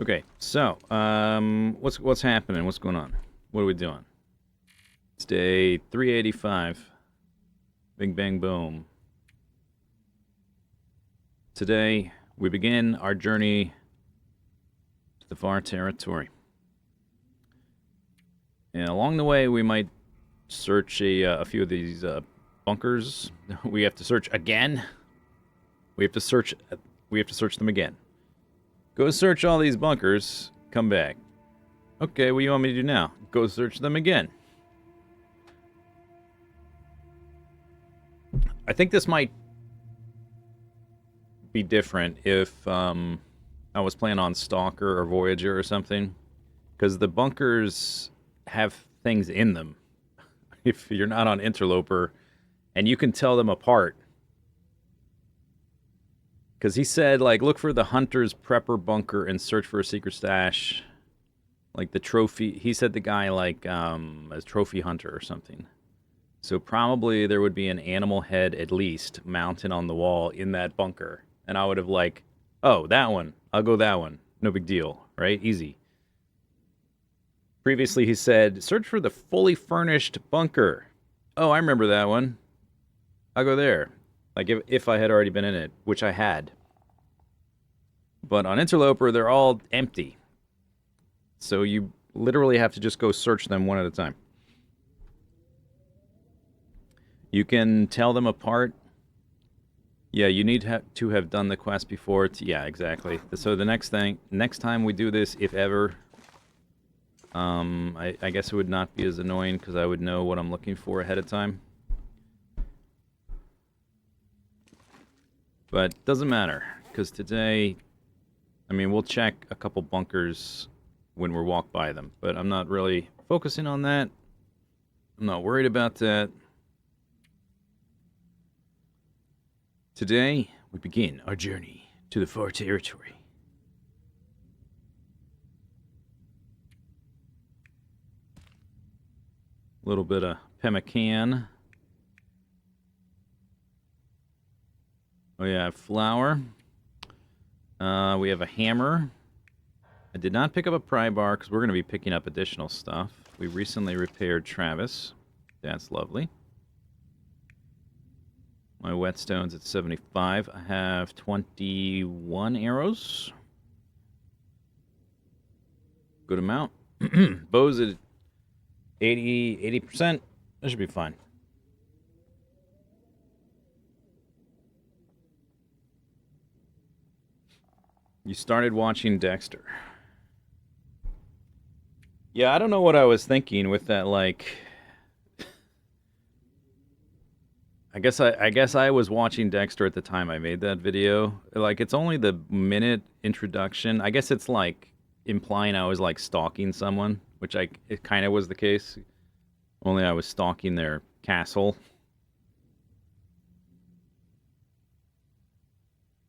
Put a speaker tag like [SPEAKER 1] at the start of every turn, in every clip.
[SPEAKER 1] Okay, so what's happening? What's going on? What are we doing? It's day 385. Bing bang boom. Today we begin our journey to the far territory. And along the way, we might search a few of these bunkers. We have to search again. We have to search. We have to search them again. Go search all these bunkers. Come back. Okay, what do you want me to do now? Go search them again. I think this might be different if I was playing on Stalker or Voyager or something, because the bunkers have things in them. If you're not on Interloper, and you can tell them apart. Because he said, like, look for the Hunter's Prepper bunker and search for a secret stash. Like the trophy. He said the guy, like, a trophy hunter or something. So probably there would be an animal head, at least, mounted on the wall in that bunker. And I would have, like, oh, that one. I'll go that one. No big deal, right? Easy. Previously, he said, search for the fully furnished bunker. Oh, I remember that one. I'll go there. Like, if I had already been in it, which I had. But on Interloper, they're all empty. So you literally have to just go search them one at a time. You can tell them apart. Yeah, you need to have done the quest before. Yeah, exactly. So the next time we do this, if ever, I guess it would not be as annoying because I would know what I'm looking for ahead of time. But doesn't matter, because today, I mean, we'll check a couple bunkers when we walk by them, but I'm not really focusing on that. I'm not worried about that. Today, we begin our journey to the far territory. A little bit of pemmican. Oh yeah, flour. We have a hammer. I did not pick up a pry bar because we're going to be picking up additional stuff. We recently repaired Travis. That's lovely. My whetstone's at 75. I have 21 arrows. Good amount. Bow's at 80%. That should be fine. You started watching Dexter. Yeah, I don't know what I was thinking with that, like... I guess I was watching Dexter at the time I made that video. Like, it's only the minute introduction. I guess it's, like, implying I was, like, stalking someone, which it kind of was the case. Only I was stalking their castle.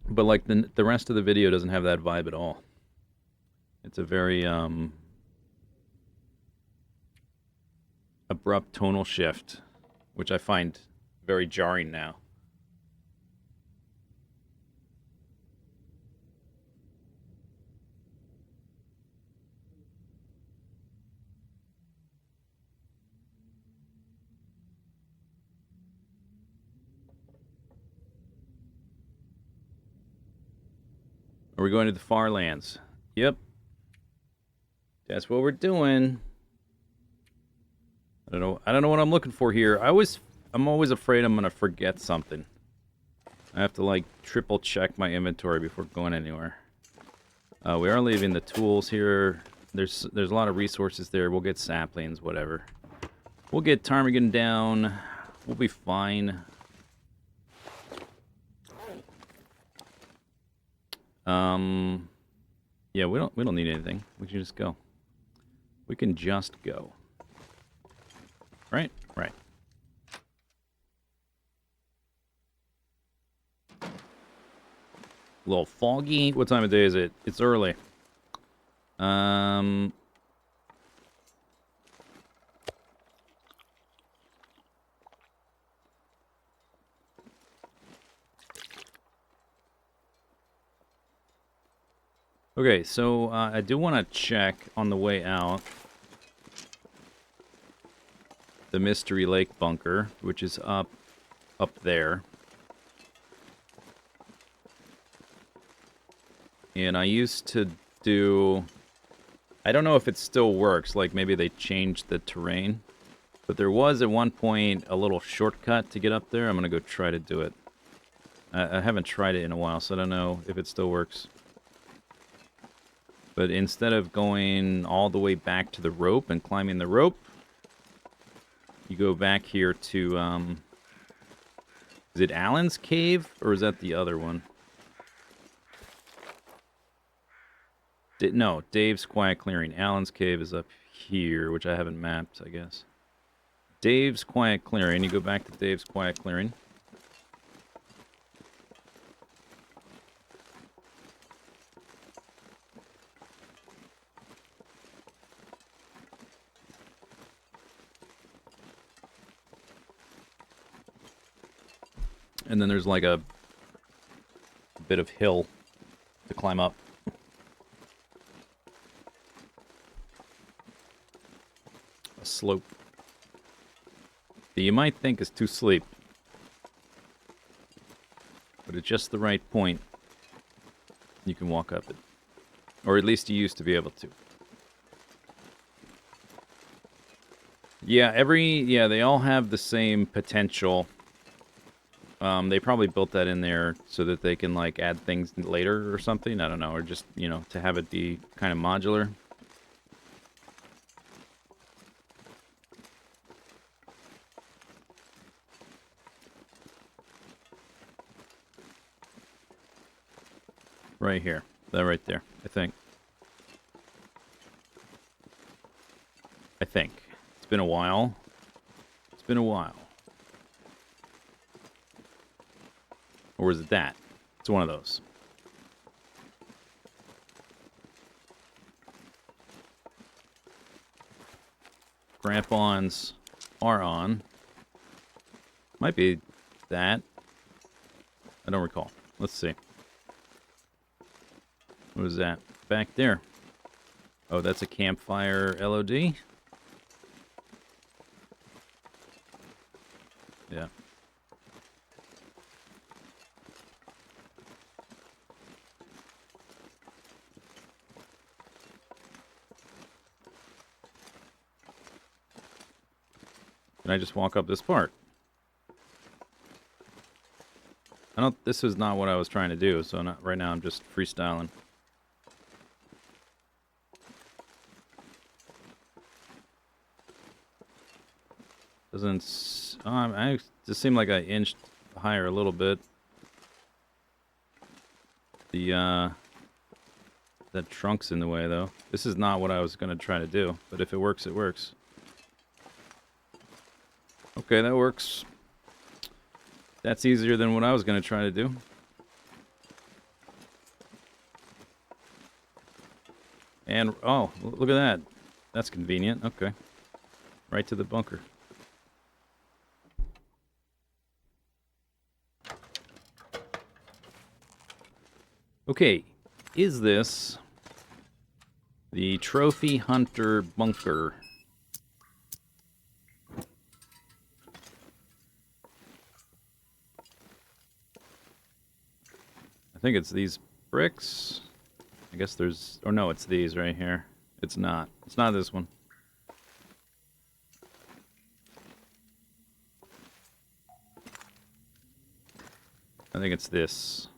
[SPEAKER 1] But, like, the rest of the video doesn't have that vibe at all. It's a very, abrupt tonal shift, which I find very jarring now. Are we going to the far lands? Yep. That's what we're doing. I don't know what I'm looking for here. I'm always afraid I'm gonna forget something. I have to, like, triple check my inventory before going anywhere. We are leaving the tools here. There's a lot of resources there. We'll get saplings, whatever. We'll get ptarmigan down. We'll be fine. Yeah, we don't need anything. We can just go. We can just go. Right? Right. A little foggy. What time of day is it? It's early. Okay, so I do want to check on the way out the Mystery Lake bunker, which is up there. And I used to do... I don't know if it still works, like maybe they changed the terrain. But there was at one point a little shortcut to get up there. I'm going to go try to do it. I haven't tried it in a while, so I don't know if it still works. But instead of going all the way back to the rope and climbing the rope, you go back here to, is it Alan's cave, or is that the other one? No, Dave's Quiet Clearing. Alan's cave is up here, which I haven't mapped, I guess. Dave's Quiet Clearing. You go back to Dave's Quiet Clearing. And then there's like a bit of hill to climb up. A slope that you might think is too steep, but at just the right point, you can walk up it. Or at least you used to be able to. Yeah, they all have the same potential. They probably built that in there so that they can, like, add things later or something. I don't know. Or just, you know, to have it be kind of modular. Right here. That right there, I think. It's been a while. It's been a while. Or is it that? It's one of those. Crampons are on. Might be that. I don't recall. Let's see. What is that? Back there. Oh, that's a campfire LOD? Yeah. Can I just walk up this part? This is not what I was trying to do, so right now I'm just freestyling. I just seem like I inched higher a little bit. That trunk's in the way, though. This is not what I was going to try to do, but if it works, it works. Okay, that works. That's easier than what I was going to try to do. And, oh, look at that. That's convenient. Okay. Right to the bunker. Okay, is this the Trophy Hunter bunker? I think it's these bricks. I guess there's... Oh, no, it's these right here. It's not. It's not this one. I think it's this.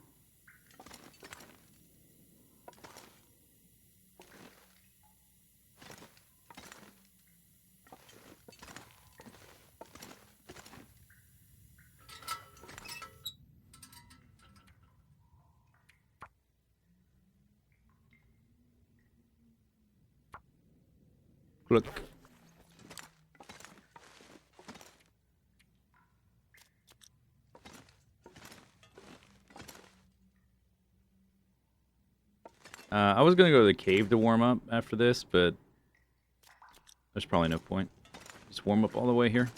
[SPEAKER 1] Look. I was gonna go to the cave to warm up after this, but there's probably no point. Just warm up all the way here.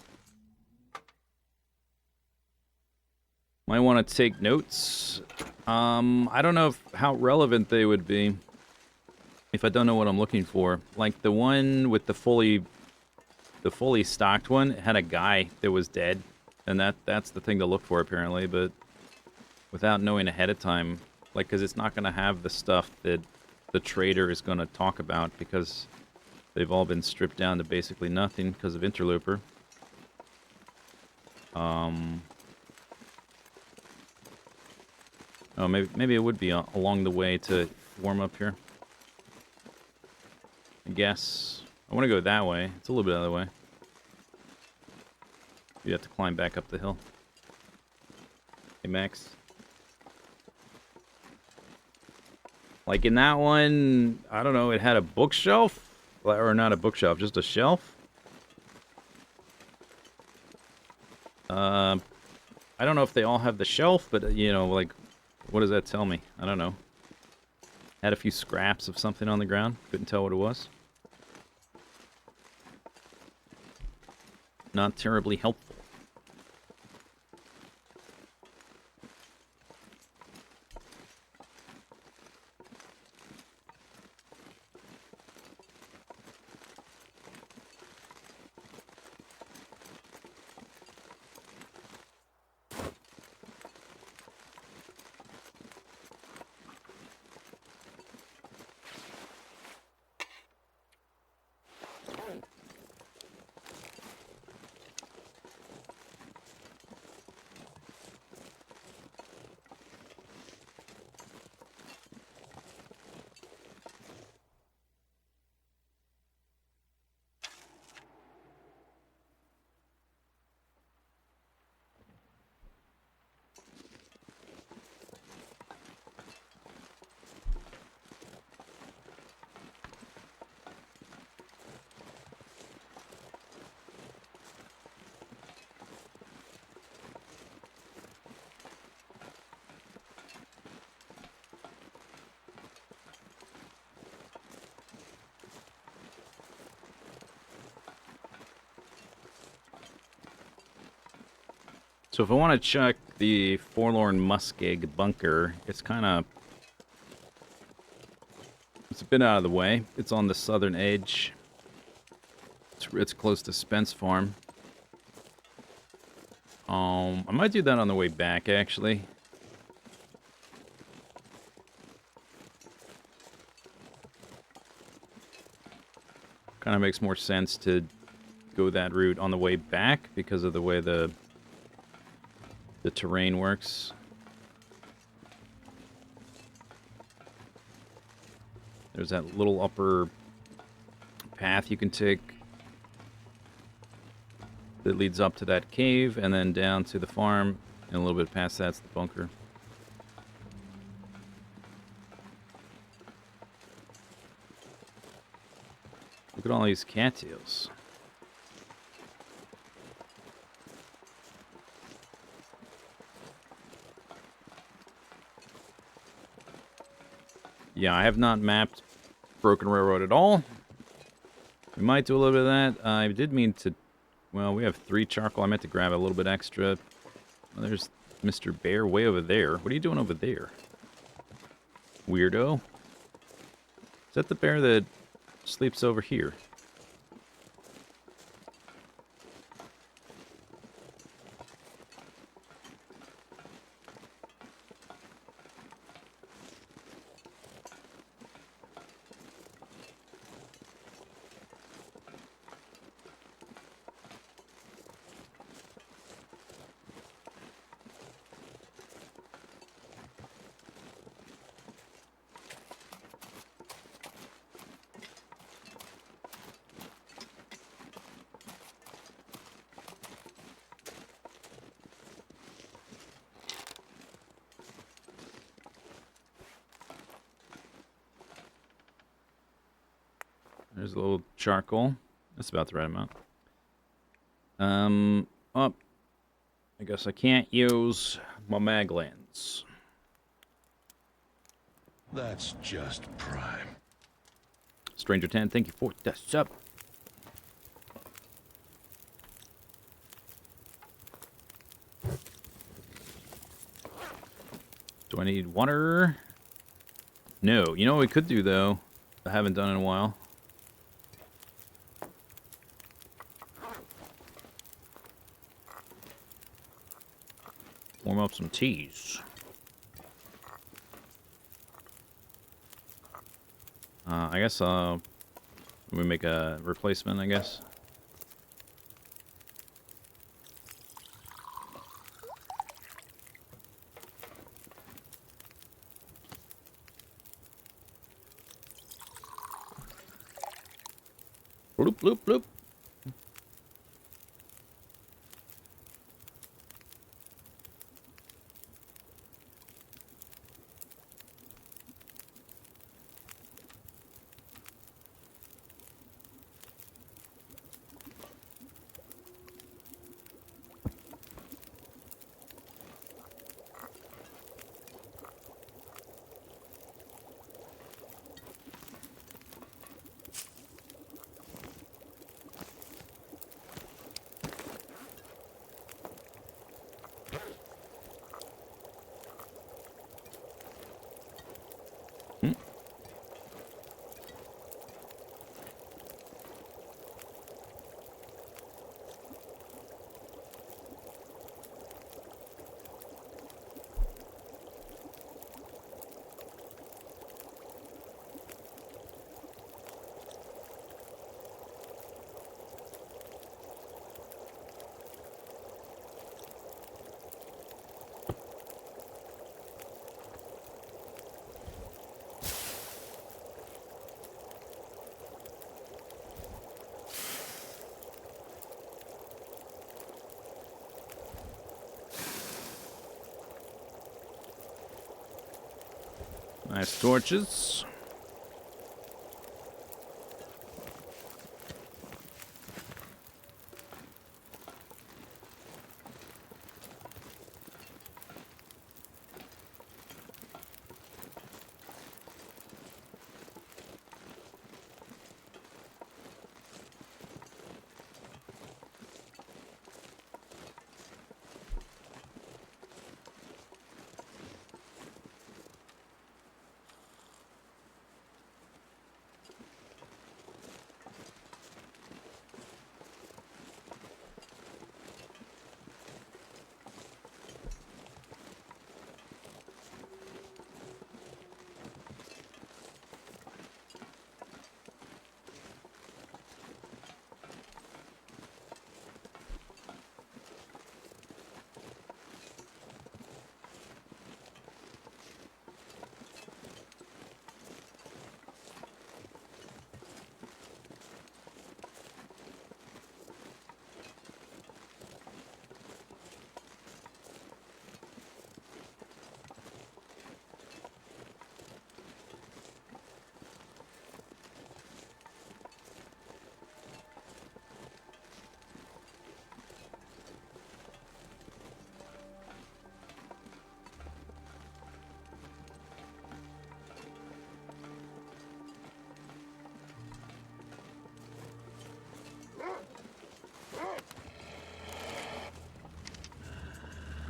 [SPEAKER 1] Might want to take notes. I don't know how relevant they would be. if I don't know what I'm looking for. Like the one with the fully stocked one had a guy that was dead, and that's the thing to look for apparently. But without knowing ahead of time, like, because it's not going to have the stuff that the trader is going to talk about because they've all been stripped down to basically nothing because of Interloper. Oh, maybe it would be along the way to warm up here. I guess. I want to go that way. It's a little bit out of the way. You have to climb back up the hill. Hey, Max. Like in that one, I don't know, it had a bookshelf? Or not a bookshelf, just a shelf? I don't know if they all have the shelf, but, you know, like, what does that tell me? I don't know. Had a few scraps of something on the ground. Couldn't tell what it was. Not terribly helpful. So if I want to check the Forlorn Muskeg bunker, it's a bit out of the way. It's on the southern edge. It's close to Spence Farm. I might do that on the way back, actually. Kind of makes more sense to go that route on the way back because of the way the terrain works. There's that little upper path you can take that leads up to that cave and then down to the farm, and a little bit past that's the bunker. Look at all these cattails. Yeah, I have not mapped Broken Railroad at all. We might do a little bit of that. I did mean to... Well, we have 3 charcoal. I meant to grab a little bit extra. Well, there's Mr. Bear way over there. What are you doing over there? Weirdo. Is that the bear that sleeps over here? There's a little charcoal. That's about the right amount. Oh, I guess I can't use my mag lens.
[SPEAKER 2] That's just prime.
[SPEAKER 1] Stranger 10, thank you for the sub. Do I need water? No. You know what we could do, though? I haven't done in a while. Warm up some teas. I guess we make a replacement, I guess. Bloop, bloop, bloop. Hmm. Nice torches.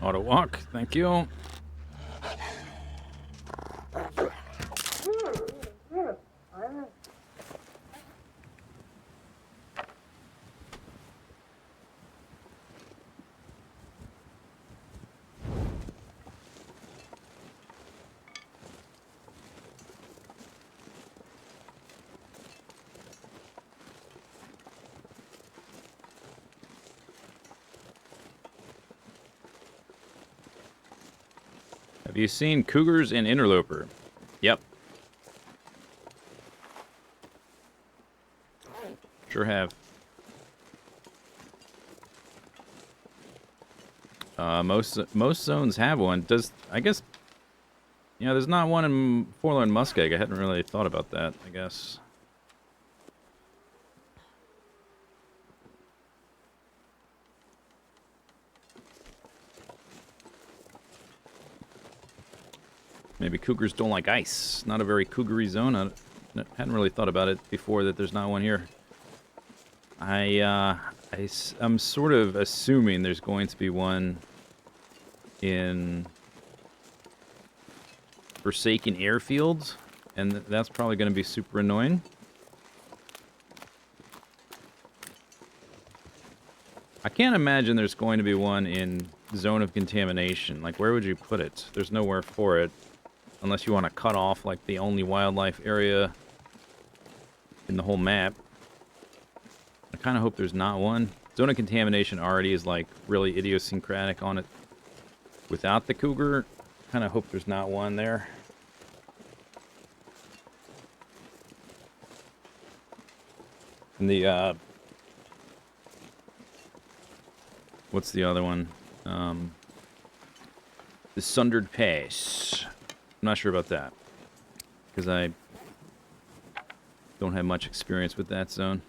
[SPEAKER 1] Auto walk, thank you. Have you seen cougars in Interloper? Yep. Sure have. Most zones have one. I guess, there's not one in Forlorn Muskeg. I hadn't really thought about that, I guess. Maybe cougars don't like ice. Not a very cougary zone. I hadn't really thought about it before that there's not one here. I'm sort of assuming there's going to be one in Forsaken Airfields. And that's probably going to be super annoying. I can't imagine there's going to be one in Zone of Contamination. Like, where would you put it? There's nowhere for it. Unless you want to cut off, like, the only wildlife area in the whole map. I kind of hope there's not one. Zone of Contamination already is, like, really idiosyncratic on it. Without the cougar, kind of hope there's not one there. And the, what's the other one? The Sundered Pass. I'm not sure about that. Because I don't have much experience with that zone.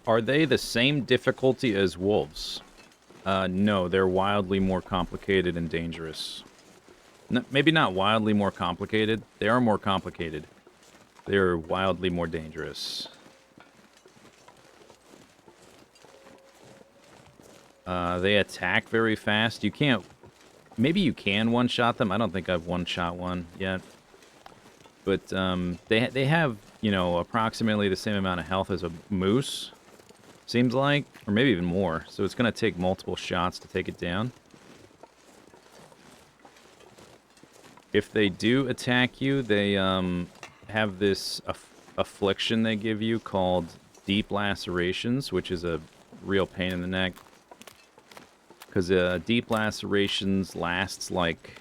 [SPEAKER 1] Are they the same difficulty as wolves? No, they're wildly more complicated and dangerous. Maybe not wildly more complicated. They are more complicated. They're wildly more dangerous. They attack very fast. You can't... Maybe you can one-shot them. I don't think I've one-shot one yet. But they have, you know, approximately the same amount of health as a moose. Seems like. Or maybe even more. So it's going to take multiple shots to take it down. If they do attack you, they have this affliction they give you called deep lacerations, which is a real pain in the neck. Because deep lacerations lasts like...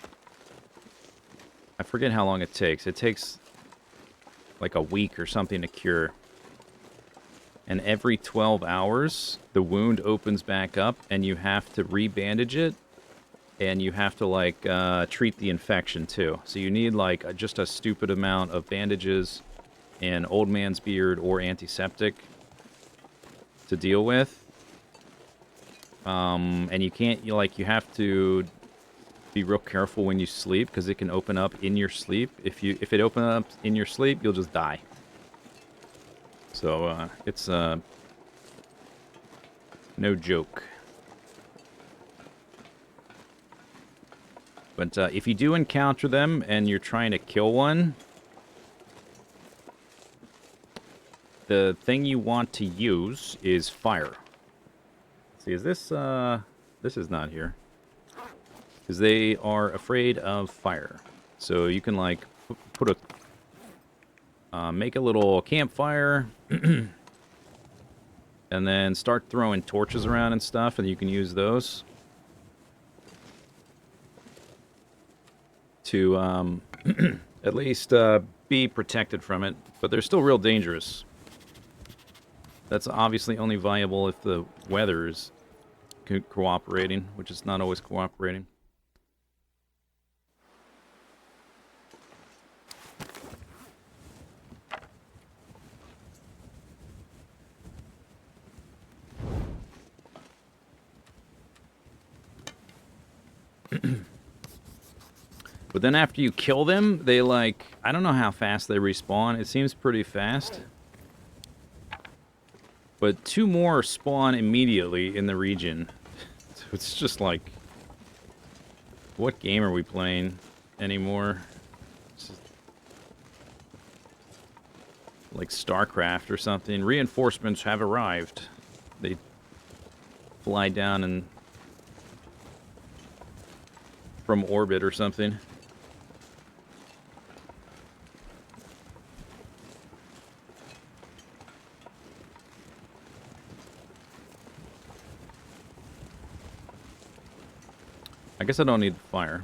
[SPEAKER 1] I forget how long it takes. It takes like a week or something to cure. And every 12 hours, the wound opens back up, and you have to re-bandage it. And you have to, like, treat the infection, too. So you need, like, just a stupid amount of bandages and old man's beard or antiseptic to deal with. And you can't, you have to be real careful when you sleep, because it can open up in your sleep. If it opens up in your sleep, you'll just die. So, it's, no joke. But if you do encounter them and you're trying to kill one, the thing you want to use is fire. Let's see, is this, this is not here. Because they are afraid of fire. So you can, like, put a... make a little campfire. And then start throwing torches around and stuff, and you can use those to at least be protected from it. But they're still real dangerous. That's obviously only viable if the weather is cooperating, which is not always cooperating. But then after you kill them, they, like... I don't know how fast they respawn. It seems pretty fast. But 2 more spawn immediately in the region. So it's just like... What game are we playing anymore? It's just like StarCraft or something. Reinforcements have arrived. They fly down and... from orbit or something. I guess I don't need fire.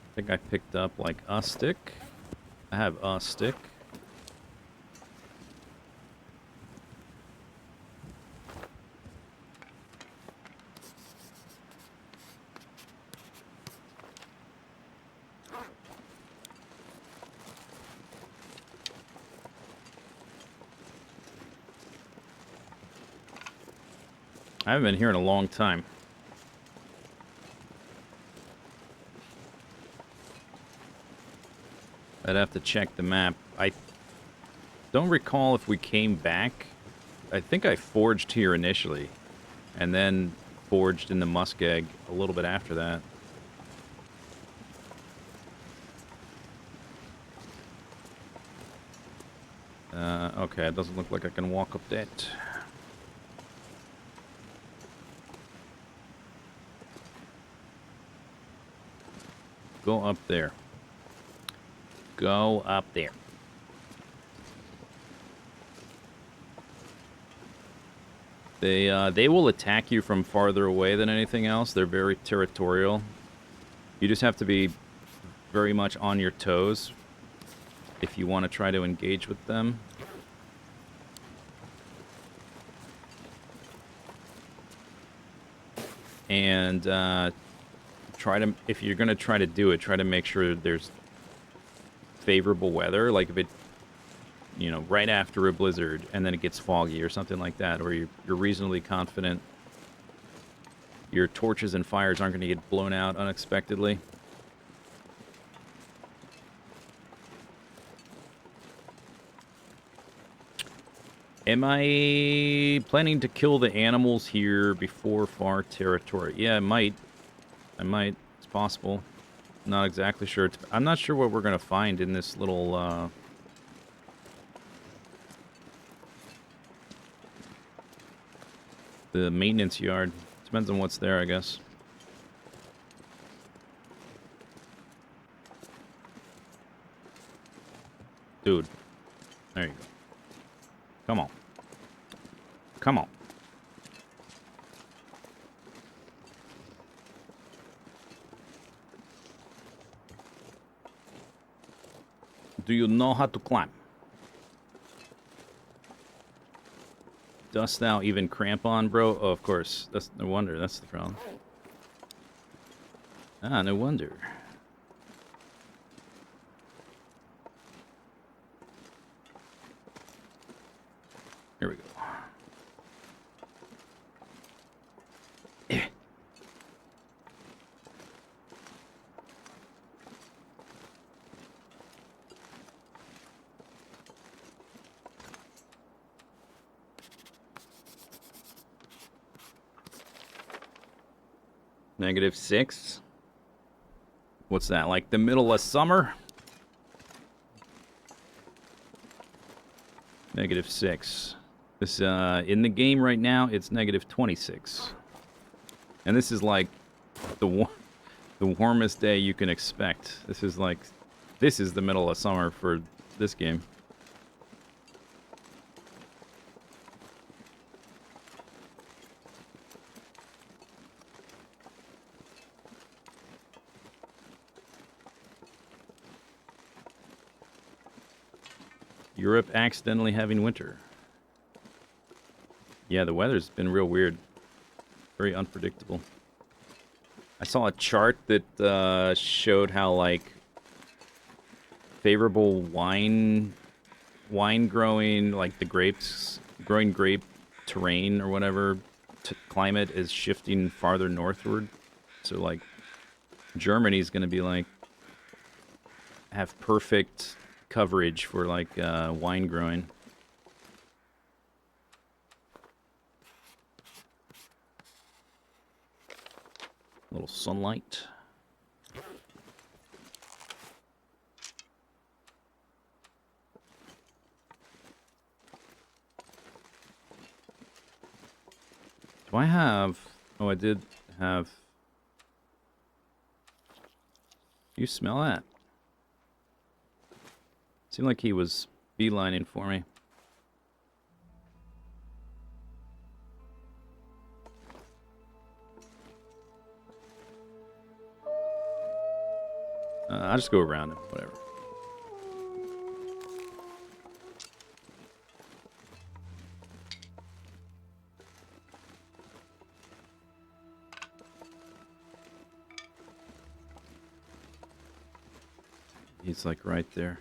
[SPEAKER 1] I think I picked up, like, a stick. I have a stick. I haven't been here in a long time. I'd have to check the map. I don't recall if we came back. I think I forged here initially, and then forged in the Muskeg a little bit after that. Okay, it doesn't look like I can walk up that. Go up there. Go up there. They will attack you from farther away than anything else. They're very territorial. You just have to be very much on your toes if you want to try to engage with them. And if you're going to try to do it, try to make sure there's favorable weather. Like if it, right after a blizzard and then it gets foggy or something like that, or you're reasonably confident your torches and fires aren't going to get blown out unexpectedly. Am I planning to kill the animals here before far territory? Yeah, I might. It's possible. Not exactly sure. I'm not sure what we're going to find in this little, the maintenance yard. Depends on what's there, I guess. Dude. There you go. Come on. Come on. Do you know how to climb? Dost thou even cramp on, bro? Oh, of course. That's no wonder. That's the problem. Ah, no wonder. Here we go. -6? What's that, like the middle of summer? -6. This, in the game right now, it's -26. And this is like the warmest day you can expect. This is the middle of summer for this game. Europe accidentally having winter. Yeah, the weather's been real weird. Very unpredictable. I saw a chart that showed how, like, favorable wine growing, like the growing grape terrain or whatever, climate is shifting farther northward. So, like, Germany's going to be, like, have perfect coverage for, like, wine growing. A little sunlight. Do I have... Oh, I did have... You smell that? Seemed like he was beelining for me. I'll just go around him, whatever. He's like right there.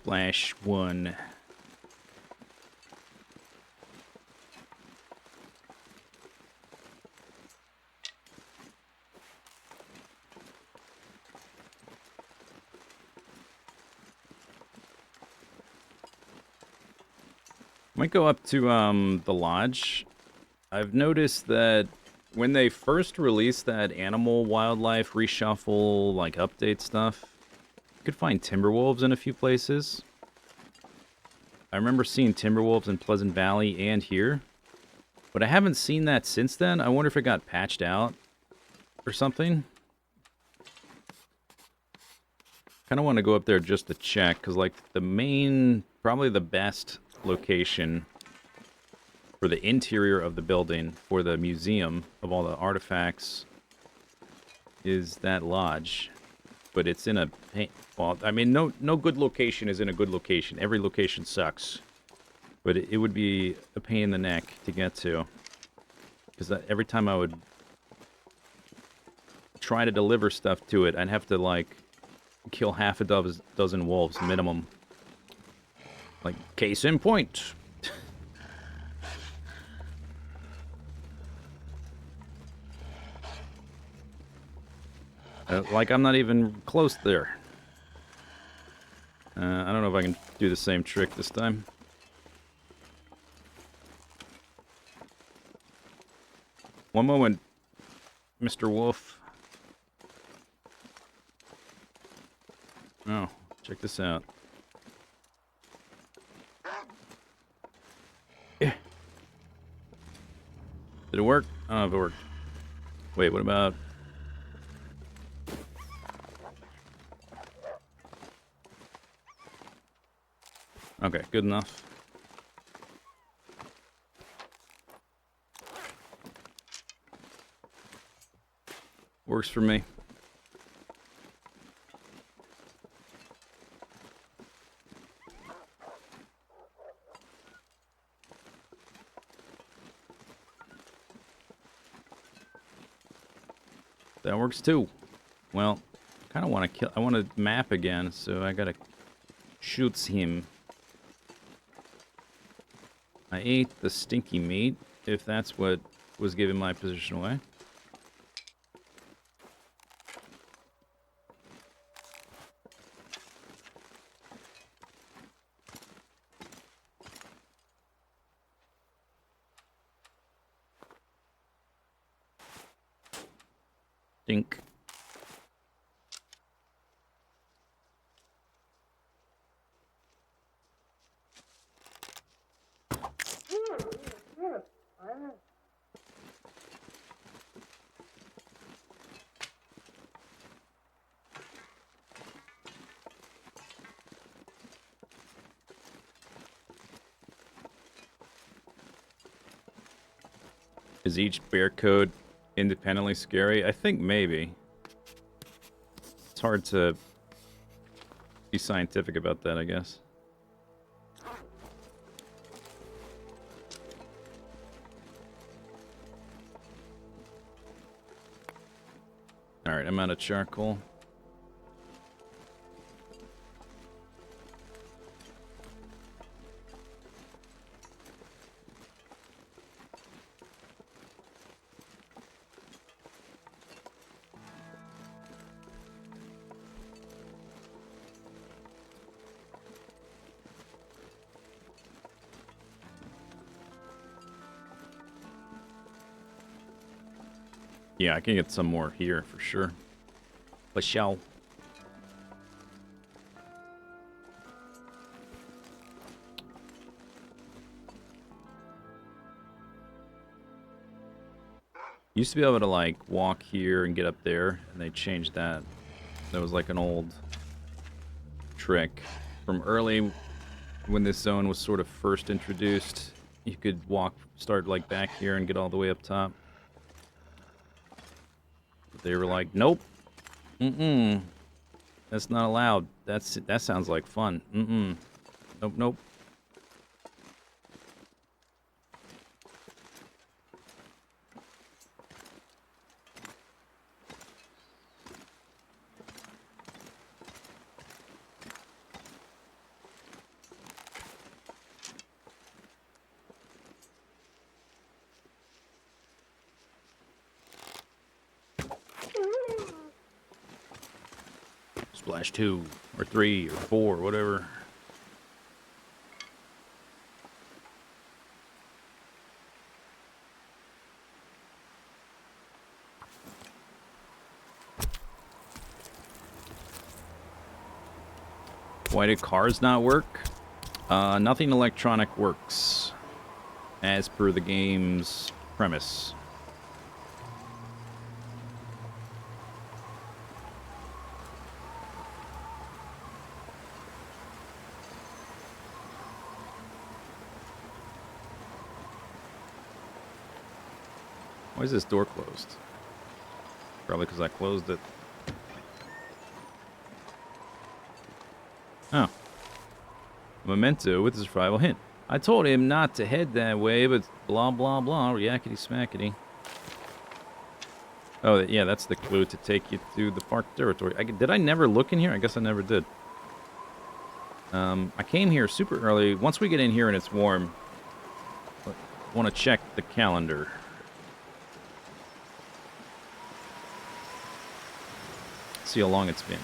[SPEAKER 1] Splash 1. Might go up to the lodge. I've noticed that when they first released that animal wildlife reshuffle, like update stuff, you could find timberwolves in a few places. I remember seeing timberwolves in Pleasant Valley and here, but I haven't seen that since then. I wonder if it got patched out or something. Kind of want to go up there just to check, because like the main, probably the best location for the interior of the building for the museum of all the artifacts is that lodge. But it's in a... Well, I mean, no good location is in a good location. Every location sucks. But it would be a pain in the neck to get to. Because every time I would try to deliver stuff to it, I'd have to, like, kill half a dozen wolves minimum. Like, case in point. Like, I'm not even close there. I don't know if I can do the same trick this time. One moment, Mr. Wolf. Oh, check this out. Yeah. Did it work? I don't know if it worked. Wait, what about... Okay, good enough. Works for me. That works too. Well, kind of want to kill... I want to map again, so I gotta shoot him. I ate the stinky meat, if that's what was giving my position away. Dink. Is each bear code independently scary? I think maybe. It's hard to be scientific about that, I guess. Alright, I'm out of charcoal. Yeah, I can get some more here for sure. But shall. Used to be able to like walk here and get up there, and they changed that. That was like an old trick from early when this zone was sort of first introduced. You could start like back here and get all the way up top. But they were like, nope. That's not allowed. That sounds like fun. Nope, nope. Splash 2, or 3, or 4, whatever. Why did cars not work? Nothing electronic works, as per the game's premise. Why is this door closed? Probably because I closed it. Oh. Memento with a survival hint. I told him not to head that way, but blah, blah, blah, yakety smackety. Oh, yeah, that's the clue to take you to the park territory. Did I never look in here? I guess I never did. I came here super early. Once we get in here and it's warm, I want to check the calendar. See how long it's been.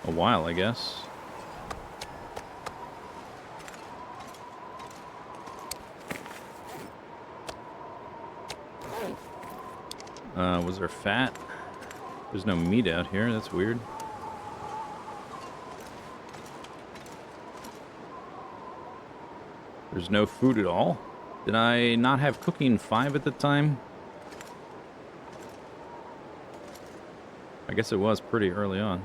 [SPEAKER 1] A while, I guess. Was there fat? There's no meat out here. That's weird. There's no food at all? Did I not have cooking 5 at the time? I guess it was pretty early on.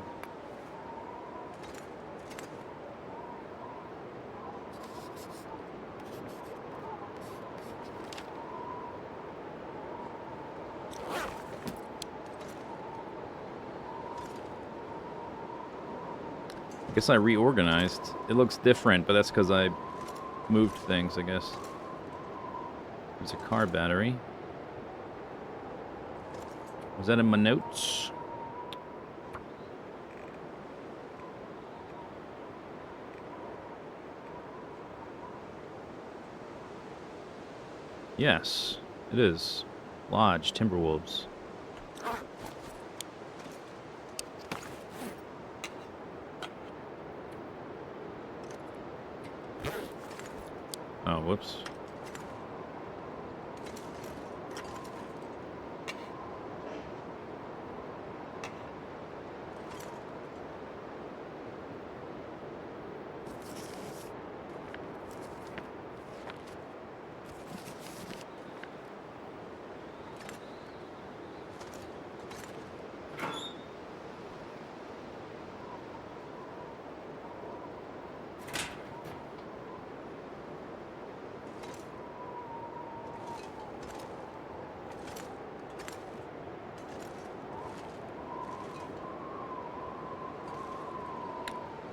[SPEAKER 1] I guess I reorganized. It looks different, but that's because I moved things, I guess. There's a car battery. Was that in my notes? Yes, it is. Lodge, Timberwolves. Oh, whoops.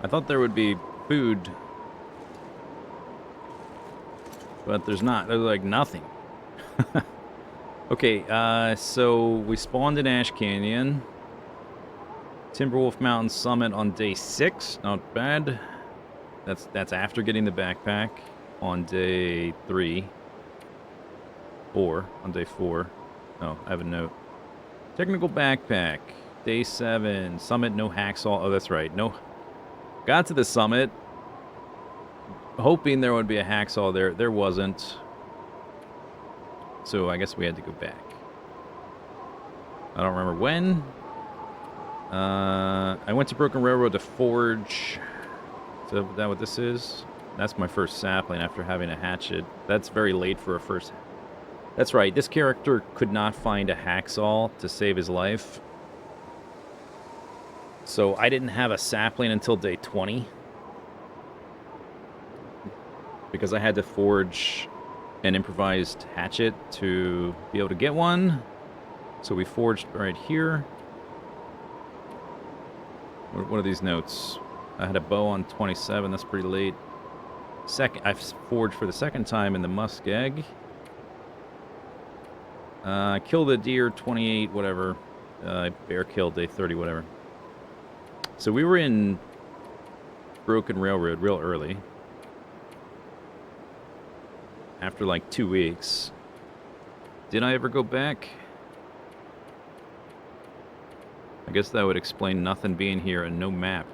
[SPEAKER 1] I thought there would be food, but there's not. There's like nothing. Okay, so we spawned in Ash Canyon. Timberwolf Mountain Summit on day 6. Not bad. That's after getting the backpack on day 3. 4. On day 4. Oh, I have a note. Technical backpack. Day 7. Summit, no hacksaw. Oh, that's right. No. Got to the summit, hoping there would be a hacksaw there. There wasn't. So I guess we had to go back. I don't remember when. I went to Broken Railroad to forge. So is that what this is? That's my first sapling after having a hatchet. That's very late for a first. That's right. This character could not find a hacksaw to save his life. So I didn't have a sapling until day 20. Because I had to forge an improvised hatchet to be able to get one. So we forged right here. What are these notes? I had a bow on 27. That's pretty late. I forged for the second time in the muskeg. Killed a deer 28, whatever. Bear killed day 30, whatever. So we were in Broken Railroad real early. after like 2 weeks. Did I ever go back? I guess that would explain nothing being here and no map.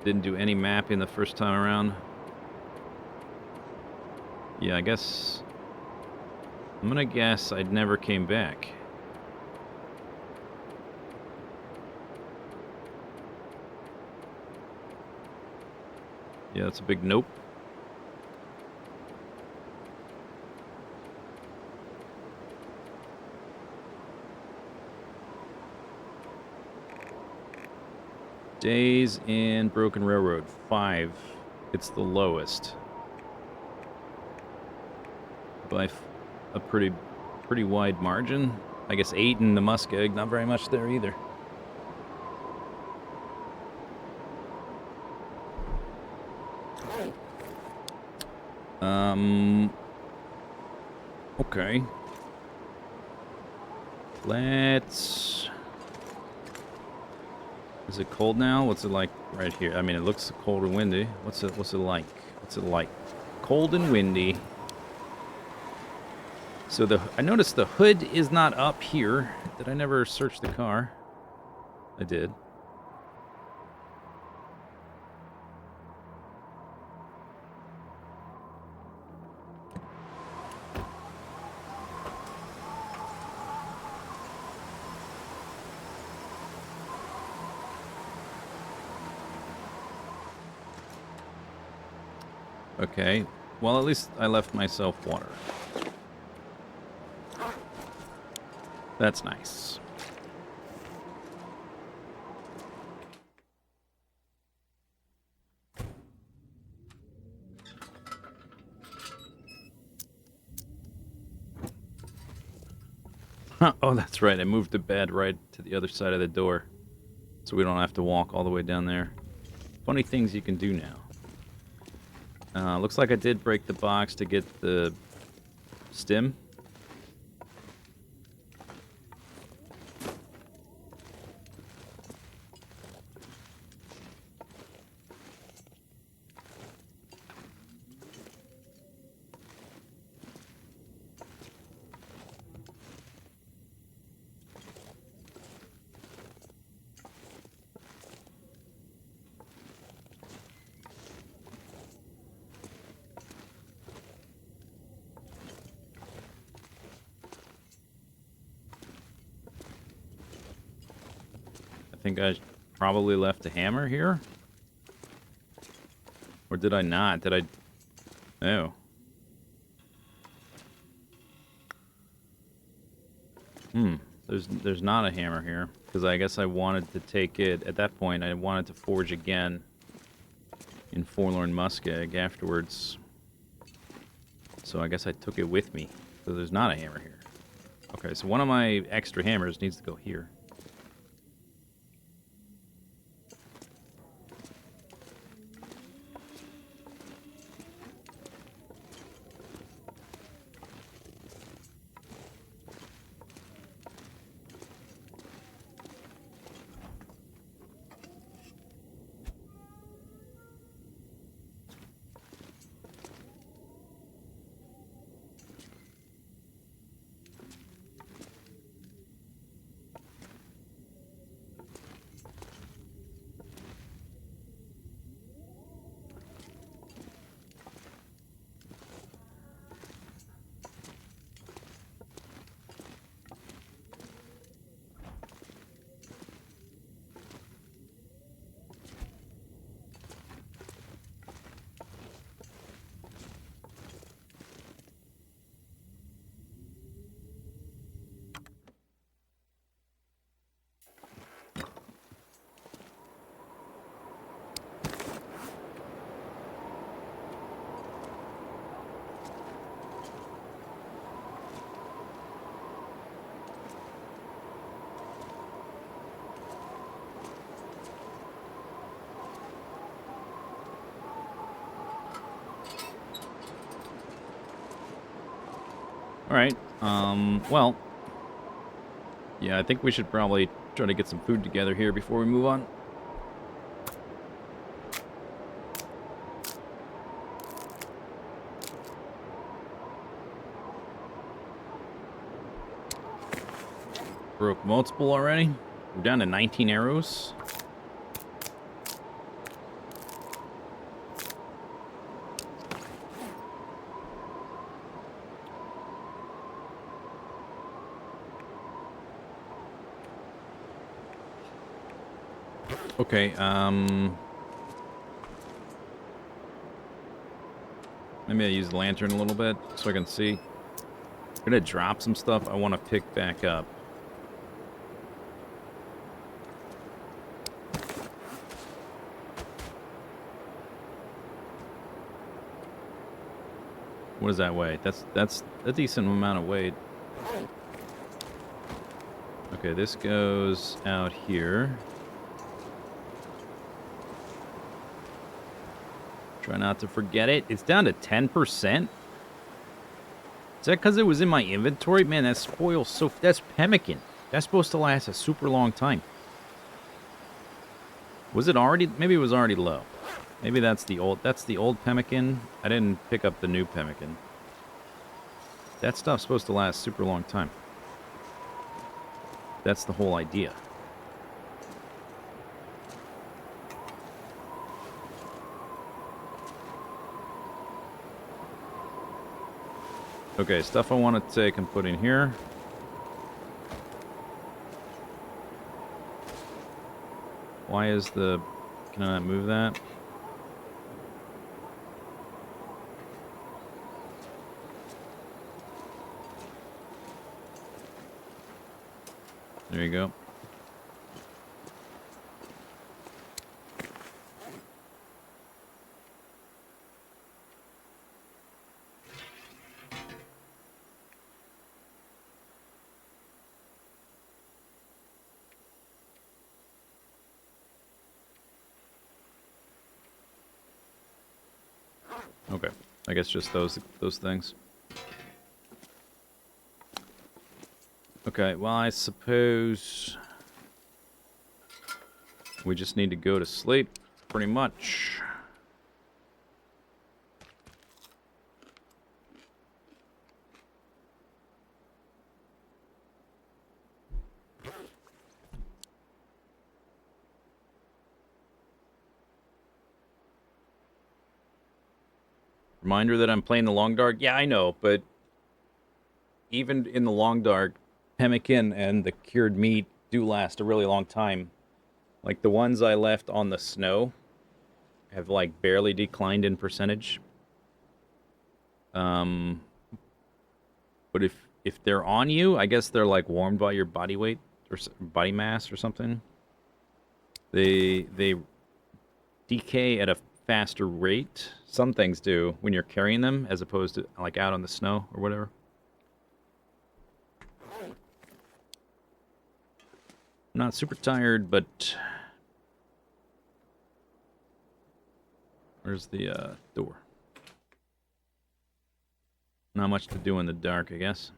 [SPEAKER 1] Didn't do any mapping the first time around. Yeah, I guess... I'm gonna guess I never came back. Yeah, that's a big nope. Days in Broken Railroad, 5. It's the lowest. By a pretty wide margin. I guess 8 in the muskeg, not very much there either. Okay. Let's... Is it cold now? What's it like right here? I mean, it looks cold and windy. What's it like? What's it like? Cold and windy. So I noticed the hood is not up here. Did I never search the car? I did. Okay. Well, at least I left myself water. That's nice. Oh, that's right. I moved the bed right to the other side of the door, so we don't have to walk all the way down there. Funny things you can do now. Looks like I did break the box to get the stim. I think I probably left a hammer here. Or did I not? Did I... Oh. There's not a hammer here. Because I guess I wanted to take it... At that point, I wanted to forge again in Forlorn Muskeg afterwards. So I guess I took it with me. So there's not a hammer here. Okay, so one of my extra hammers needs to go here. Alright, well, yeah, I think we should probably try to get some food together here before we move on. Broke multiple already. We're down to 19 arrows. Okay, maybe I use the lantern a little bit so I can see. I'm gonna drop some stuff I want to pick back up. What does that weigh? That's a decent amount of weight. Okay, this goes out here. Try not to forget it. It's down to 10%. Is that because it was in my inventory? Man, that spoils so... That's pemmican. That's supposed to last a super long time. Was it already... Maybe it was already low. Maybe that's the old... That's the old pemmican. I didn't pick up the new pemmican. That stuff's supposed to last super long time. That's the whole idea. Okay, stuff I want to take and put in here. Why is the... Can I not move that? There you go. Okay, I guess just those things. Okay, well, I suppose we just need to go to sleep, pretty much. Reminder that I'm playing the Long Dark. Yeah, I know, but even in the Long Dark, pemmican and the cured meat do last a really long time. Like the ones I left on the snow have like barely declined in percentage. But if they're on you, I guess they're like warmed by your body weight or body mass or something. They decay at a faster rate. Some things do when you're carrying them as opposed to like out on the snow or whatever. I'm not super tired, but where's the door? Not much to do in the dark, I guess.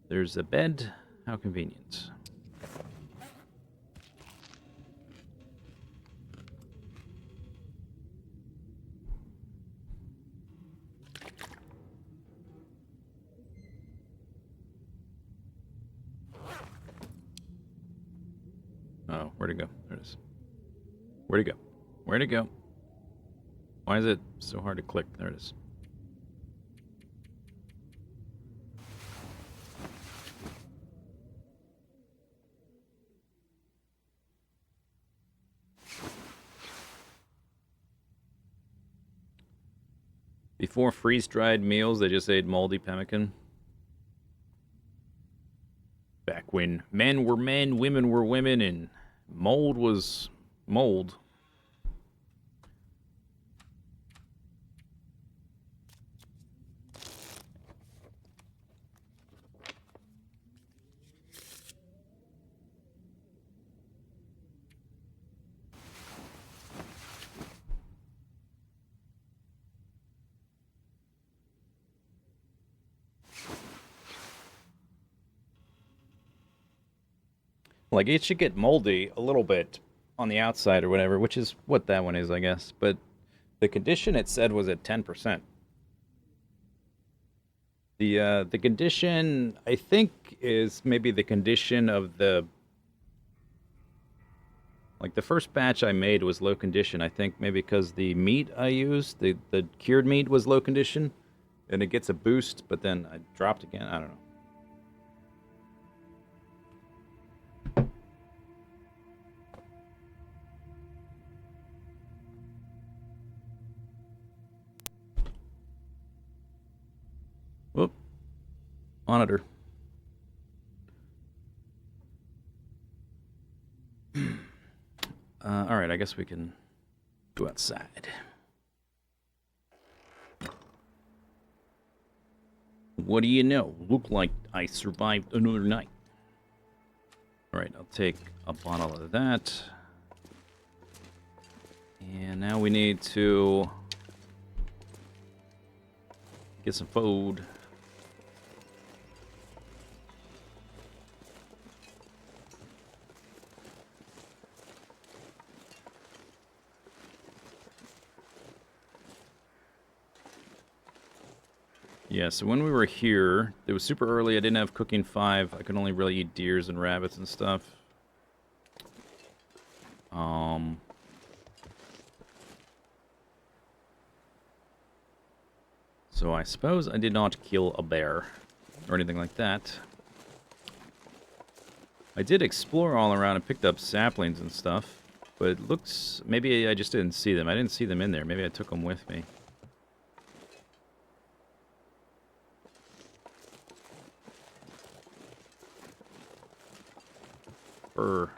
[SPEAKER 1] There's a bed. How convenient. Oh, where'd it go? There it is. Where'd it go? Where'd it go? Why is it so hard to click? There it is. Before freeze-dried meals, they just ate moldy pemmican. Back when men were men, women were women, and mold was mold. Like, it should get moldy a little bit on the outside or whatever, which is what that one is, I guess. But the condition it said was at 10%. The condition I think is maybe the condition of the like the first batch I made was low condition. I think maybe because the meat I used, the cured meat was low condition, and it gets a boost, but then I dropped again. I don't know. Whoop, monitor. All right, I guess we can go outside. What do you know? Look like I survived another night. All right, I'll take a bottle of that. And now we need to get some food. Yeah, so when we were here, it was super early. I didn't have cooking 5. I could only really eat deers and rabbits and stuff. So I suppose I did not kill a bear or anything like that. I did explore all around and picked up saplings and stuff, but it looks... maybe I just didn't see them. I didn't see them in there. Maybe I took them with me. Brr.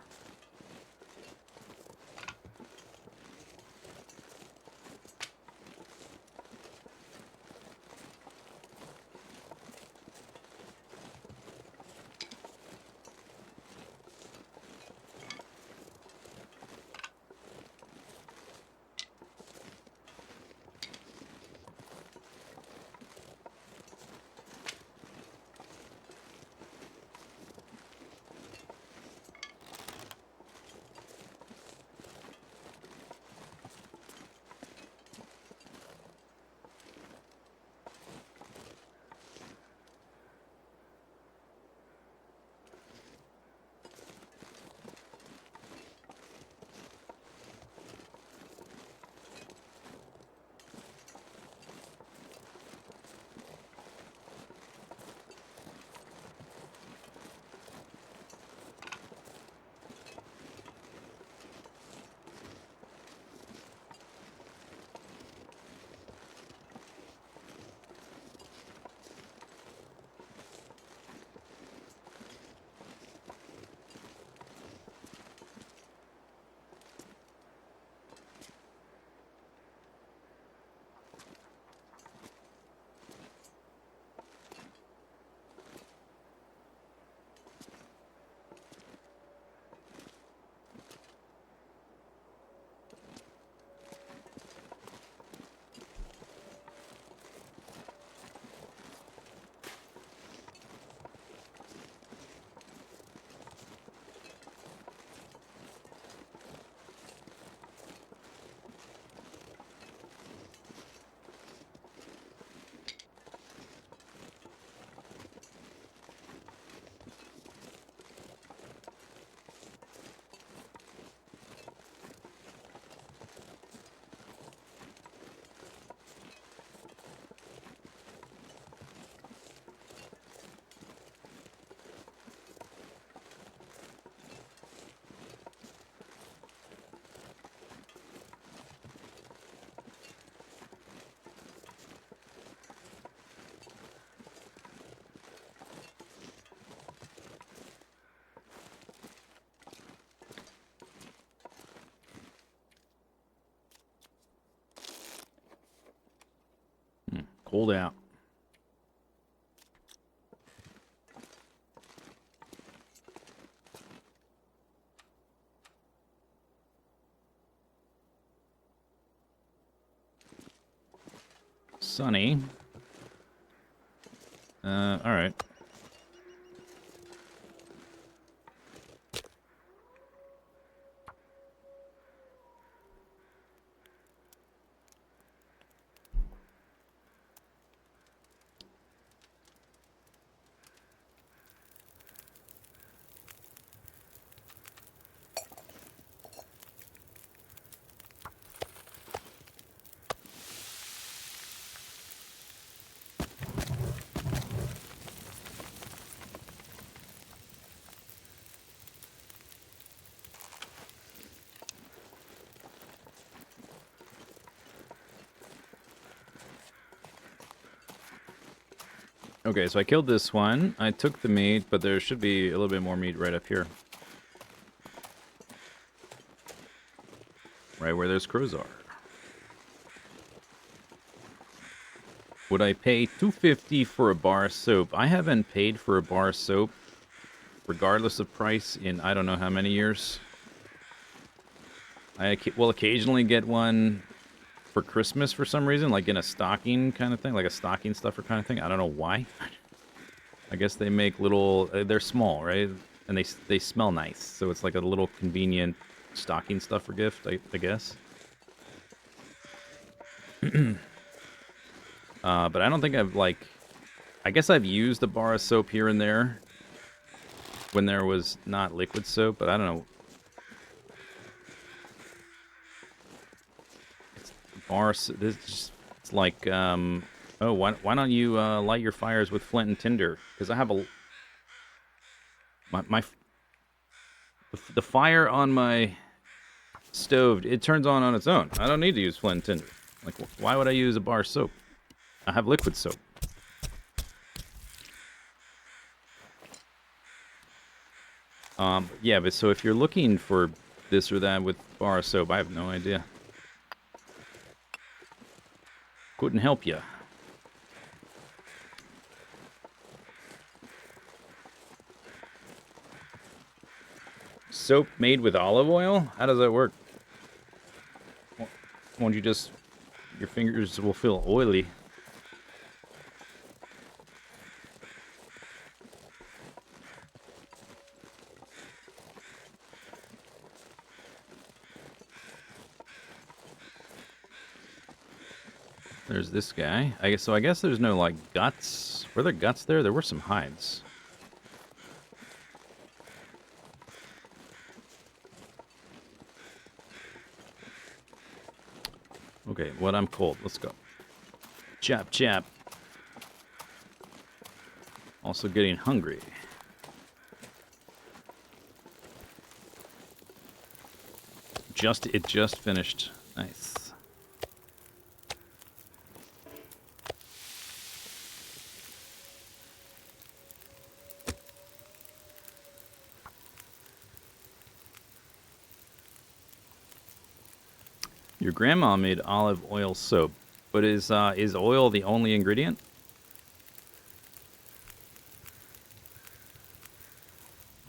[SPEAKER 1] Cold out. Sunny. Alright. Okay, so I killed this one. I took the meat, but there should be a little bit more meat right up here. Right where those crows are. Would I pay $2.50 for a bar of soap? I haven't paid for a bar of soap, regardless of price, in I don't know how many years. I will occasionally get one for Christmas for some reason, like in a stocking kind of thing, like a stocking stuffer kind of thing. I don't know why. I guess they make little. They're small, right? And they smell nice, so it's like a little convenient stocking stuffer gift, I guess. But I don't think I've like. I guess I've used a bar of soap here and there when there was not liquid soap, but I don't know. This just, it's like oh, why don't you light your fires with flint and tinder? Because I have a my the fire on my stove, it turns on its own. I don't need to use flint and tinder. Like, why would I use a bar of soap? I have liquid soap. Yeah, but so if you're looking for this or that with bar of soap, I have no idea. Couldn't help you. Soap made with olive oil? How does that work? Won't you just... Your fingers will feel oily. There's this guy. I guess there's no, like, guts. Were there guts there? There were some hides. Okay, what I'm cold. Let's go. Chop, chop. Also getting hungry. It just finished. Nice. Your grandma made olive oil soap, but is oil the only ingredient?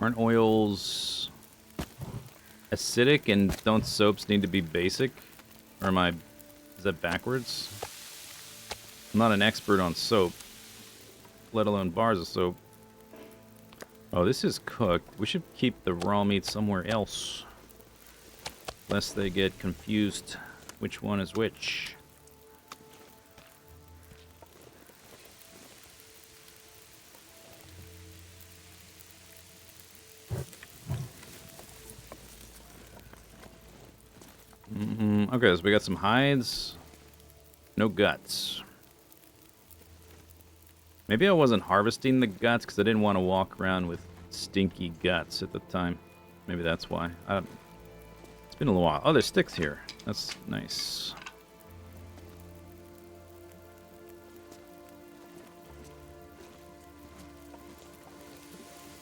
[SPEAKER 1] Aren't oils acidic, and don't soaps need to be basic? Or is that backwards? I'm not an expert on soap, let alone bars of soap. Oh, this is cooked. We should keep the raw meat somewhere else, lest they get confused which one is which. Okay, so we got some hides. No guts. Maybe I wasn't harvesting the guts because I didn't want to walk around with stinky guts at the time. Maybe that's why. It's been a little while. Oh, there's sticks here. That's nice.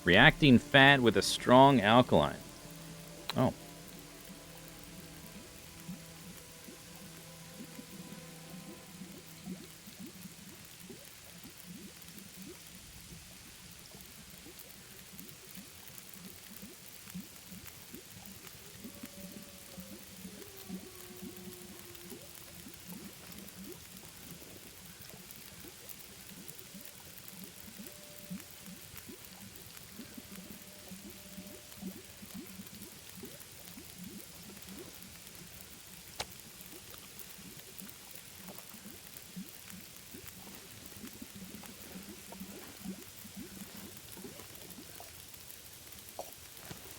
[SPEAKER 1] Reacting fat with a strong alkaline. Oh.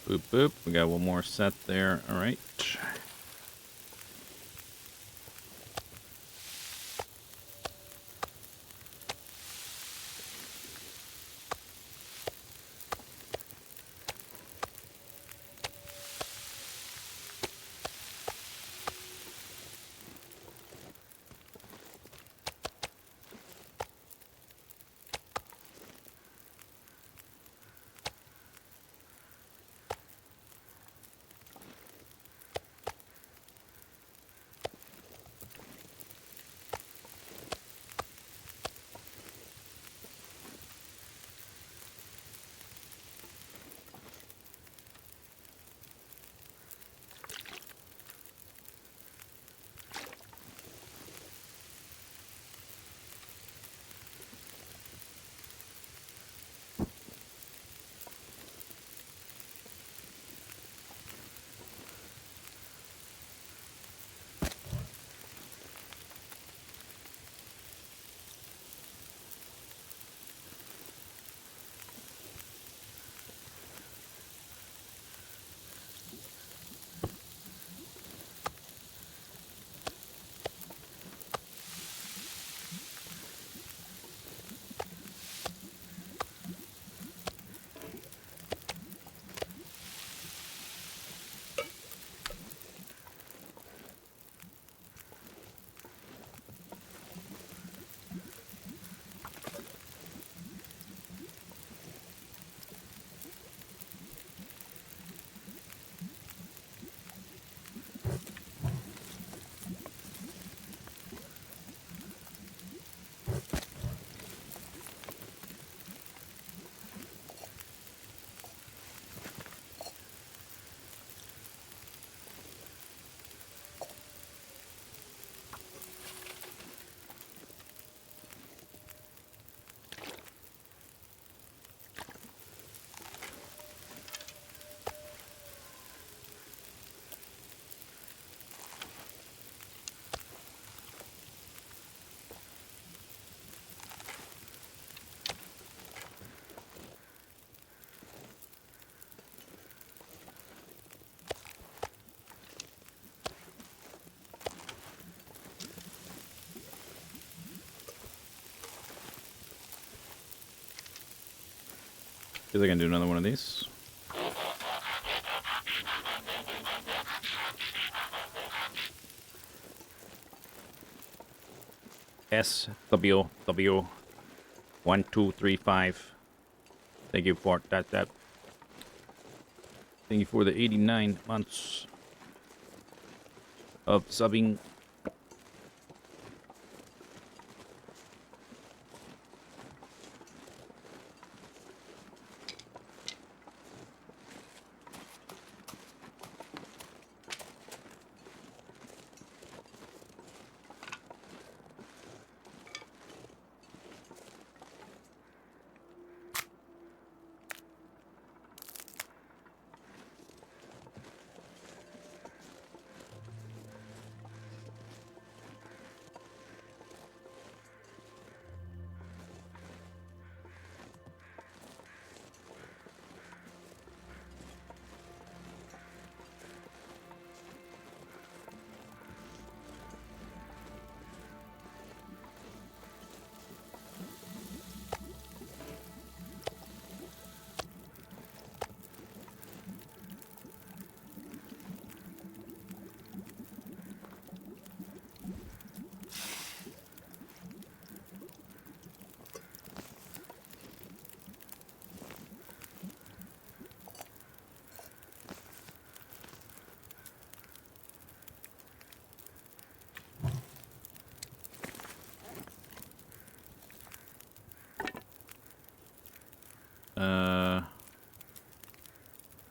[SPEAKER 1] Boop, boop. We got one more set there. All right. Guess I can do another one of these. SWW 1235. Thank you for that. Thank you for the 89 months of subbing.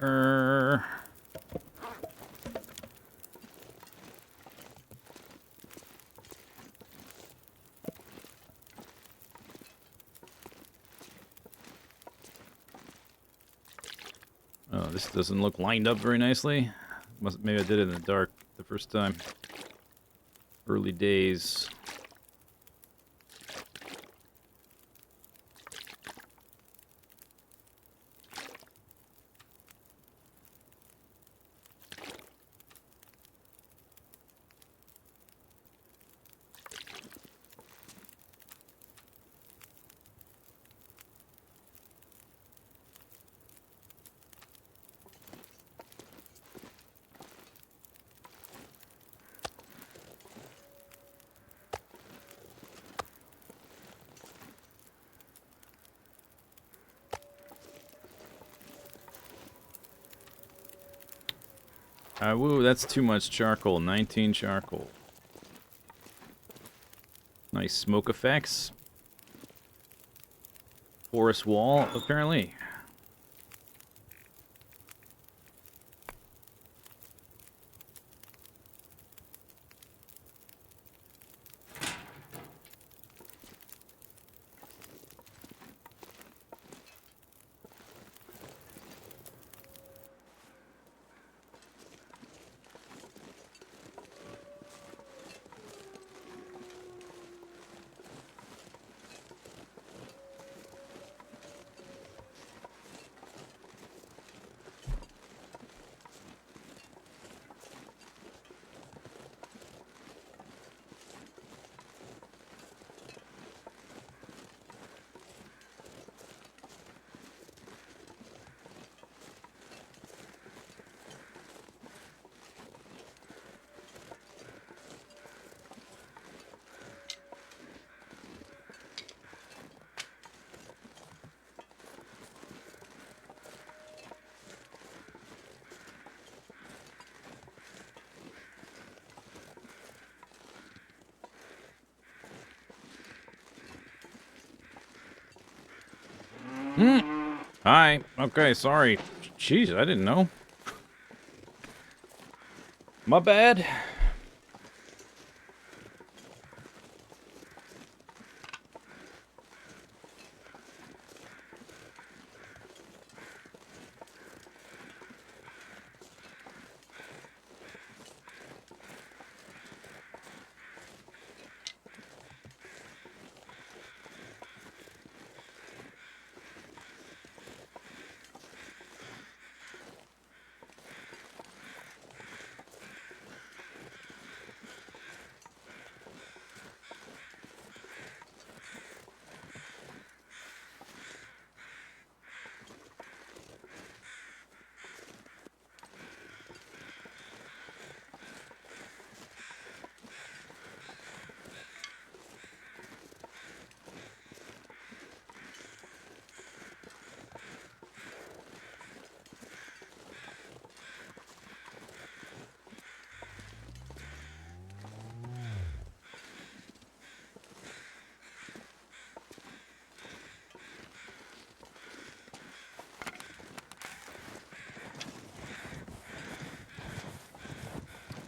[SPEAKER 1] Er, Oh, this doesn't look lined up very nicely. Maybe I did it in the dark the first time. Early days. Woo, that's too much charcoal. 19 charcoal. Nice smoke effects. Forest wall, apparently. Hi. Okay, sorry. Jeez, I didn't know. My bad.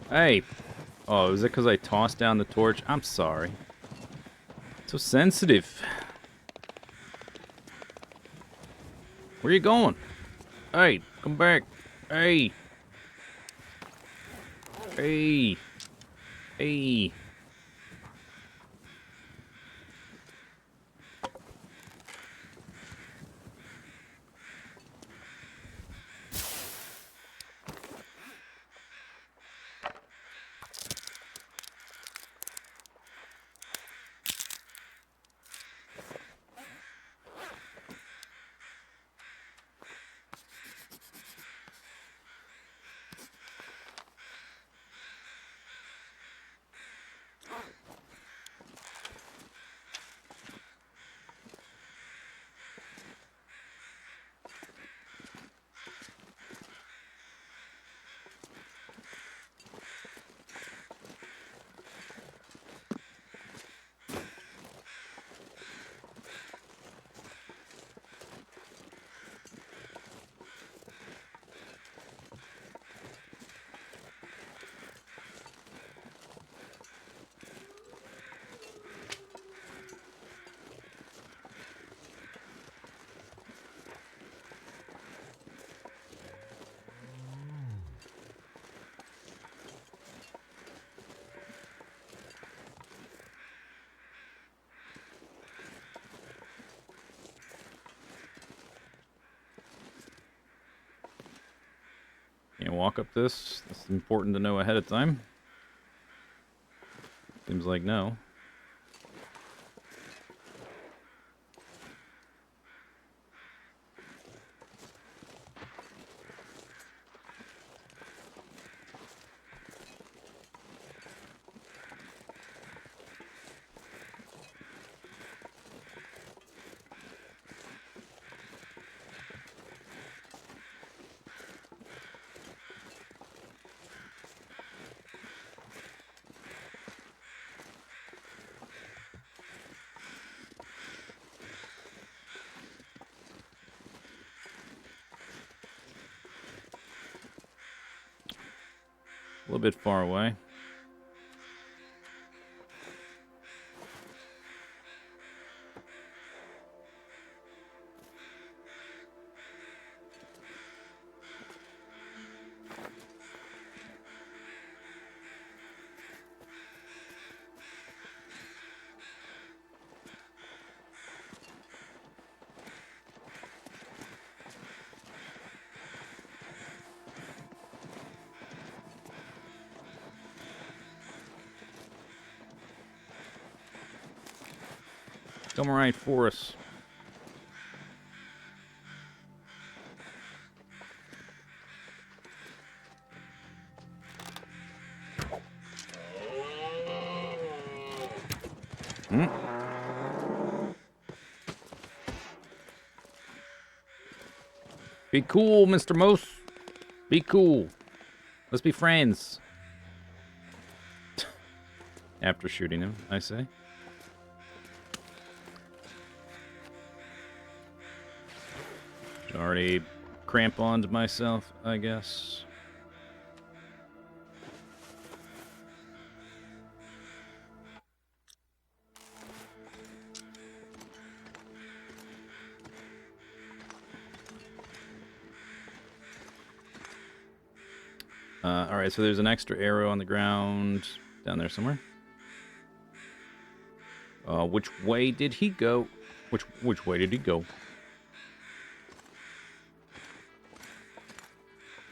[SPEAKER 1] Hey. Oh, is it because I tossed down the torch? I'm sorry. So sensitive. Where you going? Hey, come back. Hey. Hey. Hey. Can't walk up this? That's important to know ahead of time. Seems like no. A little bit far away. Come right for us. Hmm? Be cool, Mr. Moose. Be cool. Let's be friends. After shooting him, I say. Already cramponed myself, I guess. Alright, so there's an extra arrow on the ground down there somewhere. Which way did he go? Which way did he go?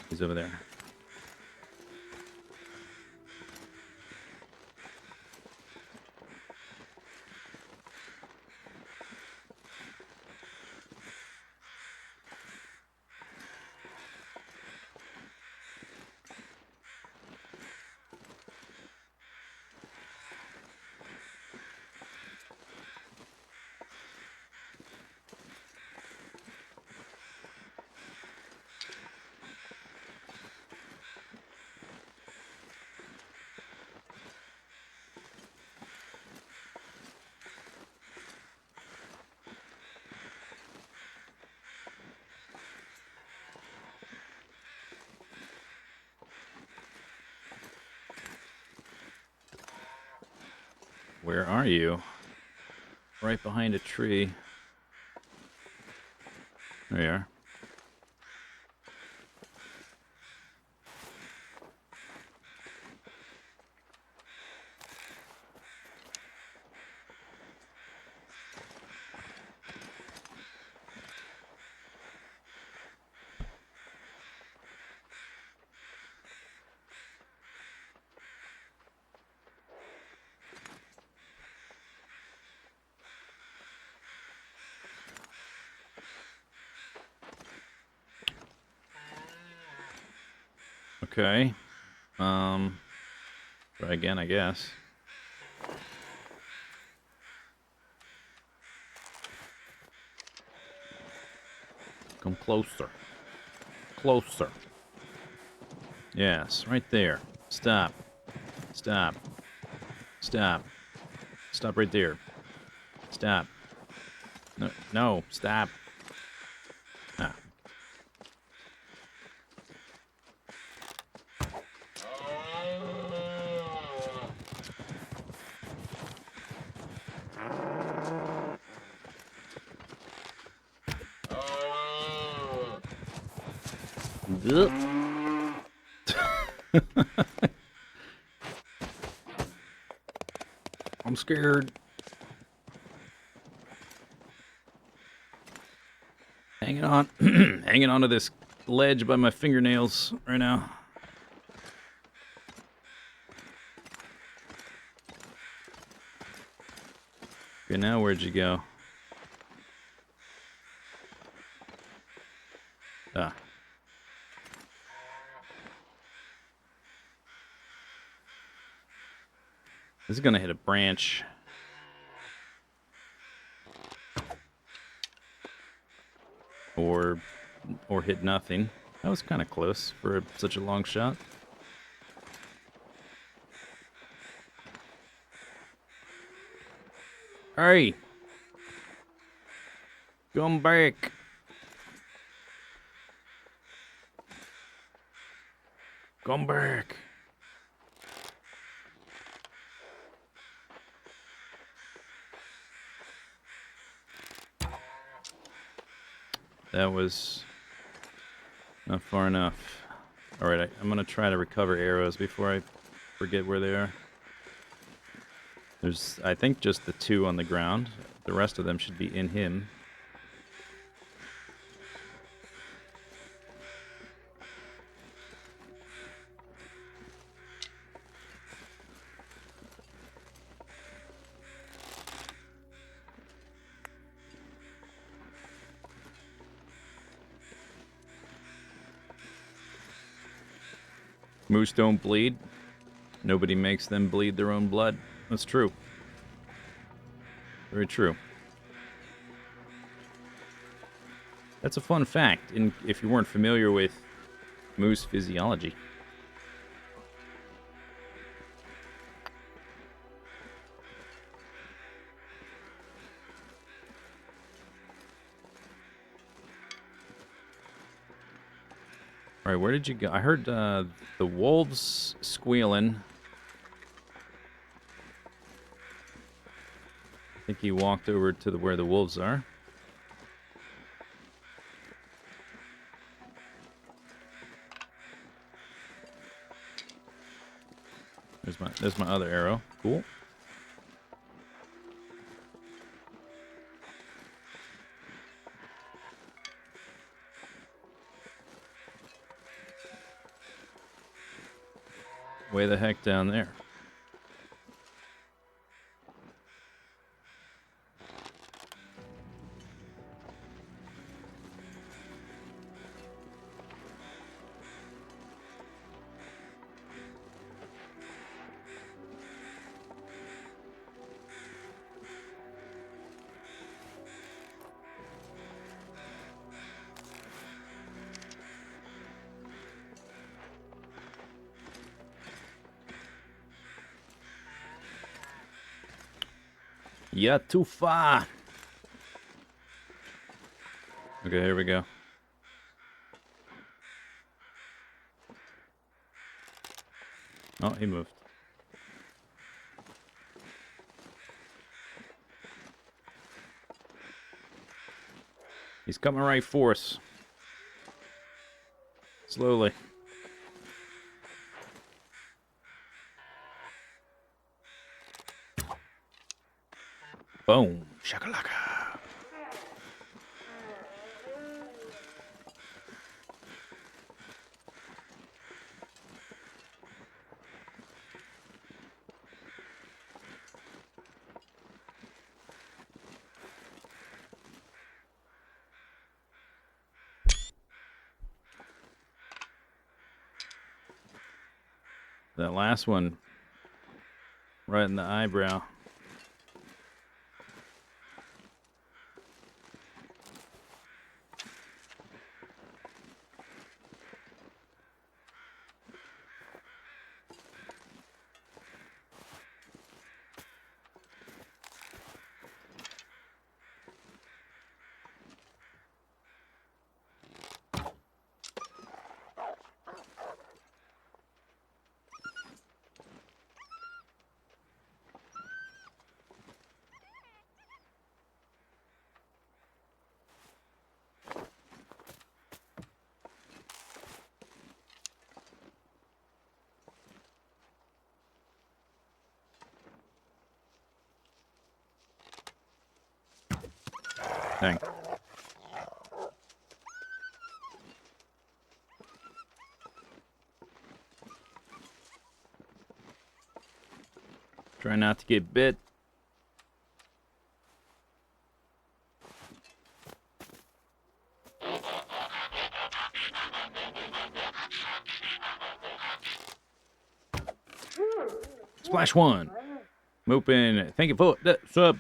[SPEAKER 1] He's over there. Where are you? Right behind a tree. There you are. Okay. Try again, I guess. Come closer. Closer. Yes, right there. Stop. Stop. Stop. Stop right there. Stop. No, no, stop. Ah. I'm scared. Hanging on. Hanging onto this ledge by my fingernails right now. Okay, now where'd you go? Ah. This is gonna hit a branch. Or hit nothing. That was kind of close for such a long shot. Hey! Come back! Come back! That was not far enough. Alright, I'm gonna try to recover arrows before I forget where they are. There's, I think, just the 2 on the ground. The rest of them should be in him. Moose don't bleed. Nobody makes them bleed their own blood. That's true. Very true. That's a fun fact, if you weren't familiar with moose physiology. Alright, where did you go? I heard the wolves squealing. I think he walked over to where the wolves are. There's my other arrow. Cool. Way the heck down there. Yeah, too far. Okay, here we go. Oh, he moved. He's coming right for us. Slowly. Boom. Shakalaka. That last one, right in the eyebrow. Dang. Try not to get bit. Splash one. Mopin. Thank you for the sub.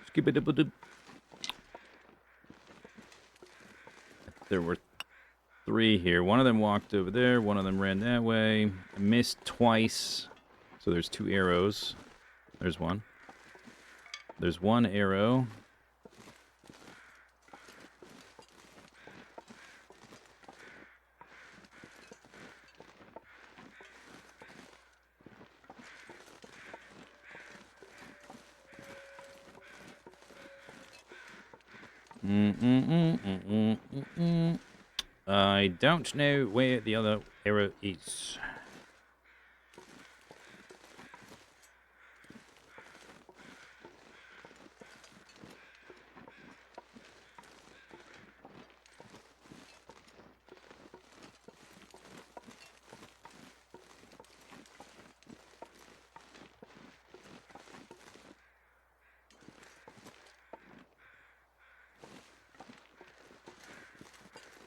[SPEAKER 1] Skip it. There were 3 here. One of them walked over there. One of them ran that way. I missed twice. So there's 2 arrows. There's one. There's 1 arrow. I don't know where the other arrow is.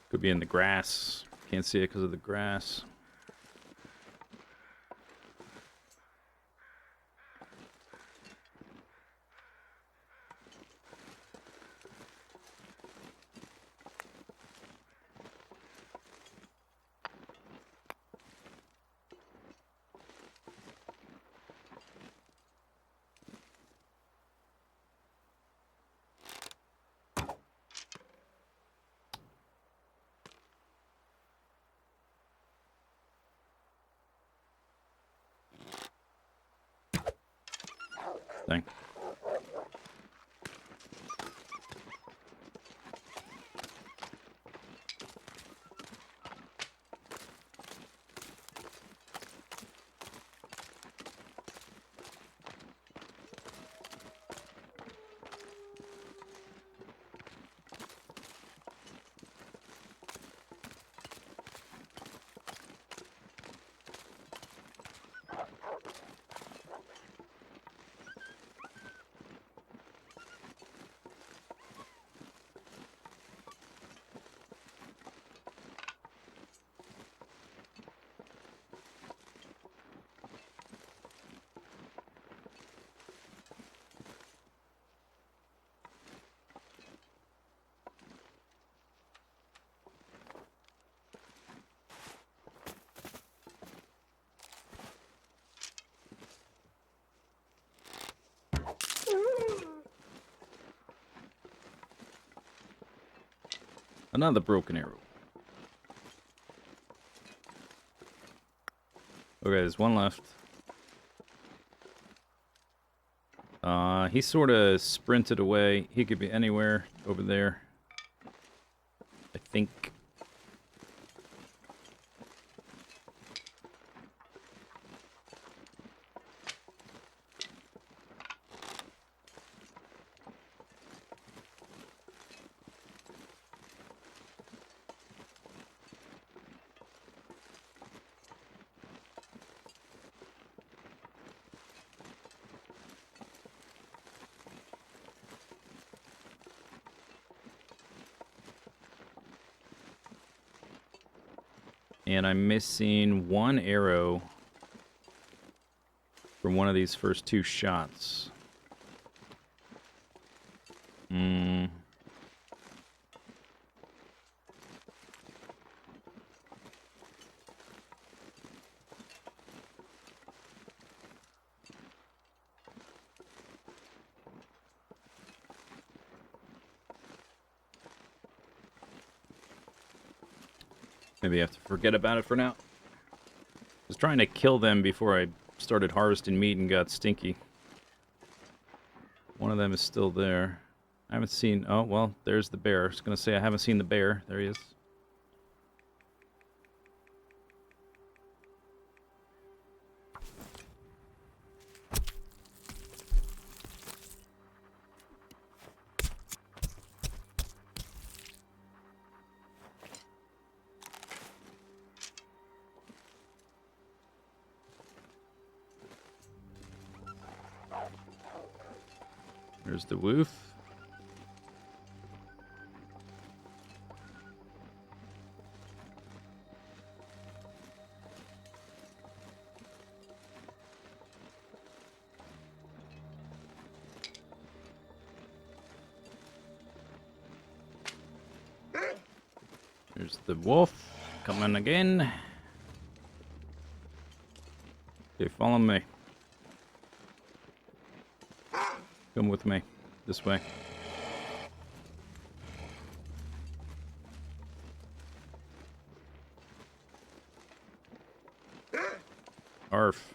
[SPEAKER 1] Could be in the grass. Can't see it because of the grass. Thing. Another broken arrow. Okay, there's one left. He sort of sprinted away. He could be anywhere over there, I think. And I'm missing one arrow from one of these first two shots. Maybe I have to forget about it for now. I was trying to kill them before I started harvesting meat and got stinky. One of them is still there. I haven't seen... Oh, well, there's the bear. I was going to say I haven't seen the bear. There he is. There's the woof. There's the wolf coming again. Okay, follow me. Come with me. This way. Arf.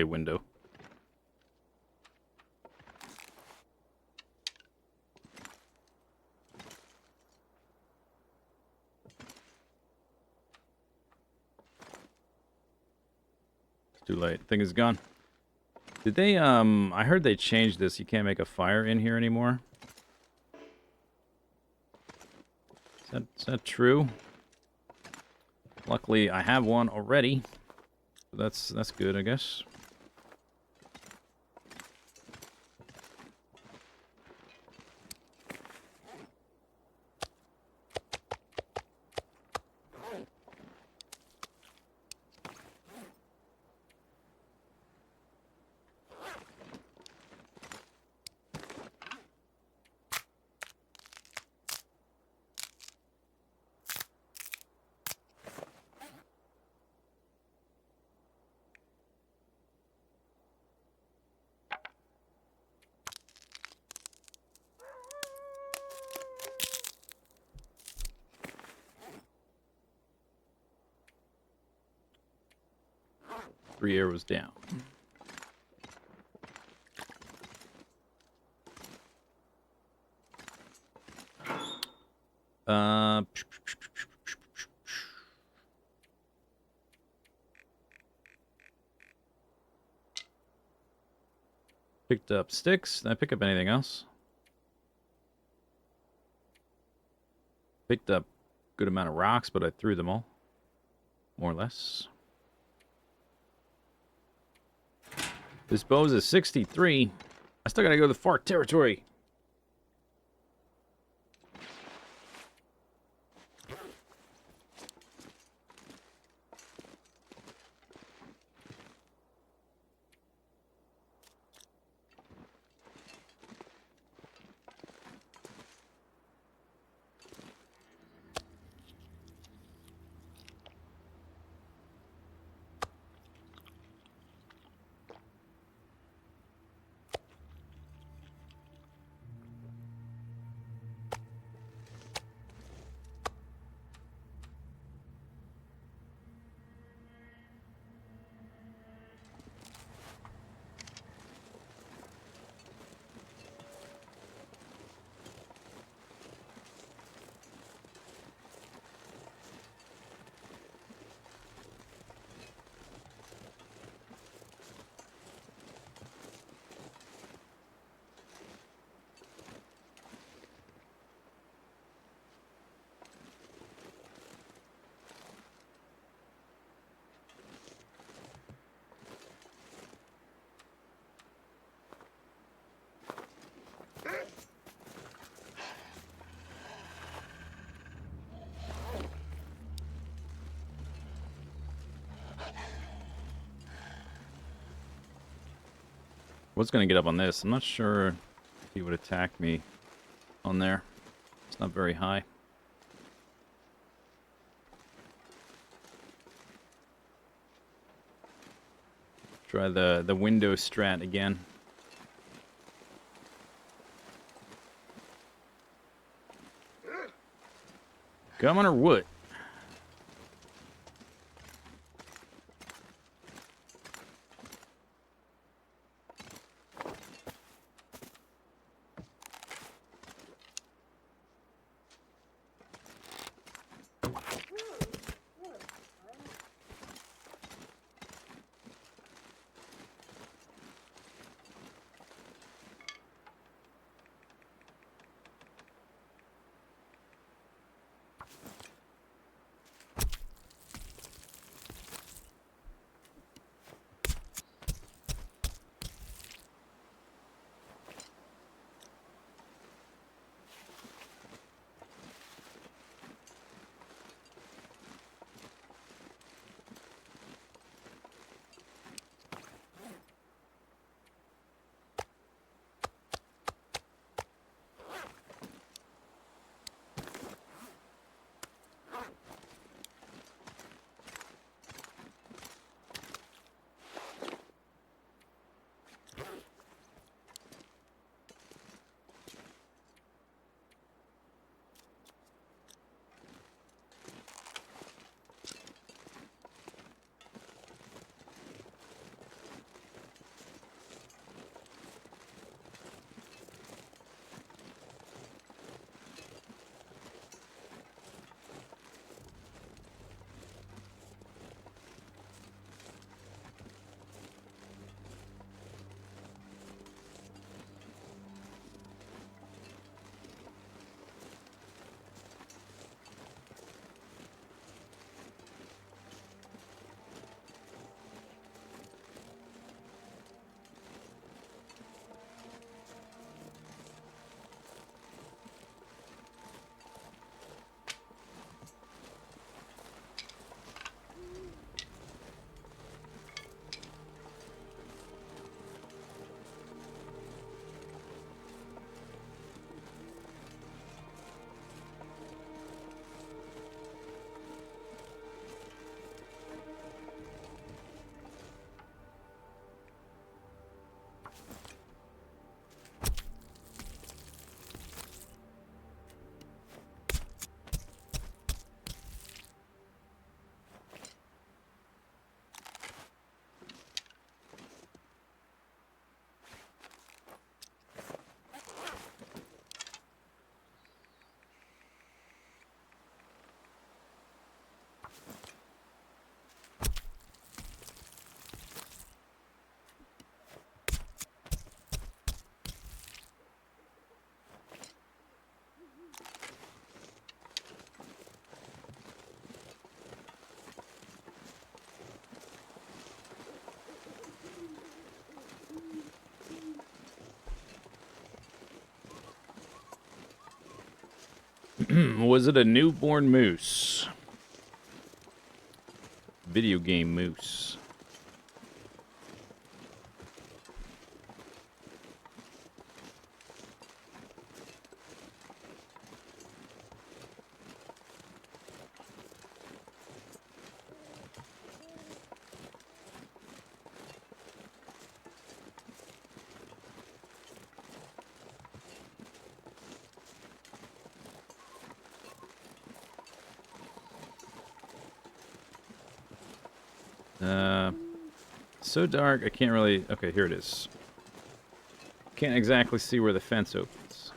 [SPEAKER 1] Okay, window. It's too late. Thing is gone. Did they, I heard they changed this. You can't make a fire in here anymore. Is that true? Luckily, I have one already. So that's good, I guess. Three arrows down. Uh, picked up sticks. Did I pick up anything else? Picked up a good amount of rocks, but I threw them all. More or less. This bow is 63. I still gotta go to the fart territory. Was gonna get up on this. I'm not sure if he would attack me on there. It's not very high. Try the window strat again. Coming or what? Was it a newborn moose? Video game moose. So dark, I can't really... Okay, here it is. Can't exactly see where the fence opens.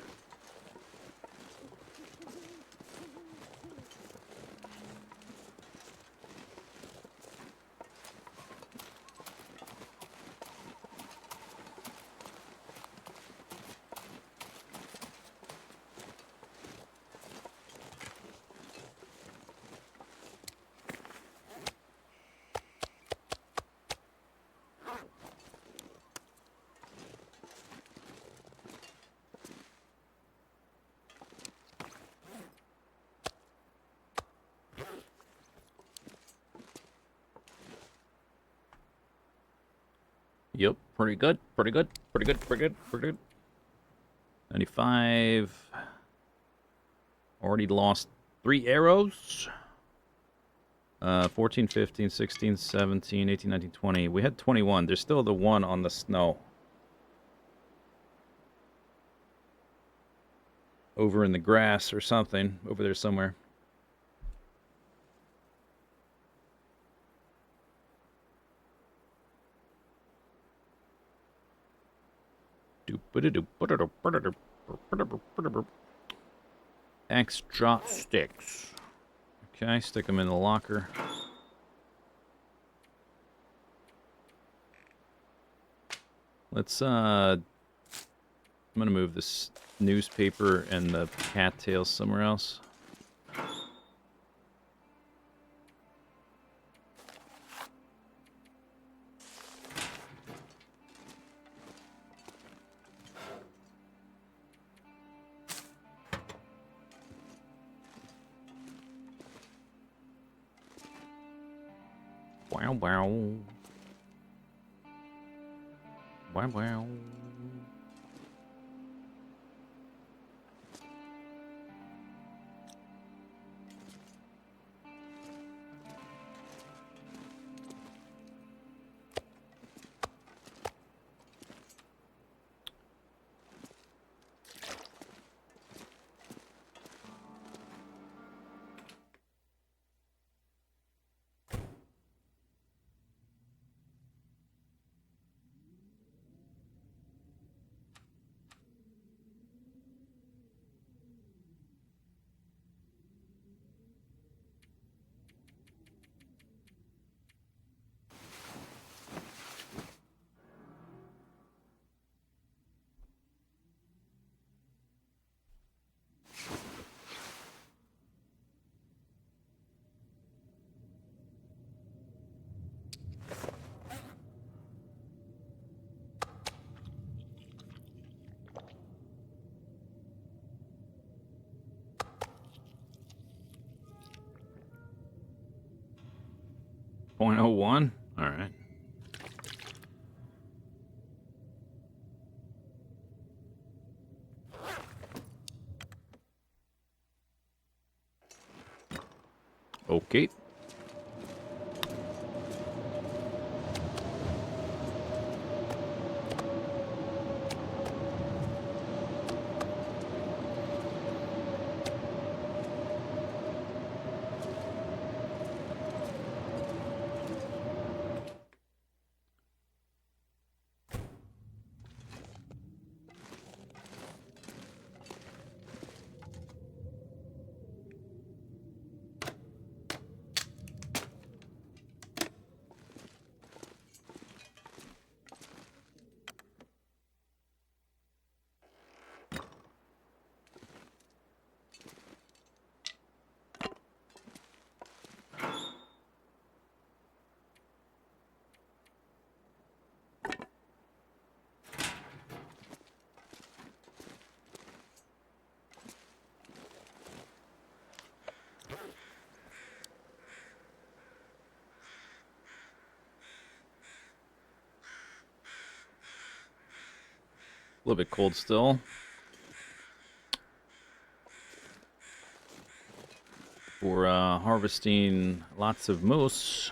[SPEAKER 1] Yep, pretty good, pretty good, pretty good, pretty good, pretty good. 95. Already lost 3 arrows. 14, 15, 16, 17, 18, 19, 20. We had 21. There's still the one on the snow. Over in the grass or something. Over there somewhere. Extra sticks. Okay, stick them in the locker. Let's, I'm gonna move this newspaper and the cattails somewhere else. Wow, wow. Wow, wow. .01? Alright. Okay. A little bit cold still. For harvesting lots of moose.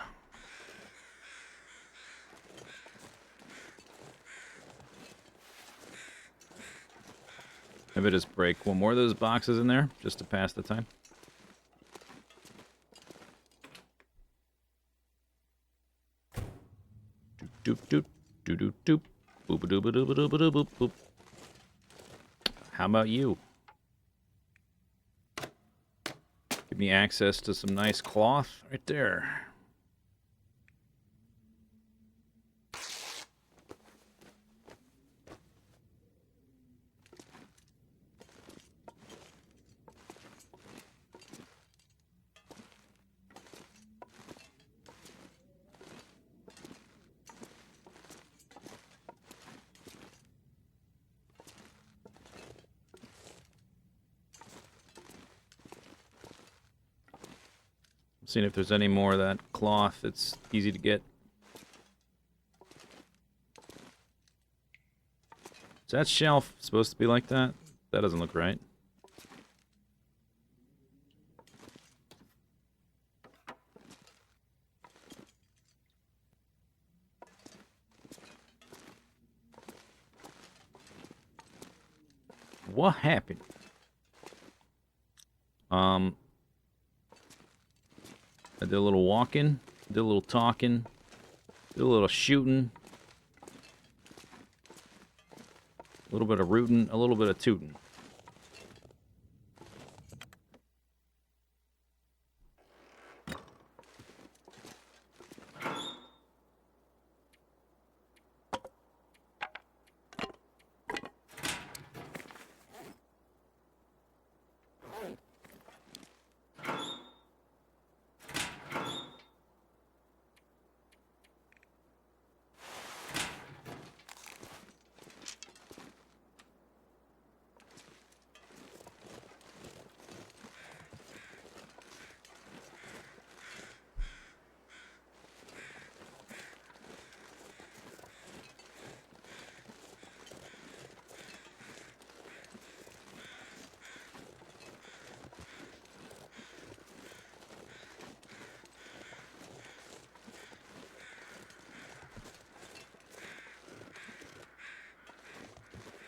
[SPEAKER 1] Maybe just break one more of those boxes in there just to pass the time. Doop doop doop doop doop boop doop doop doop doop boop boop. How about you? Give me access to some nice cloth right there. Seeing if there's any more of that cloth that's easy to get. Is that shelf supposed to be like that? That doesn't look right. What happened? I did a little walking, did a little talking, did a little shooting, a little bit of rooting, a little bit of tooting.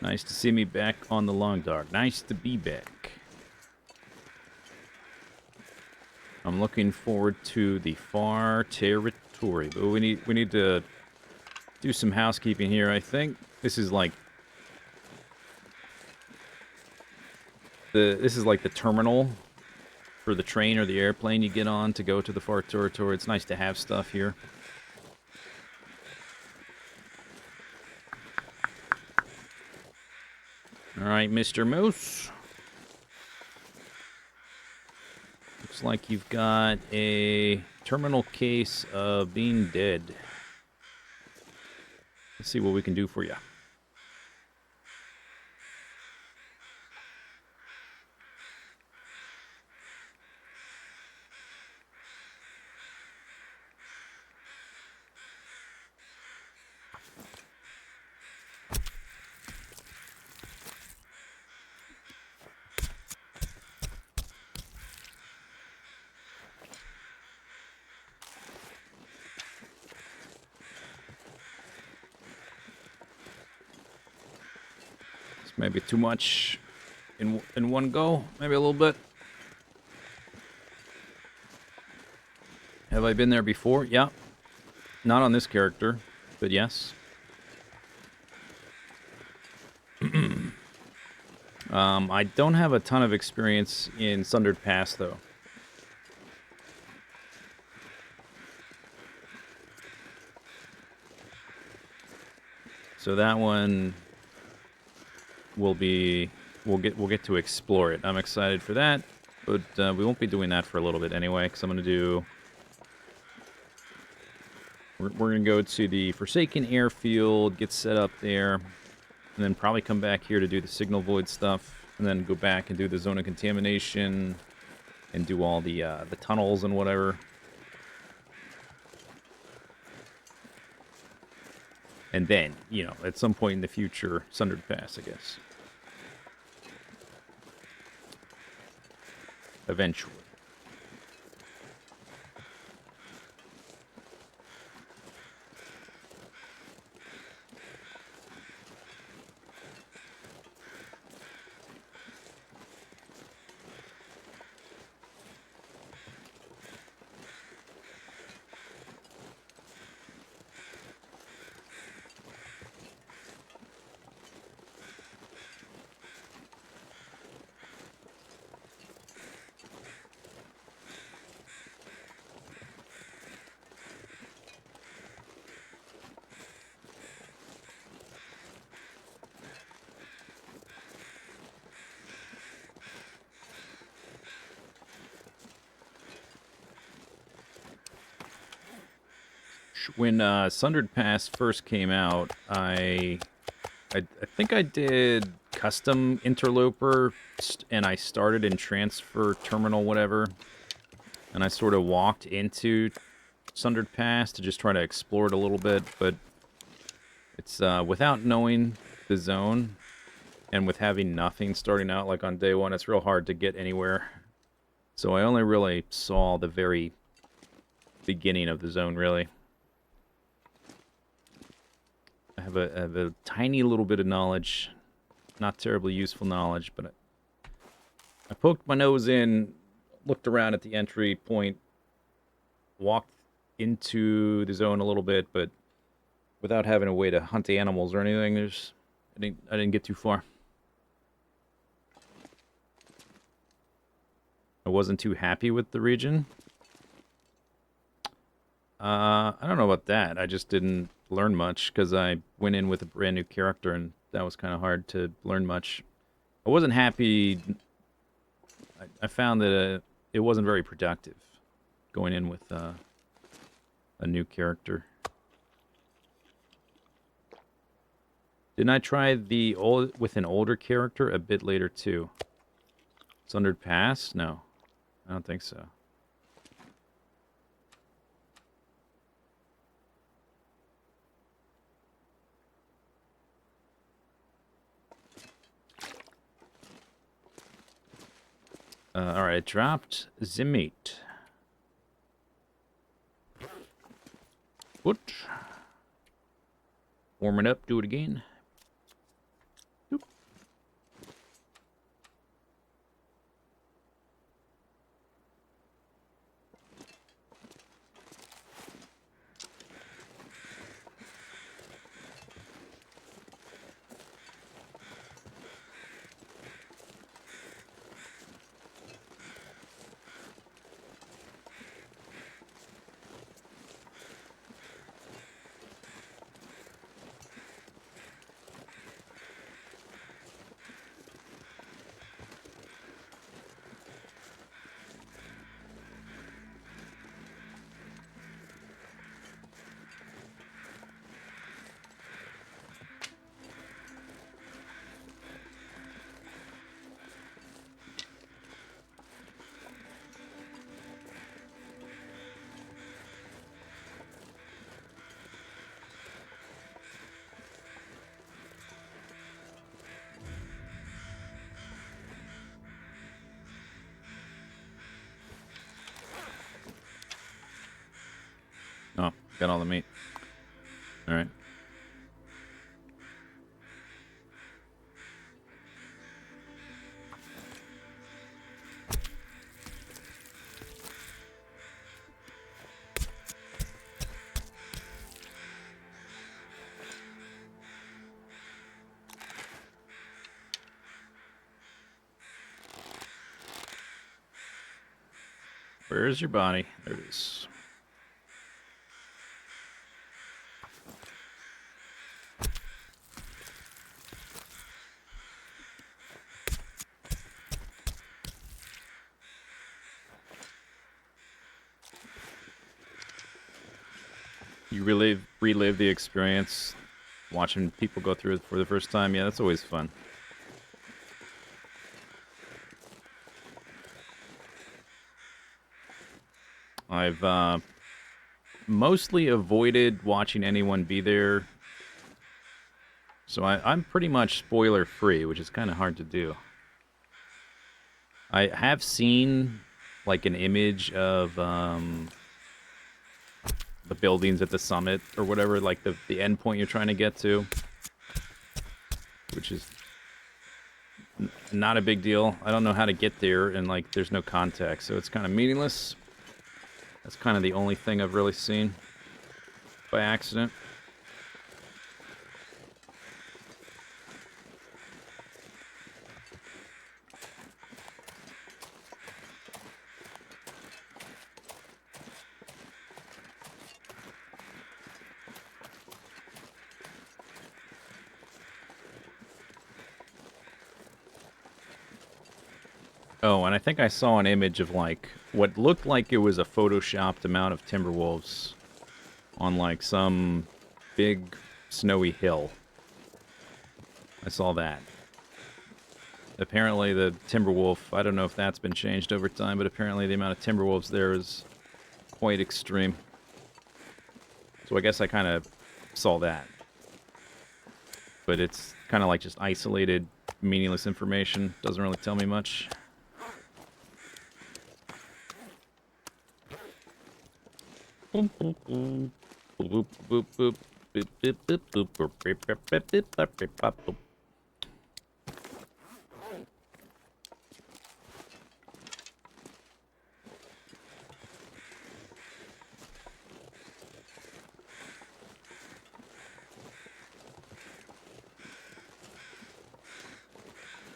[SPEAKER 1] Nice to see me back on the long dark. Nice to be back. I'm looking forward to the far territory, but we need to do some housekeeping here. I think this is like the terminal for the train or the airplane you get on to go to the far territory. It's nice to have stuff here. All right, Mr. Moose. Looks like you've got a terminal case of being dead. Let's see what we can do for you. Maybe too much in one go. Maybe a little bit. Have I been there before? Yeah. Not on this character, but yes. I don't have a ton of experience in Sundered Pass, though. So that one we'll get to explore it. I'm excited for that, but we won't be doing that for a little bit anyway, because I'm going to do... We're going to go to the Forsaken Airfield, get set up there, and then probably come back here to do the Signal Void stuff, and then go back and do the Zone of Contamination, and do all the tunnels and whatever. And then, at some point in the future, Sundered Pass, I guess. Eventually. When Sundered Pass first came out, I think I did custom interloper, and I started in transfer terminal whatever, and I sort of walked into Sundered Pass to just try to explore it a little bit, but it's without knowing the zone and with having nothing starting out like on day one, it's real hard to get anywhere. So I only really saw the very beginning of the zone, really. I have a tiny little bit of knowledge, not terribly useful knowledge, but I poked my nose in, looked around at the entry point, walked into the zone a little bit, but without having a way to hunt the animals or anything, I didn't get too far. I wasn't too happy with the region. I don't know about that. I just didn't learn much because I went in with a brand new character, and that was kind of hard to learn much. I wasn't happy. I found that it wasn't very productive going in with a new character. Didn't I try with an older character a bit later too? Sundered Pass? No, I don't think so. Alright, I dropped the meat. What? Warm it up, do it again. Boop. Oh, got all the meat. Alright. Where's your body? There it is. You relive the experience, watching people go through it for the first time. Yeah, that's always fun. I've mostly avoided watching anyone be there So I'm pretty much spoiler free, which is kind of hard to do. I have seen like an image of the buildings at the summit or whatever, like the end point you're trying to get to, which is not a big deal. I don't know how to get there, and like there's no context, so it's kind of meaningless. That's kind of the only thing I've really seen by accident. Oh, and I think I saw an image of like what looked like it was a photoshopped amount of Timberwolves on like some big snowy hill. I saw that. Apparently the Timberwolf, I don't know if that's been changed over time, but apparently the amount of Timberwolves there is quite extreme. So I guess I kind of saw that. But it's kind of like just isolated, meaningless information. Doesn't really tell me much. Boop, boop, boop. Boop, boop, boop. Boop, boop, boop, boop, boop, boop, boop, boop, boop, boop, boop, boop.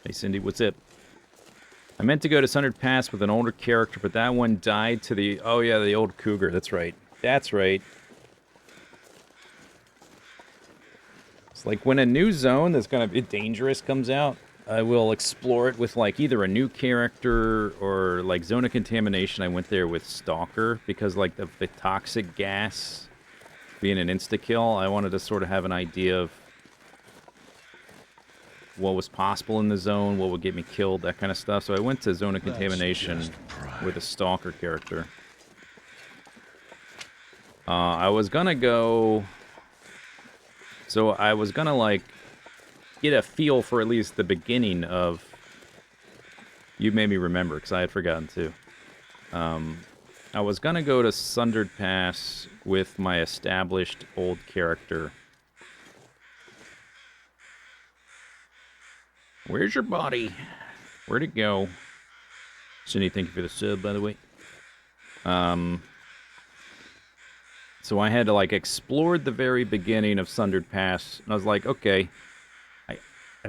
[SPEAKER 1] Hey Cindy, what's up? I meant to go to Sundered Pass with an older character, but that one died to the... Oh yeah, the old cougar, that's right. That's right. It's like when a new zone that's gonna be dangerous comes out, I will explore it with like either a new character or like Zone of Contamination. I went there with Stalker because like the toxic gas being an insta-kill, I wanted to sort of have an idea of what was possible in the zone, what would get me killed, that kind of stuff. So I went to Zone of Contamination with a Stalker character. I was gonna go... So I was gonna, like, get a feel for at least the beginning of... You made me remember, because I had forgotten, too. I was gonna go to Sundered Pass with my established old character. Where's your body? Where'd it go? Cindy, thank you for the sub, by the way. So I had to, like, explore the very beginning of Sundered Pass, and I was like, okay, I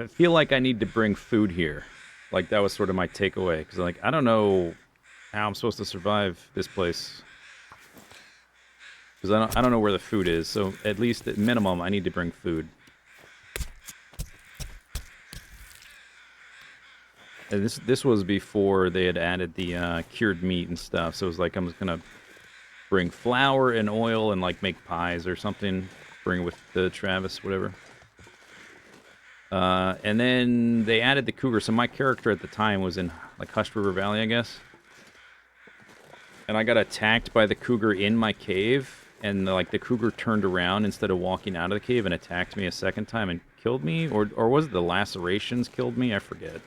[SPEAKER 1] feel like I need to bring food here. Like, that was sort of my takeaway, because, like, I don't know how I'm supposed to survive this place. Because I don't know where the food is, so at least at minimum, I need to bring food. And this was before they had added the cured meat and stuff, so it was like I'm just gonna bring flour and oil and like make pies or something. Bring it with the Travis, whatever. And then they added the cougar, so my character at the time was in like Hushed River Valley, I guess. And I got attacked by the cougar in my cave, and like the cougar turned around instead of walking out of the cave and attacked me a second time and killed me, or was it the lacerations killed me? I forget.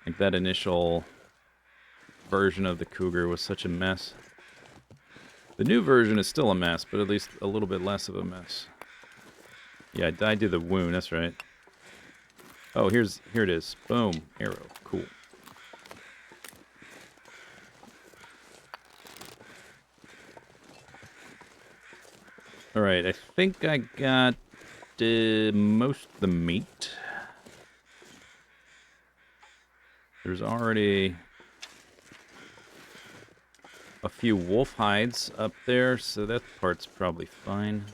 [SPEAKER 1] Like, that initial version of the cougar was such a mess. The new version is still a mess, but at least a little bit less of a mess. Yeah, I died to the wound, that's right. Oh, here it is. Boom. Arrow. Cool. Alright, I think I got most of the meat. There's already a few wolf hides up there, so that part's probably fine.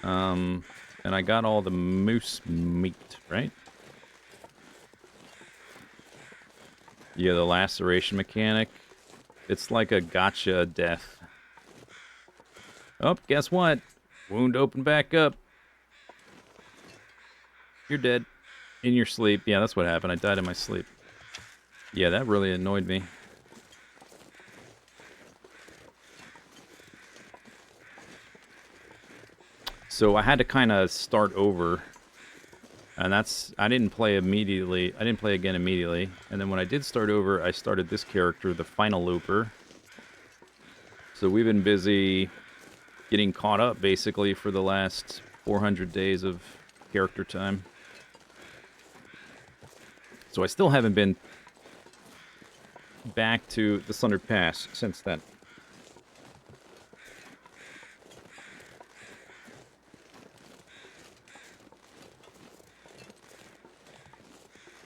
[SPEAKER 1] And I got all the moose meat, right? Yeah, the laceration mechanic. It's like a gotcha death. Oh, guess what? Wound opened back up. You're dead. In your sleep. Yeah, that's what happened. I died in my sleep. Yeah, that really annoyed me. So I had to kind of start over, and I didn't play immediately. I didn't play again immediately, and then when I did start over, I started this character, the Final Looper. So we've been busy getting caught up, basically, for the last 400 days of character time. So I still haven't been back to the Sundered Pass since then.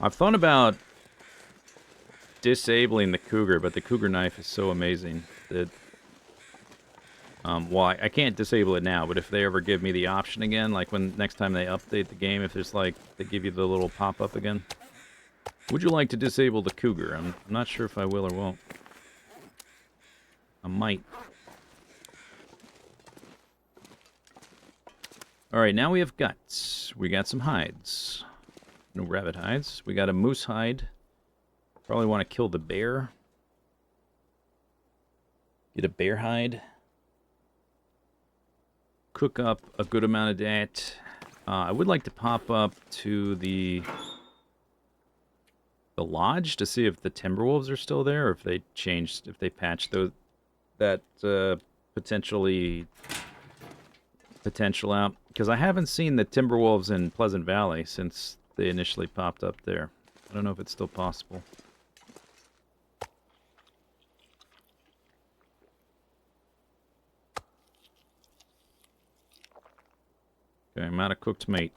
[SPEAKER 1] I've thought about disabling the Cougar, but the Cougar knife is so amazing that well, I can't disable it now, but if they ever give me the option again, like when next time they update the game, if there's like they give you the little pop-up again, would you like to disable the Cougar? I'm not sure if I will or won't. I might. Alright, now we have guts. We got some hides. No rabbit hides. We got a moose hide. Probably want to kill the bear. Get a bear hide. Cook up a good amount of that. I would like to pop up to the lodge to see if the Timberwolves are still there, or if they changed, if they patched that potential out. Because I haven't seen the Timberwolves in Pleasant Valley since they initially popped up there. I don't know if it's still possible. Okay, I'm out of cooked meat.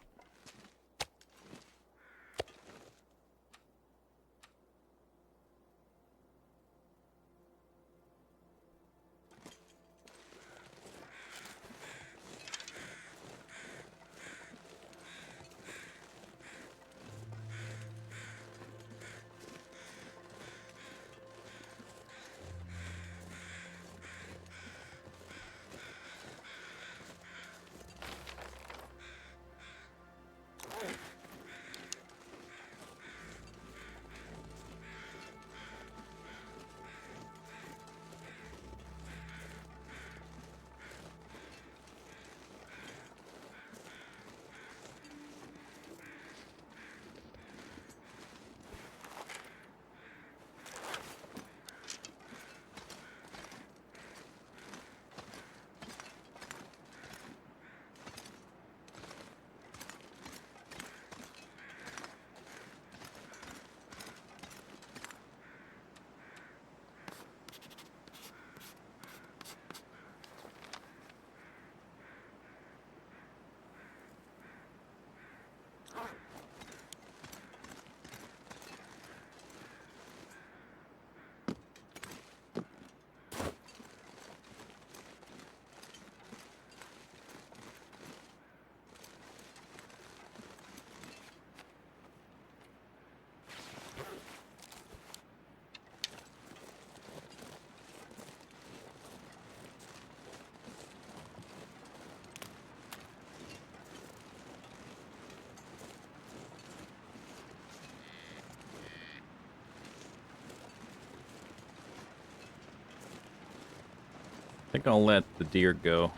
[SPEAKER 1] I think I'll let the deer go.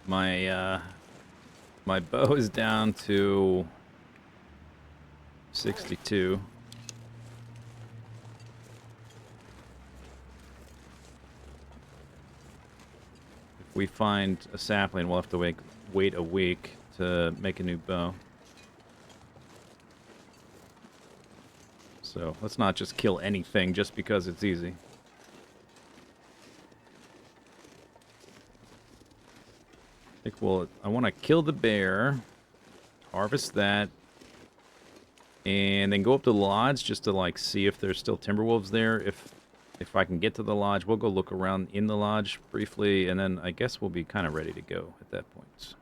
[SPEAKER 1] My bow is down to 62. If we find a sapling, we'll have to wait a week to make a new bow. So let's not just kill anything just because it's easy. I want to kill the bear, harvest that, and then go up to the lodge just to like see if there's still Timberwolves there. If I can get to the lodge, we'll go look around in the lodge briefly, and then I guess we'll be kind of ready to go at that point.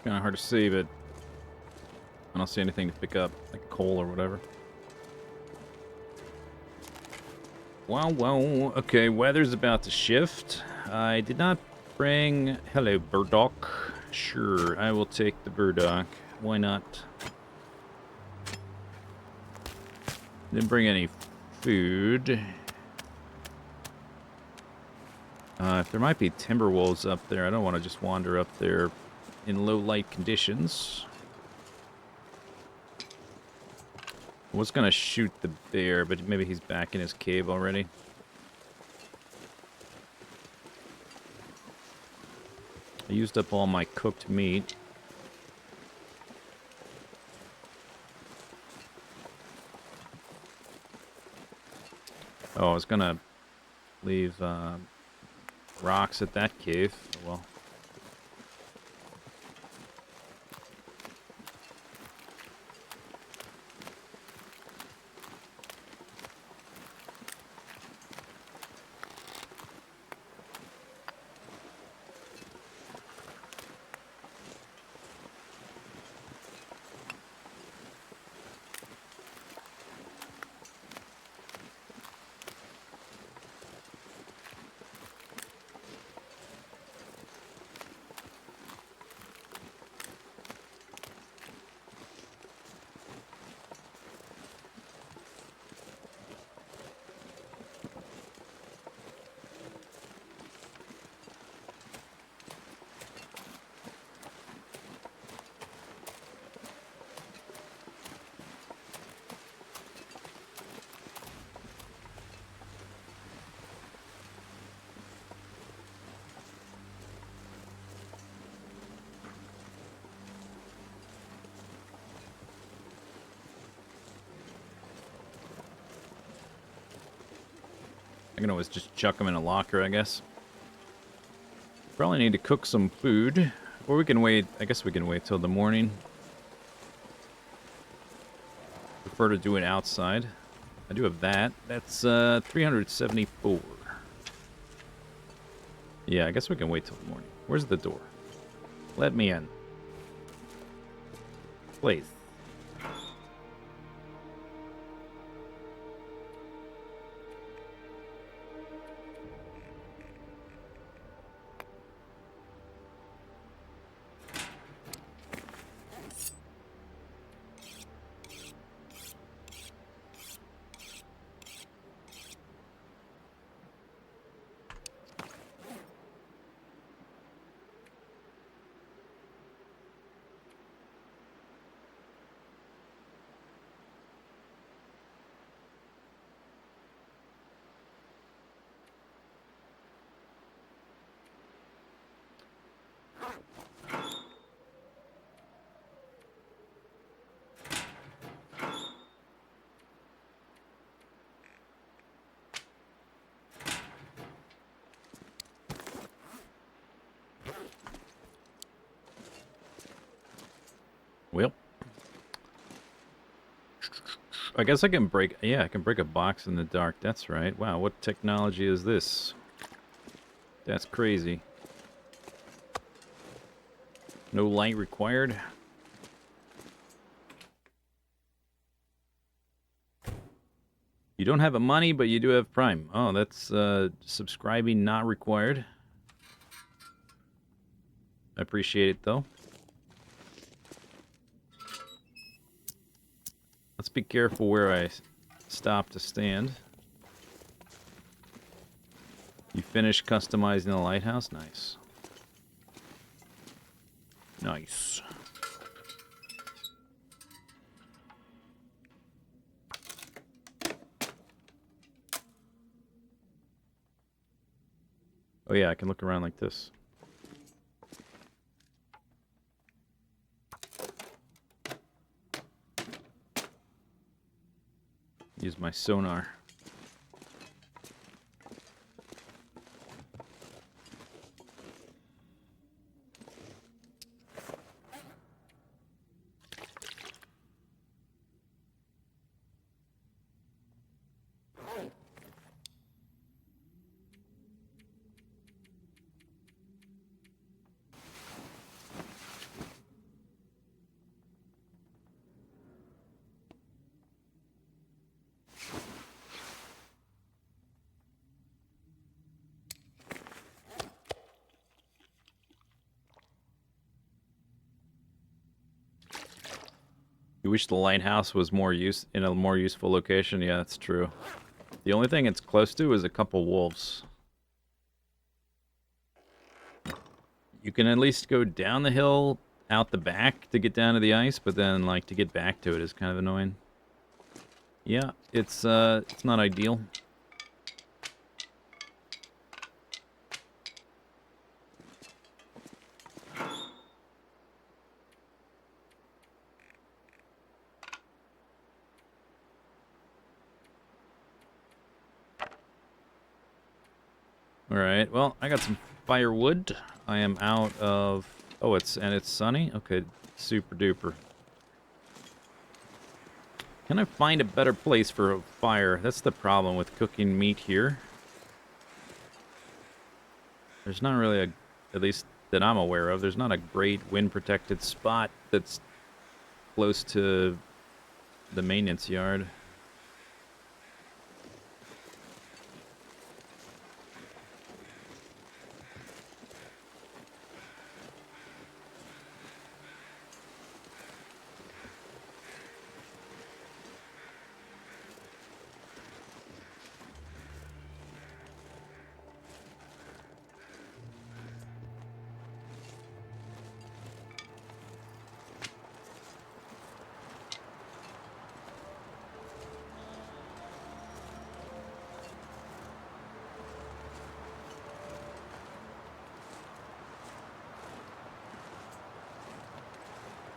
[SPEAKER 1] Kind of hard to see, but I don't see anything to pick up, like coal or whatever. Well, okay, weather's about to shift. I did not bring... Hello, burdock. Sure, I will take the burdock. Why not? Didn't bring any food. If there might be timber wolves up there, I don't want to just wander up there in low light conditions. I was gonna shoot the bear, but maybe he's back in his cave already. I used up all my cooked meat. Oh, I was gonna leave rocks at that cave. Oh, well. I can always just chuck them in a locker, I guess. Probably need to cook some food. Or we can wait. I guess we can wait till the morning. Prefer to do it outside. I do have that. That's 374. Yeah, I guess we can wait till the morning. Where's the door? Let me in. Please. Well, I guess I can break... Yeah, I can break a box in the dark. That's right. Wow, what technology is this? That's crazy. No light required. You don't have money, but you do have Prime. Oh, that's subscribing not required. I appreciate it, though. Let's be careful where I stop to stand. You finished customizing the lighthouse? Nice. Nice. Oh yeah, I can look around like this. Use my sonar. You wish the lighthouse was in a more useful location? Yeah, that's true. The only thing it's close to is a couple wolves. You can at least go down the hill out the back to get down to the ice, but then like to get back to it is kind of annoying. Yeah, it's not ideal. All right. Well, I got some firewood. I am out of. Oh, it's sunny. Okay, super duper. Can I find a better place for a fire? That's the problem with cooking meat here. There's not really a, at least that I'm aware of, there's not a great wind-protected spot that's close to the maintenance yard.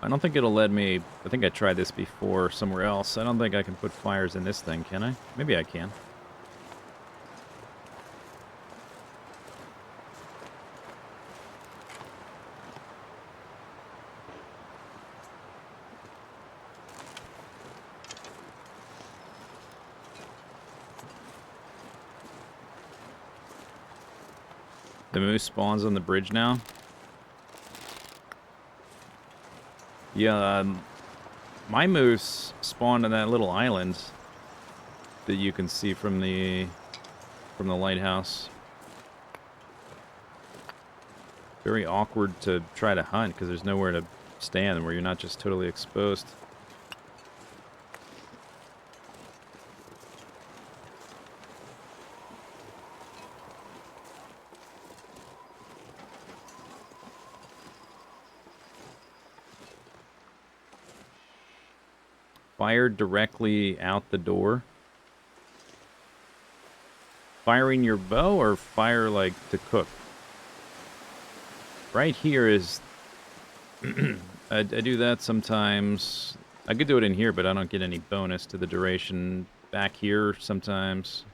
[SPEAKER 1] I don't think it'll let me. I think I tried this before somewhere else. I don't think I can put fires in this thing, can I? Maybe I can. The moose spawns on the bridge now. Yeah, my moose spawned on that little island that you can see from the lighthouse. Very awkward to try to hunt because there's nowhere to stand where you're not just totally exposed. Fire directly out the door. Firing your bow or fire like to cook? Right here is... I do that sometimes. I could do it in here, but I don't get any bonus to the duration. Back here sometimes.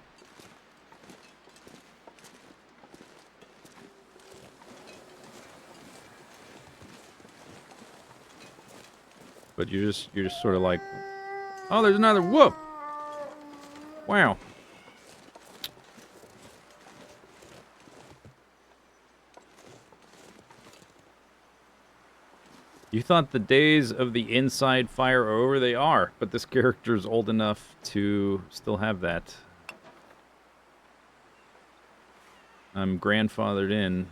[SPEAKER 1] But you're just sort of like, oh, there's another wolf. Wow. You thought the days of the inside fire are over? They are, but this character's old enough to still have that. I'm grandfathered in.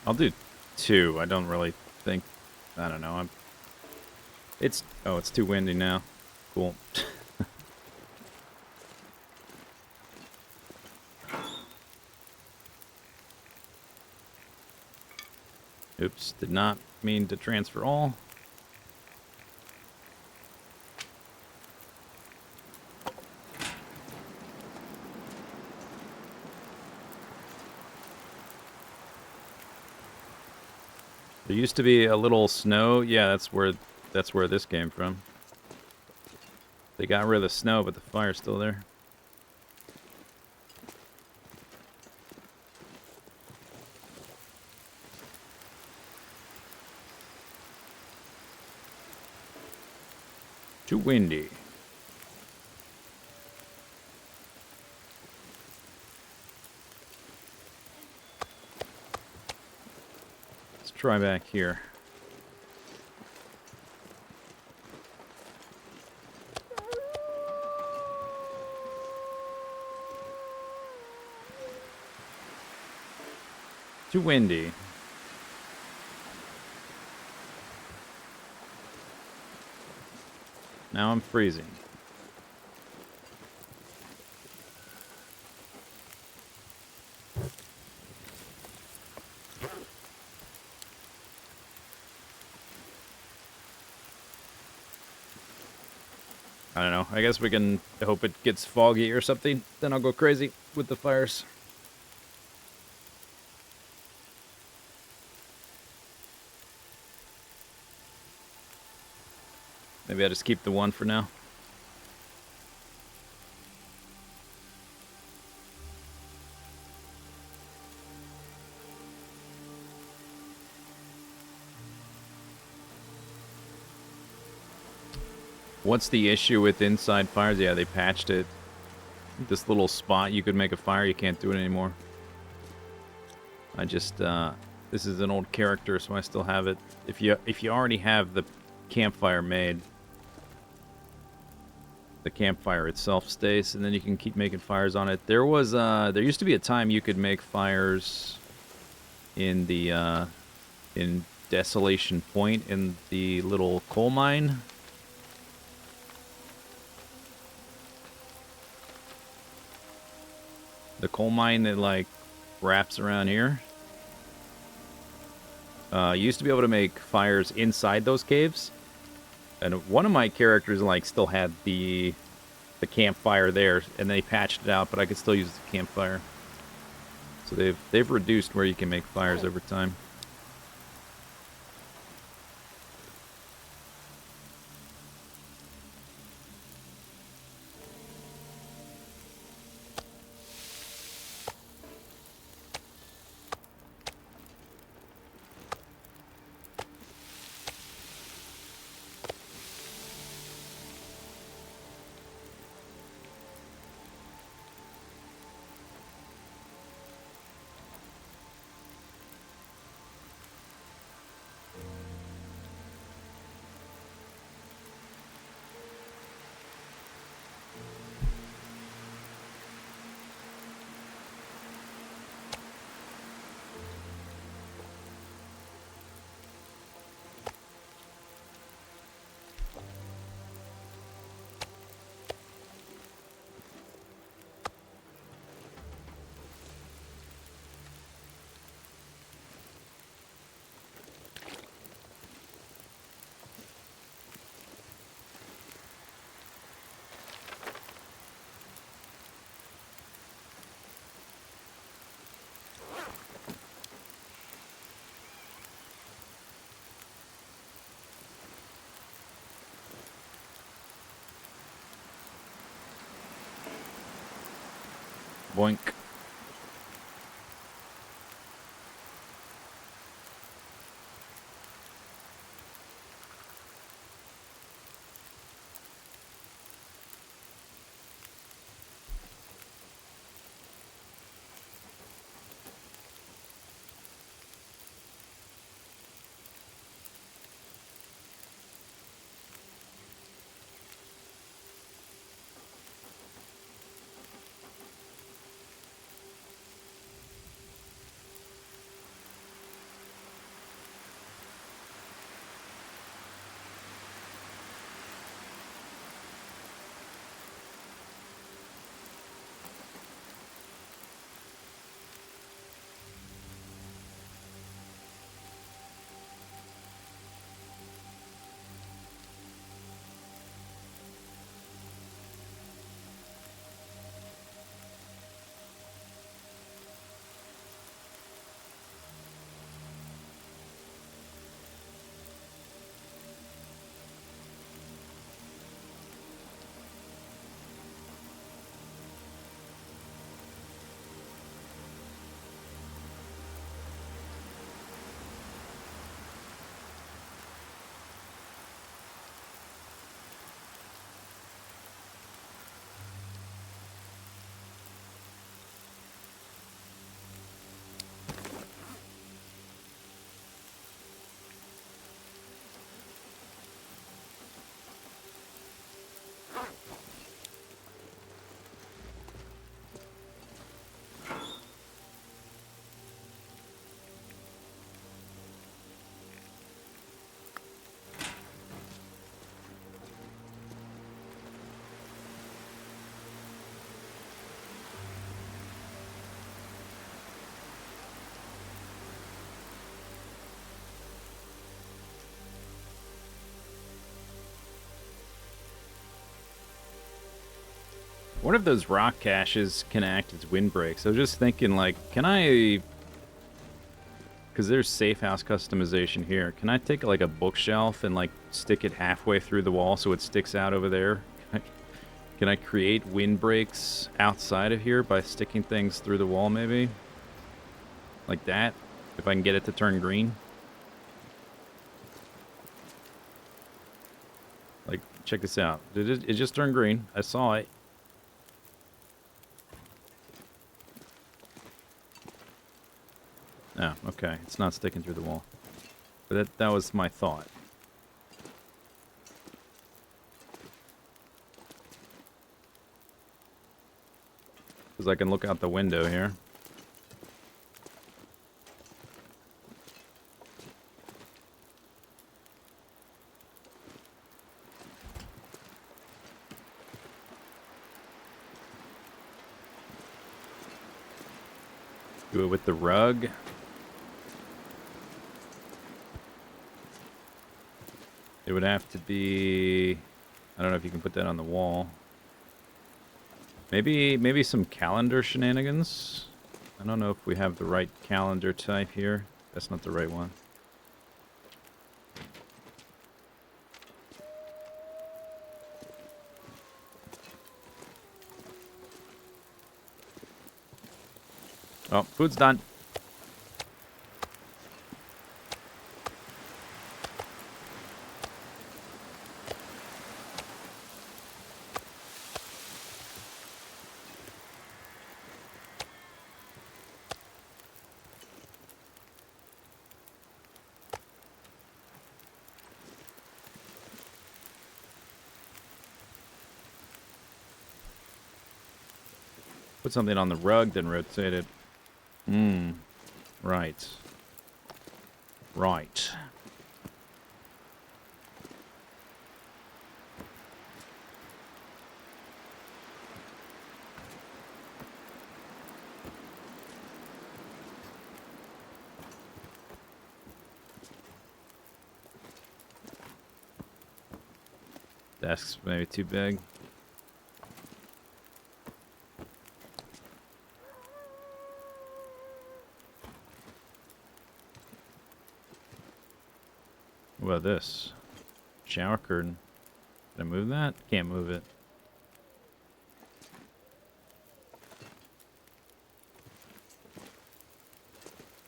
[SPEAKER 1] I'll do 2. I don't really think... I don't know. It's... Oh, it's too windy now. Cool. Oops, did not mean to transfer all. There used to be a little snow. Yeah, that's where this came from. They got rid of the snow, but the fire's still there. Too windy. try back here. Too windy. Now I'm freezing. I don't know. I guess we can hope it gets foggy or something. Then I'll go crazy with the fires. Maybe I'll just keep the one for now. What's the issue with inside fires? Yeah, they patched it. This little spot you could make a fire, you can't do it anymore. I just, this is an old character, so I still have it. If you already have the campfire made, the campfire itself stays, and then you can keep making fires on it. There used to be a time you could make fires in the, in Desolation Point, in the little coal mine. The coal mine that, like, wraps around here. You used to be able to make fires inside those caves. And one of my characters, like, still had the campfire there, and they patched it out, but I could still use the campfire. So they've reduced where you can make fires over time. Boink. One of those rock caches can act as windbreaks. I was just thinking, like, can I... Because there's safe house customization here. Can I take, like, a bookshelf and, like, stick it halfway through the wall so it sticks out over there? Can I create windbreaks outside of here by sticking things through the wall, maybe? Like that? If I can get it to turn green? Like, check this out. It just turned green. I saw it. Oh, okay. It's not sticking through the wall. But that was my thought. Because I can look out the window here. Do it with the rug. It would have to be... I don't know if you can put that on the wall. Maybe some calendar shenanigans? I don't know if we have the right calendar type here. That's not the right one. Oh, food's done. Put something on the rug, then rotate it. Right. Right. Desk's maybe too big. What about this? Shower curtain. Can I move that? Can't move it.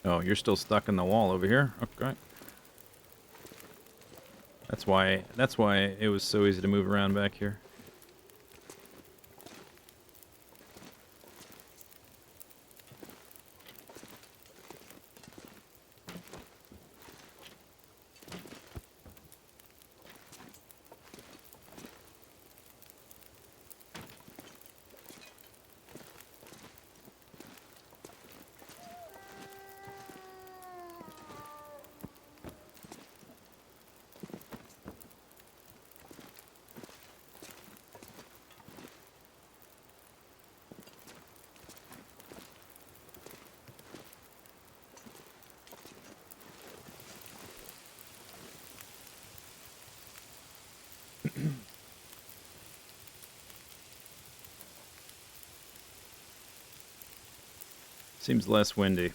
[SPEAKER 1] Oh, you're still stuck in the wall over here? Okay. That's why it was so easy to move around back here. Seems less windy.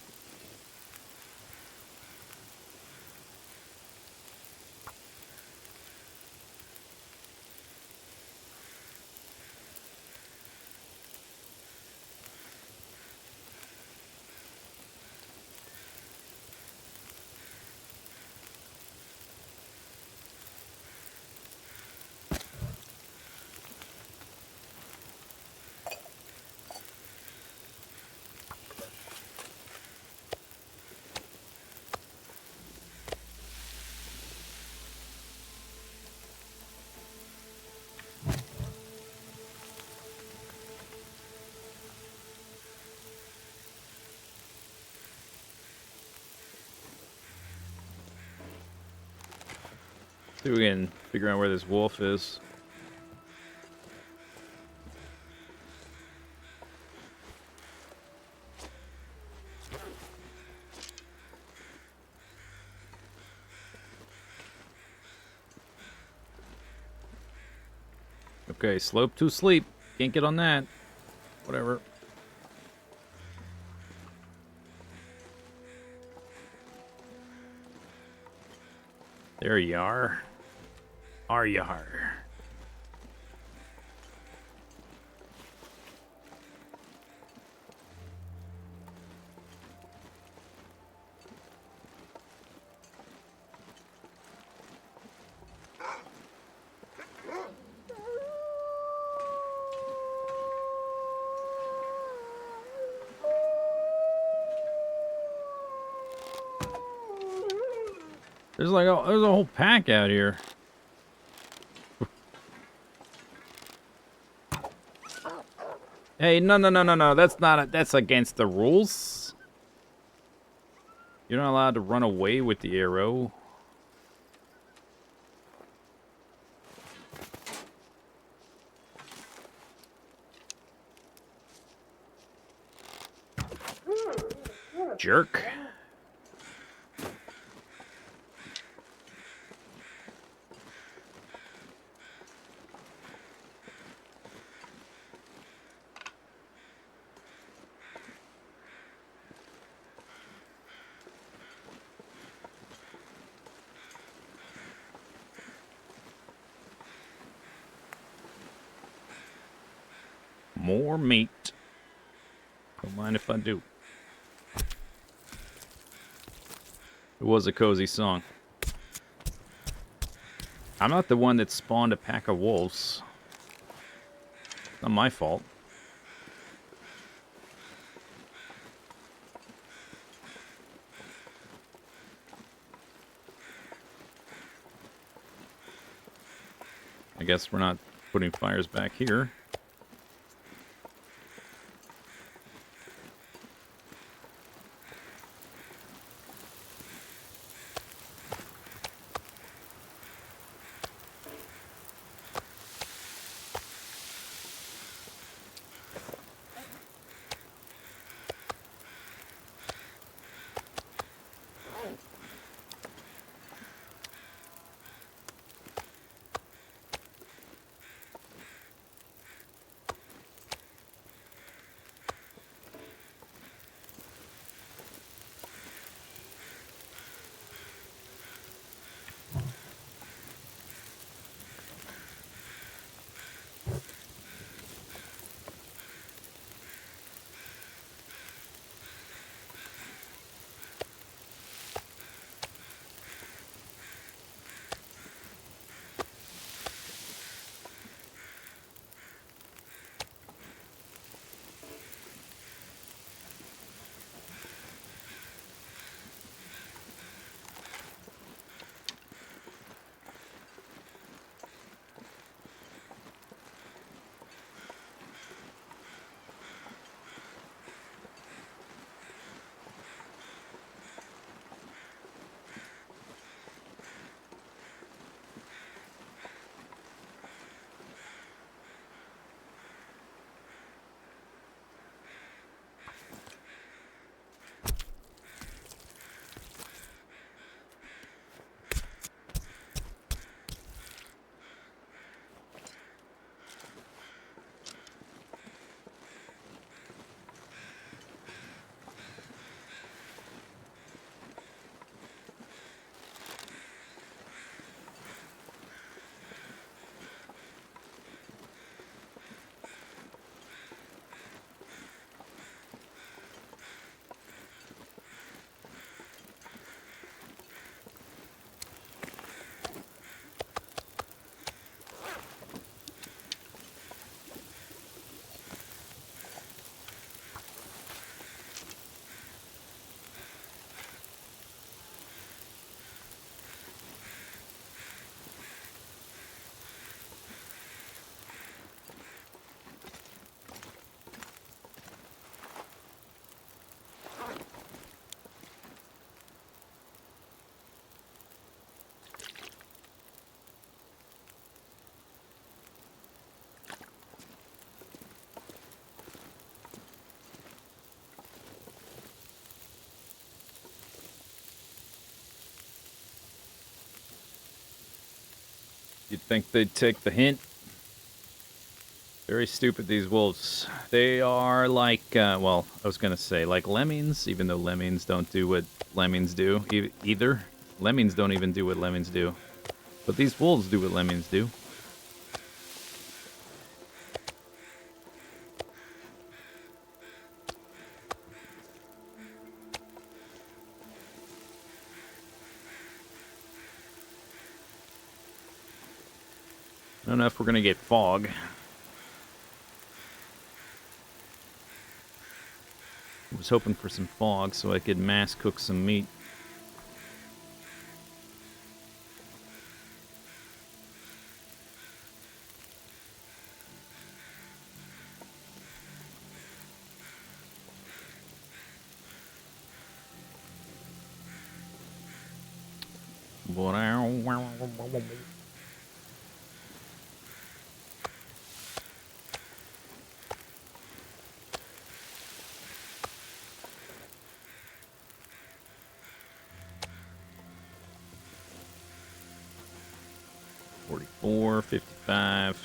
[SPEAKER 1] See if we can figure out where this wolf is. Okay, slope to sleep. Can't get on that. Whatever. There you are. Are you are? There's like there's a whole pack out here. Hey, no. That's not. That's against the rules. You're not allowed to run away with the arrow. Jerk. More meat. Don't mind if I do. It was a cozy song. I'm not the one that spawned a pack of wolves. Not my fault. I guess we're not putting fires back here. You'd think they'd take the hint. Very stupid, these wolves. They are like, well, I was gonna say like lemmings, even though lemmings don't do what lemmings do either. Lemmings don't even do what lemmings do. But these wolves do what lemmings do. I don't know if we're gonna get fog. I was hoping for some fog so I could mass cook some meat. $44, $55.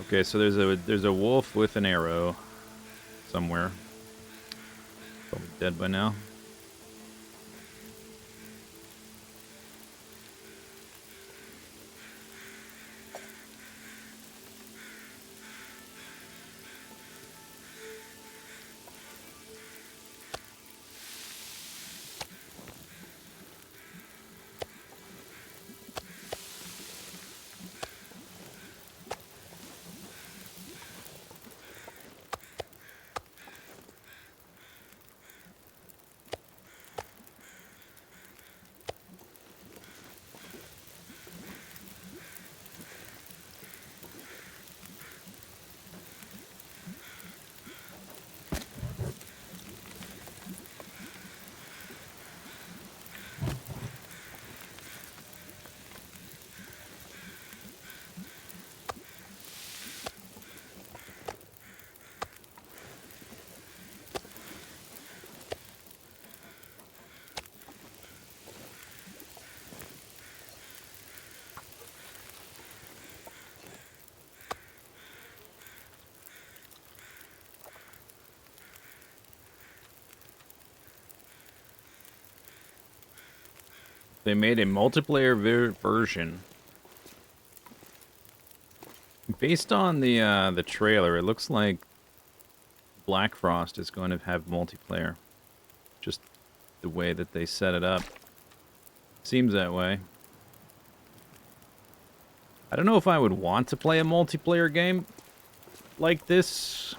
[SPEAKER 1] Okay, so there's a wolf with an arrow somewhere. Probably dead by now. They made a multiplayer version. Based on the trailer, it looks like Black Frost is going to have multiplayer. Just the way that they set it up. Seems that way. I don't know if I would want to play a multiplayer game like this.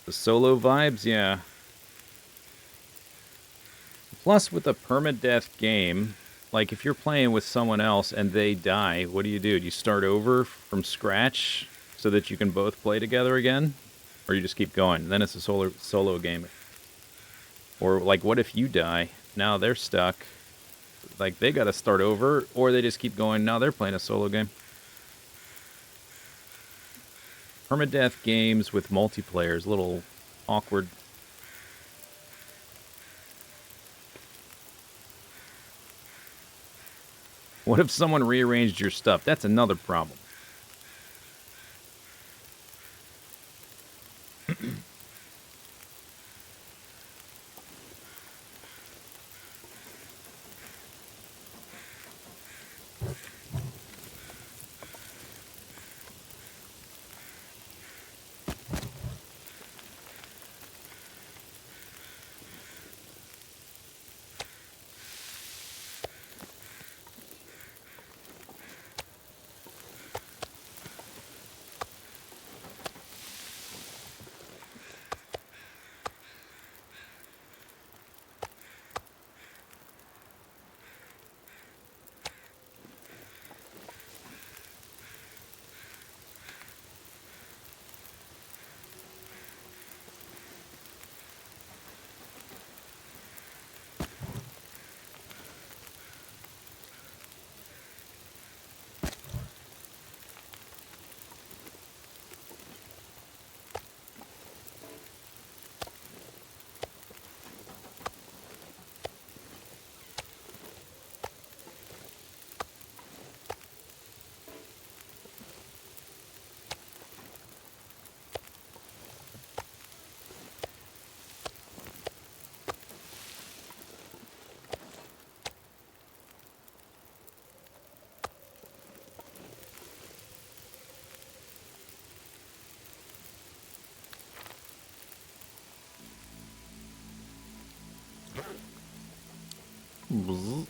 [SPEAKER 1] The solo vibes, yeah. Plus, with a permadeath game, like if you're playing with someone else and they die, what do? Do you start over from scratch so that you can both play together again? Or you just keep going? Then it's a solo game. Or like, what if you die? Now they're stuck. Like, they gotta start over, or they just keep going. Now they're playing a solo game. Permadeath games with multiplayer is a little awkward. What if someone rearranged your stuff? That's another problem. Bzz.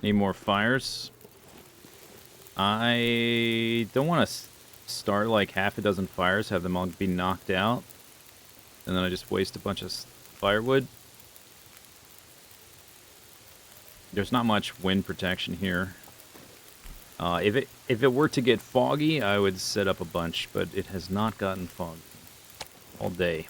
[SPEAKER 1] Need more fires. I don't want to start like half a dozen fires, have them all be knocked out, and then I just waste a bunch of firewood. There's not much wind protection here. If it were to get foggy, I would set up a bunch, but it has not gotten foggy all day.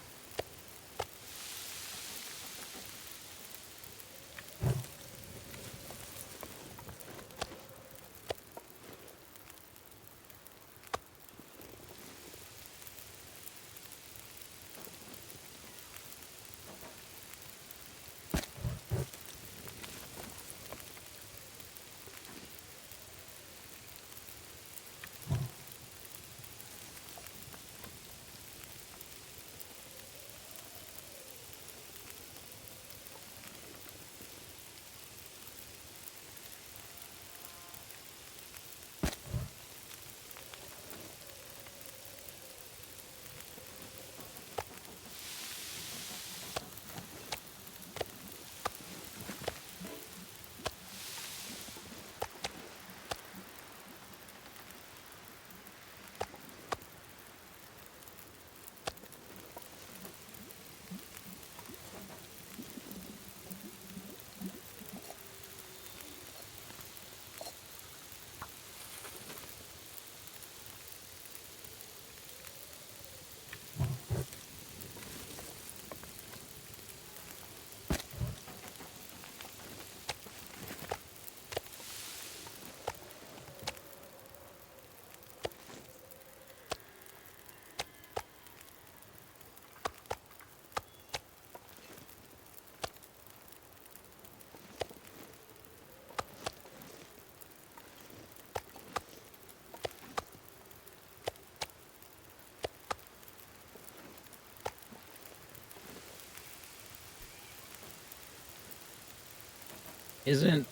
[SPEAKER 1] Isn't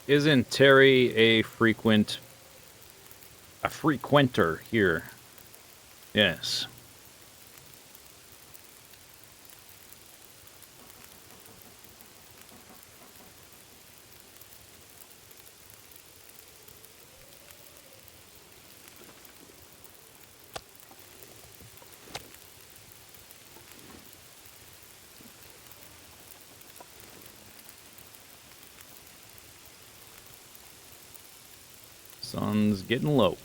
[SPEAKER 1] isn't Terry a frequenter here? Yes. Sun's getting low.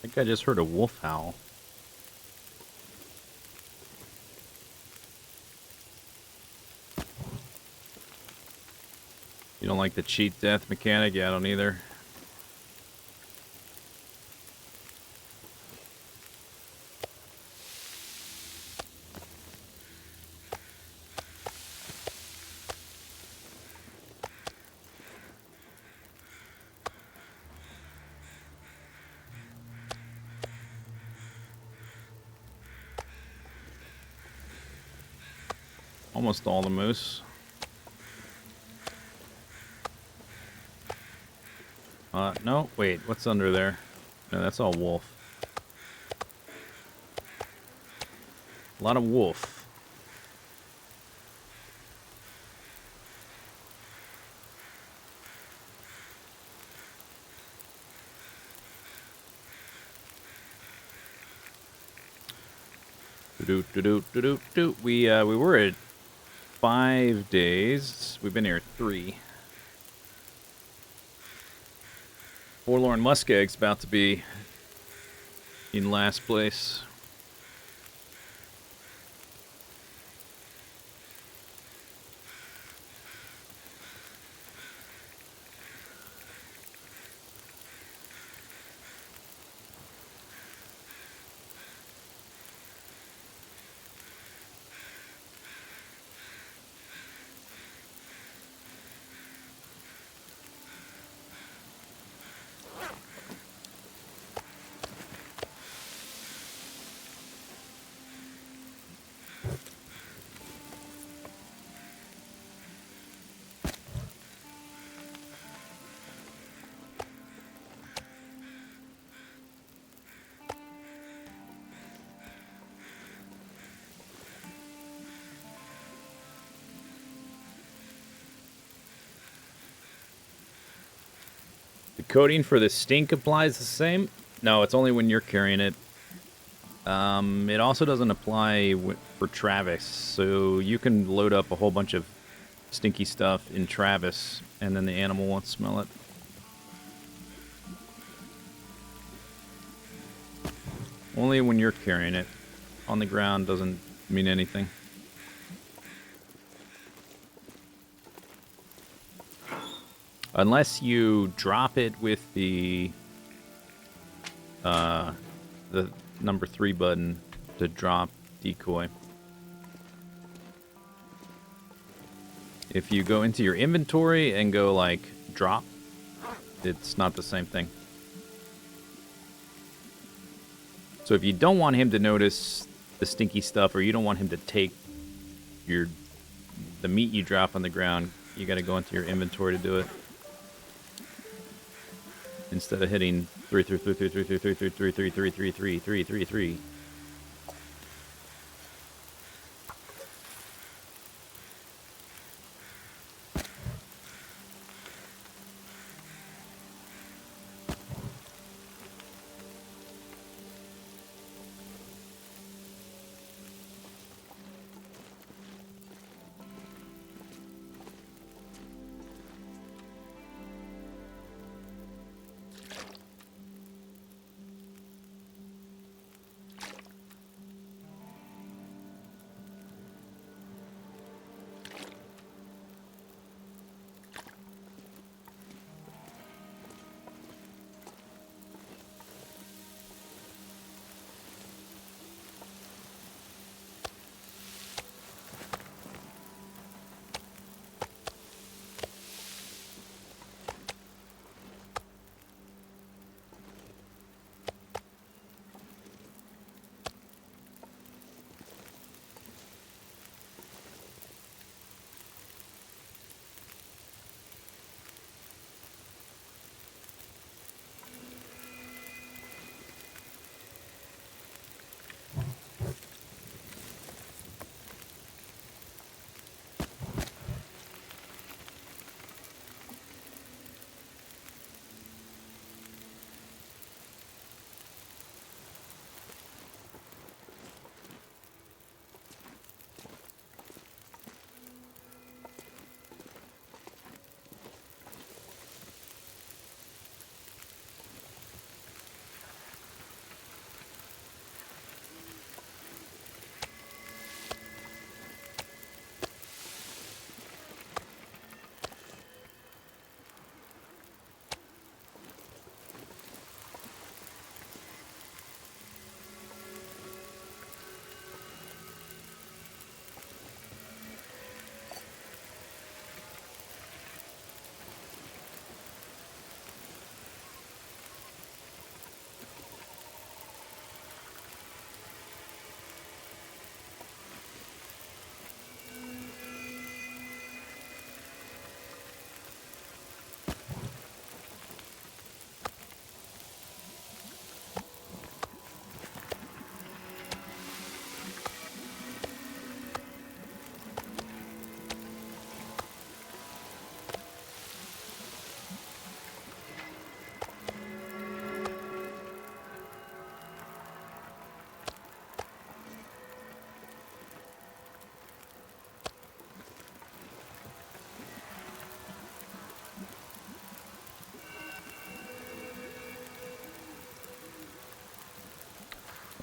[SPEAKER 1] I think I just heard a wolf howl. You don't like the cheat death mechanic? Yeah, I don't either. Almost all the moose. No, wait, what's under there? No, that's all wolf. A lot of wolf. We were at 5 days. We've been here 3. Forlorn Muskeg's about to be in last place. The coating for the stink applies the same? No, it's only when you're carrying it. It also doesn't apply for Travis, so you can load up a whole bunch of stinky stuff in Travis, and then the animal won't smell it. Only when you're carrying it. On the ground doesn't mean anything. Unless you drop it with the number 3 button to drop decoy. If you go into your inventory and go like drop, it's not the same thing. So if you don't want him to notice the stinky stuff, or you don't want him to take the meat you drop on the ground, you got to go into your inventory to do it. Instead of hitting 3.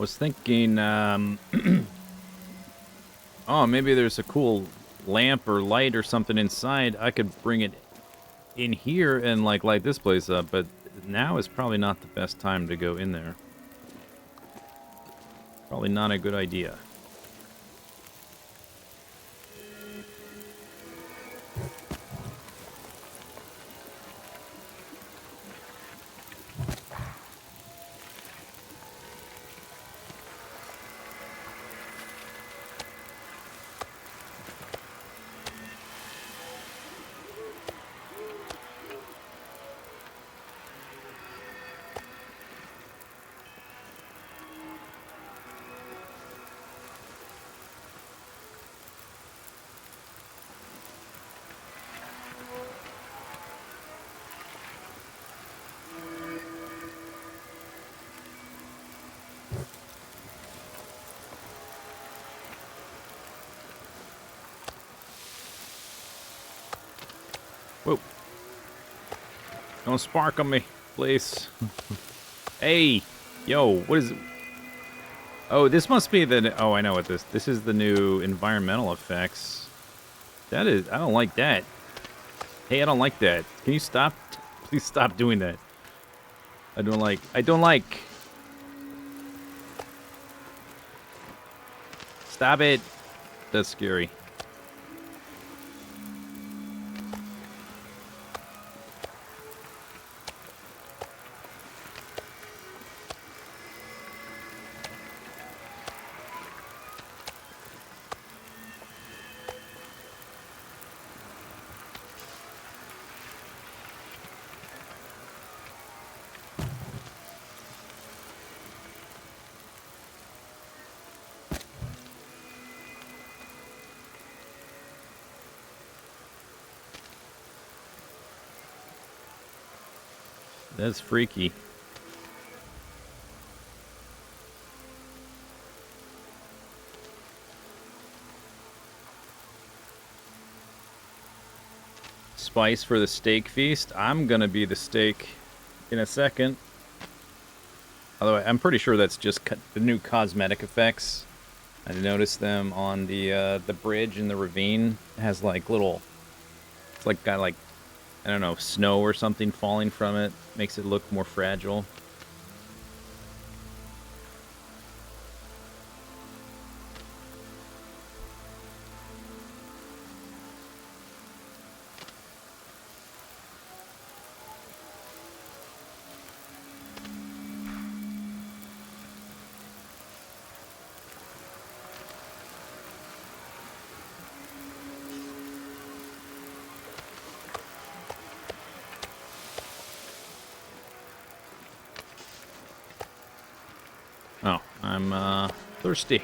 [SPEAKER 1] Was thinking, oh, maybe there's a cool lamp or light or something inside. I could bring it in here and, like, light this place up, but now is probably not the best time to go in there. Probably not a good idea. Whoa. Don't spark on me, please. Hey! Yo, what is it? Oh, this must be the... Oh, I know what this... This is the new environmental effects. That is... I don't like that. Hey, I don't like that. Can you stop? Please stop doing that. I don't like... I don't like... Stop it. That's scary. That's freaky. Spice for the steak feast. I'm gonna be the steak in a second. Although I'm pretty sure that's just the new cosmetic effects. I noticed them on the bridge in the ravine. It has like little... It's like got like, I don't know, snow or something falling from it. Makes it look more fragile. Oh, I'm thirsty.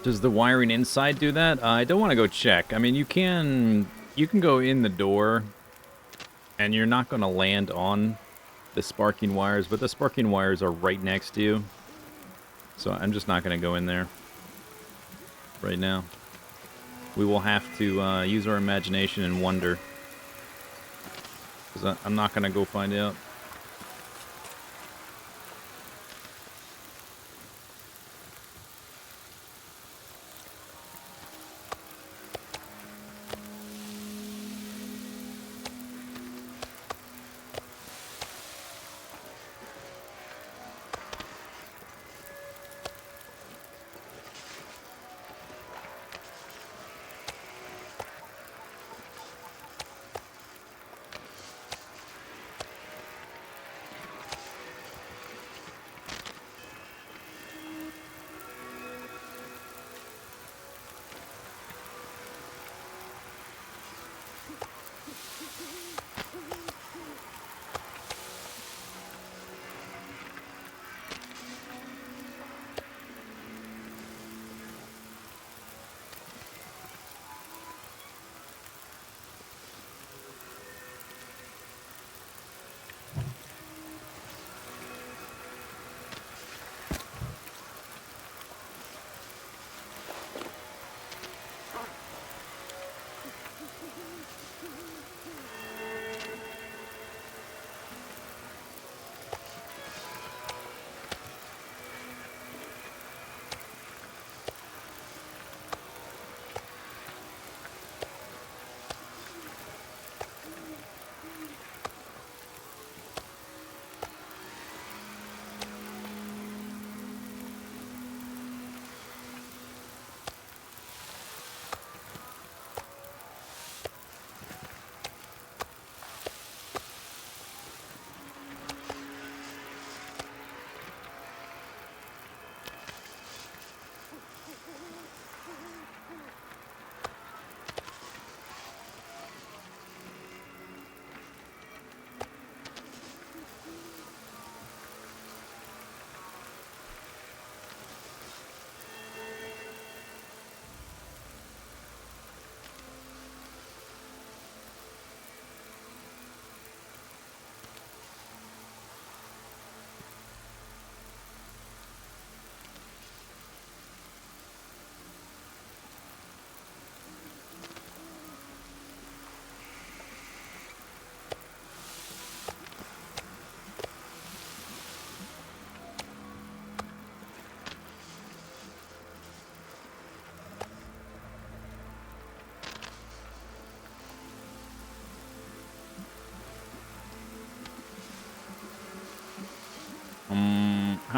[SPEAKER 1] Does the wiring inside do that? I don't want to go check. I mean, you can go in the door, and you're not going to land on the sparking wires, but the sparking wires are right next to you. So I'm just not going to go in there right now. We will have to use our imagination and wonder. Because I'm not going to go find out.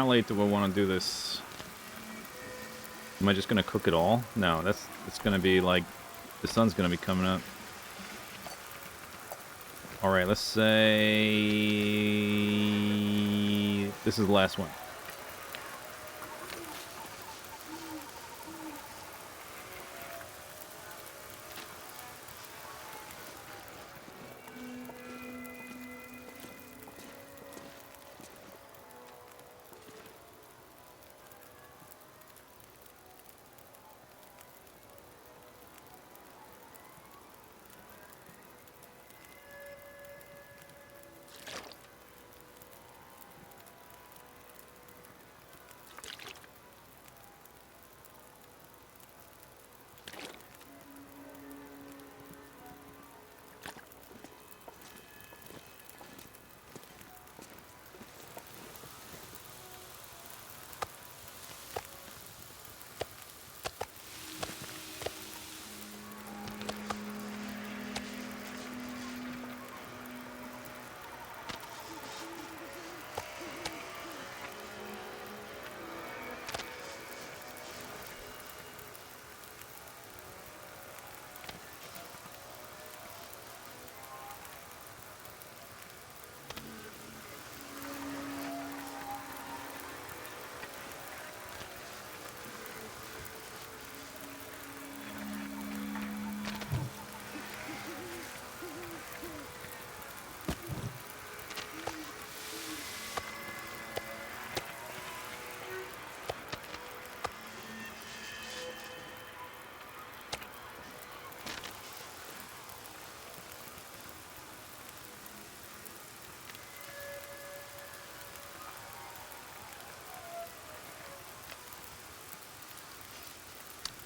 [SPEAKER 1] how late do I want to do this? Am I just gonna cook it all? No, it's gonna be like the sun's gonna be coming up. All right, let's say this is the last one.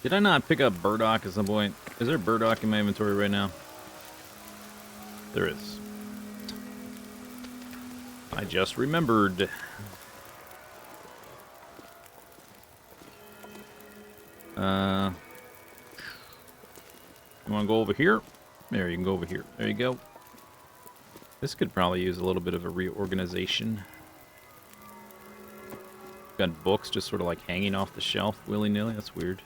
[SPEAKER 1] Did I not pick up burdock at some point? Is there burdock in my inventory right now? There is. I just remembered. You want to go over here? There, you can go over here. There you go. This could probably use a little bit of a reorganization. Got books just sort of like hanging off the shelf willy-nilly. That's weird.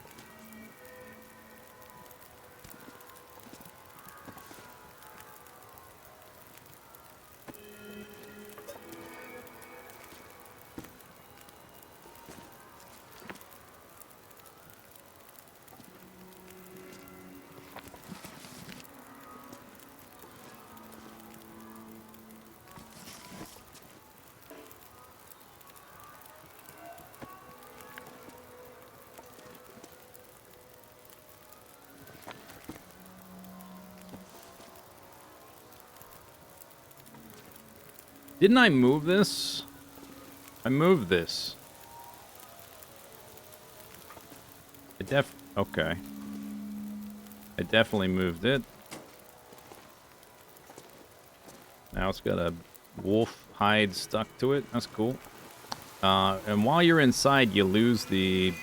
[SPEAKER 1] Didn't I move this? I moved this. Okay. I definitely moved it. Now it's got a wolf hide stuck to it. That's cool. And while you're inside, you lose the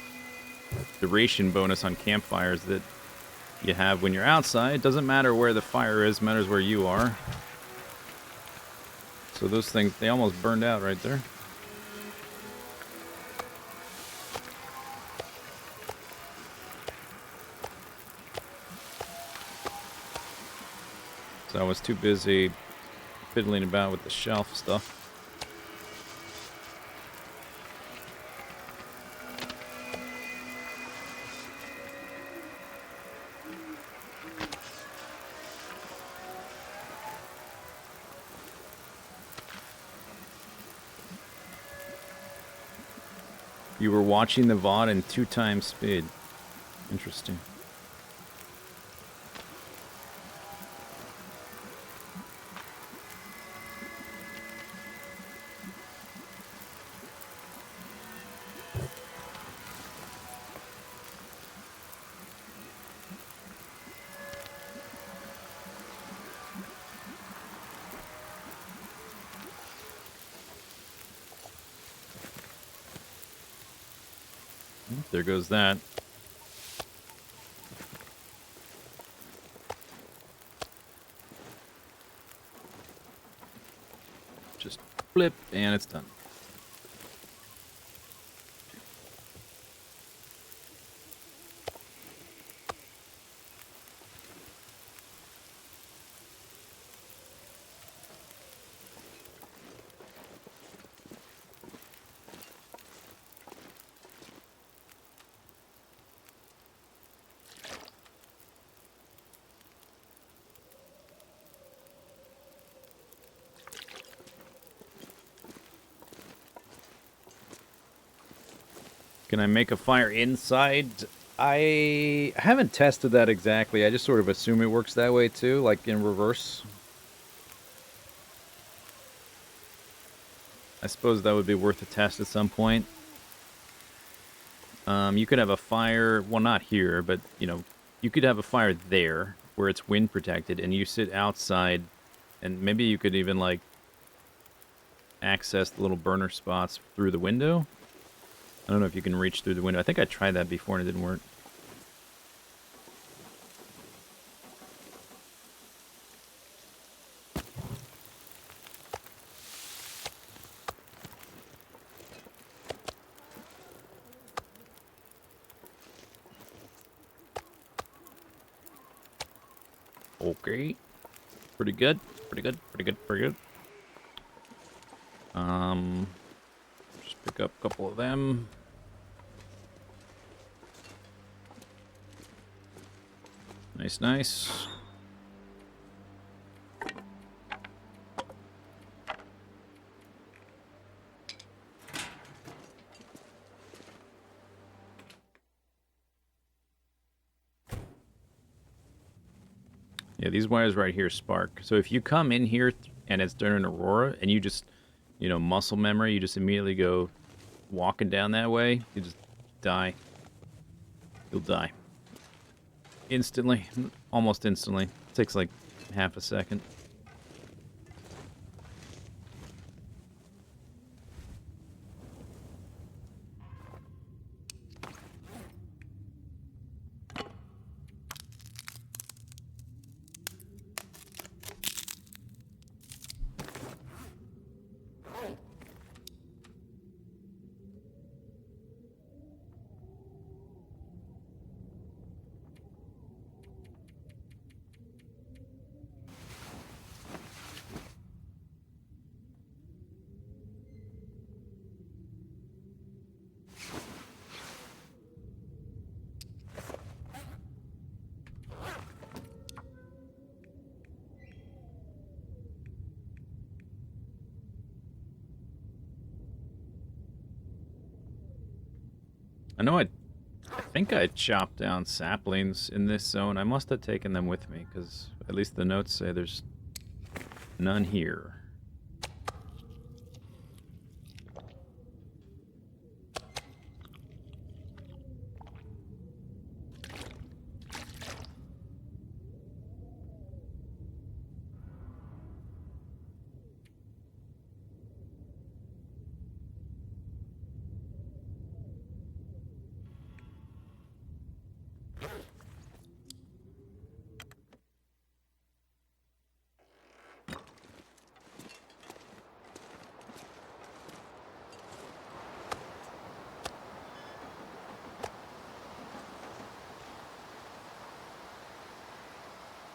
[SPEAKER 1] duration bonus on campfires that you have when you're outside. It doesn't matter where the fire is, it matters where you are. So those things, they almost burned out right there. So I was too busy fiddling about with the shelf stuff. You were watching the VOD in 2x speed. Interesting. There goes that. Just flip, and it's done. Can I make a fire inside? I haven't tested that exactly. I just sort of assume it works that way too, like in reverse. I suppose that would be worth a test at some point. You could have a fire, well, not here, but, you know, you could have a fire there where it's wind protected, and you sit outside, and maybe you could even, like, access the little burner spots through the window. I don't know if you can reach through the window. I think I tried that before and it didn't work. Okay. Pretty good. Pretty good. Pretty good. Pretty good. Just pick up a couple of them. Nice, nice. Yeah, these wires right here spark. So if you come in here and it's during Aurora and you just, you know, muscle memory, you just immediately go walking down that way, you just die. You'll die. Instantly. Almost instantly. It takes like half a second. I think I chopped down saplings in this zone. I must have taken them with me, because at least the notes say there's none here.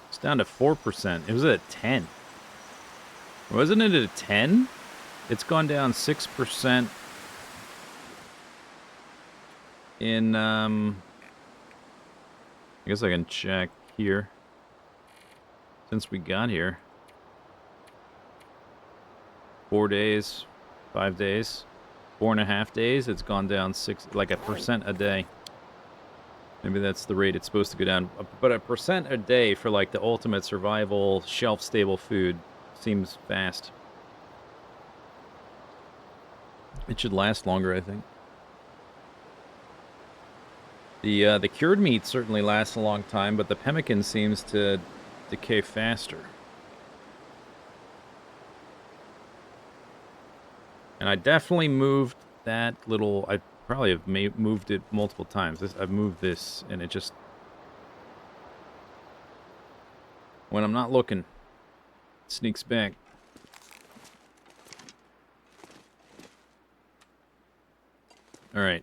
[SPEAKER 1] It's down to 4%. It was at 10. Wasn't it at 10? It's gone down 6% in, I guess I can check here. Since we got here. 4 days, 5 days, 4.5 days, it's gone down like 1% a day. Maybe that's the rate it's supposed to go down. But 1% a day for like the ultimate survival, shelf-stable food seems fast. It should last longer, I think. The cured meat certainly lasts a long time, but the pemmican seems to decay faster. And I definitely moved that little... I probably have moved it multiple times. I've moved this, and it just... When I'm not looking, it sneaks back. Alright,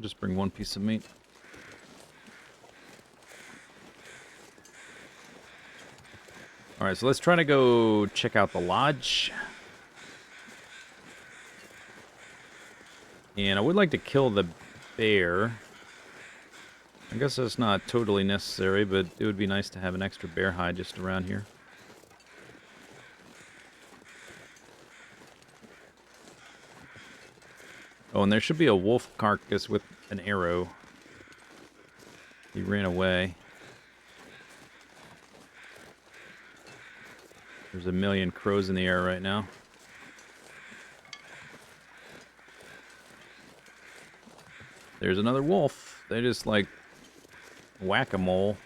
[SPEAKER 1] just bring one piece of meat. Alright, so let's try to go check out the lodge. And I would like to kill the bear. I guess that's not totally necessary, but it would be nice to have an extra bear hide just around here. Oh, and there should be a wolf carcass with an arrow. He ran away. There's a million crows in the air right now. There's another wolf. They just like whack-a-mole.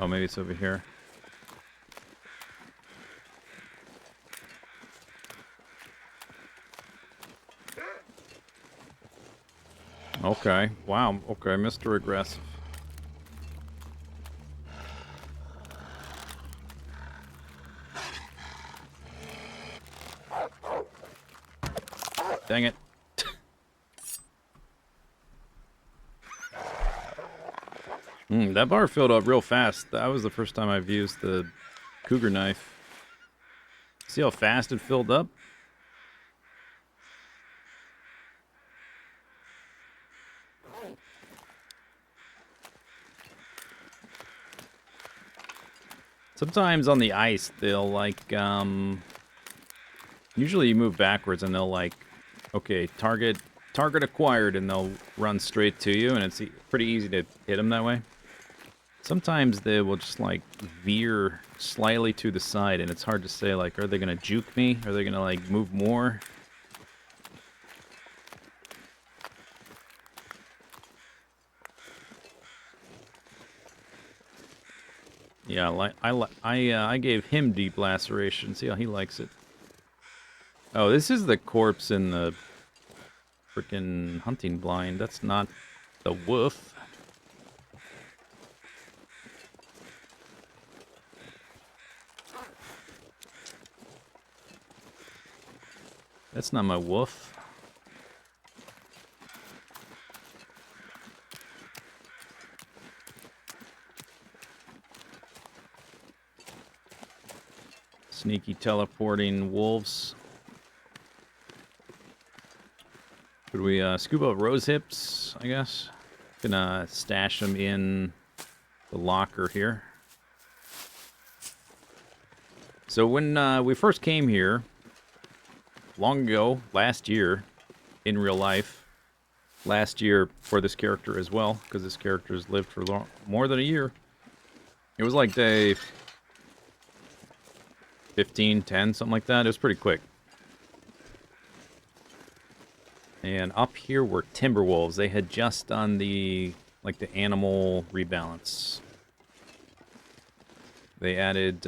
[SPEAKER 1] Oh, maybe it's over here. Okay. Wow. Okay, Mr. Aggressive. Dang it. That bar filled up real fast. That was the first time I've used the cougar knife. See how fast it filled up? Sometimes on the ice, they'll like, usually you move backwards and they'll like, okay, target acquired, and they'll run straight to you, and it's pretty easy to hit them that way. Sometimes they will just like veer slightly to the side, and it's hard to say, like, are they gonna juke me? Are they gonna like move more? Yeah, I gave him deep laceration. See how he likes it. Oh, this is the corpse in the freaking hunting blind. That's not the wolf. That's not my wolf. Sneaky teleporting wolves. Could we scoop up rose hips, I guess? Gonna stash them in the locker here. So when we first came here, long ago, last year, in real life, last year for this character as well, because this character has lived for more than a year. It was like day 15, 10, something like that. It was pretty quick. And up here were timber wolves. They had just done the animal rebalance. They added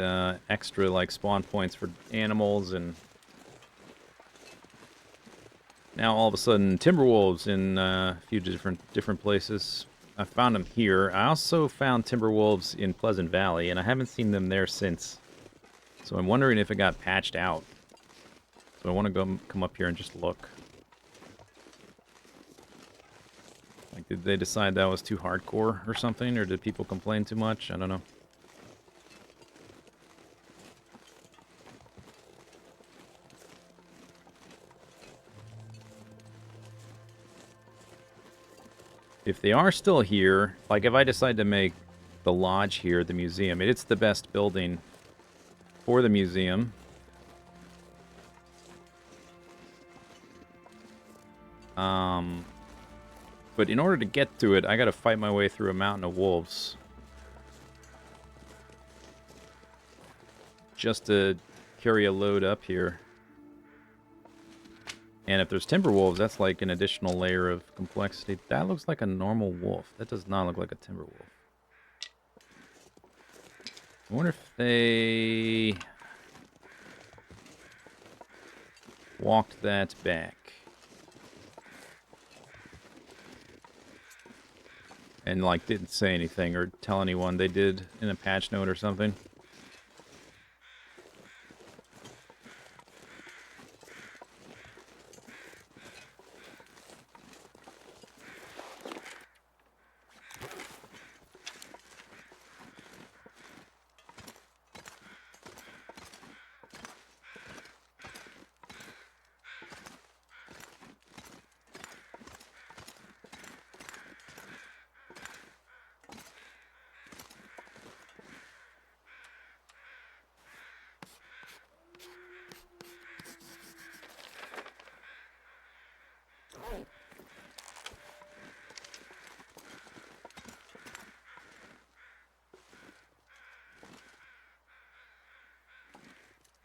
[SPEAKER 1] extra like spawn points for animals, and now all of a sudden timber wolves in a few different places. I found them here. I also found timber wolves in Pleasant Valley, and I haven't seen them there since. So I'm wondering if it got patched out. So I want to come up here and just look. Like, did they decide that was too hardcore or something? Or did people complain too much? I don't know. If they are still here, like if I decide to make the lodge here the museum, it's the best building for the museum. But in order to get to it, I gotta fight my way through a mountain of wolves. Just to carry a load up here. And if there's timber wolves, that's like an additional layer of complexity. That looks like a normal wolf. That does not look like a timber wolf. I wonder if they walked that back. and like didn't say anything or tell anyone they did in a patch note or something.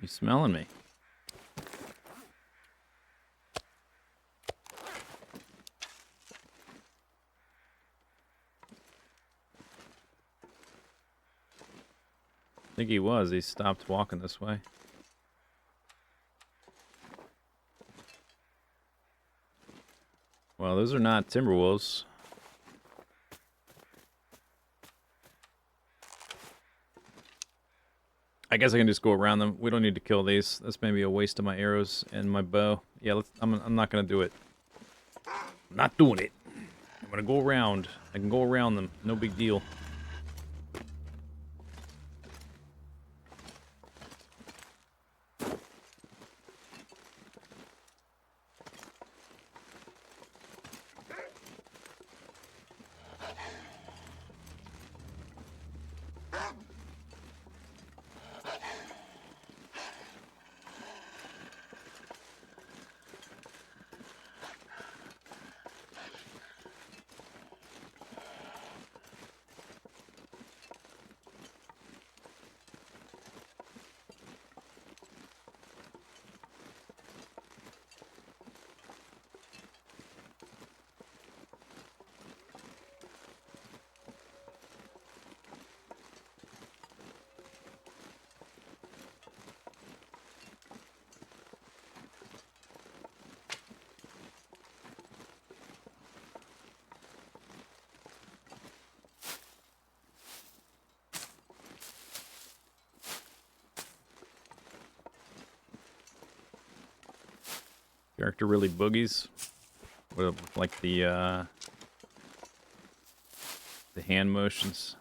[SPEAKER 1] You smelling me? I think he was. He stopped walking this way. Well, those are not timberwolves. I guess I can just go around them. We don't need to kill these. That's maybe a waste of my arrows and my bow. Yeah, I'm not going to do it. I'm not doing it. I'm going to go around. I can go around them. No big deal. Character really boogies with like the hand motions.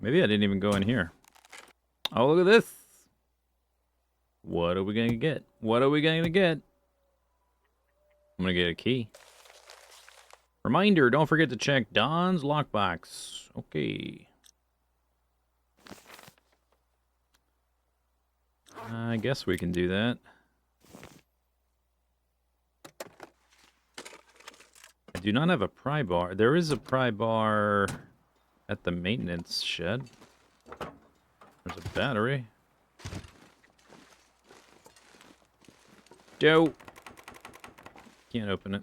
[SPEAKER 1] Maybe I didn't even go in here. Oh, look at this. What are we going to get? What are we going to get? I'm going to get a key. Reminder, don't forget to check Don's lockbox. Okay. I guess we can do that. I do not have a pry bar. There is a pry bar at the maintenance shed. There's a battery. Joe! Can't open it.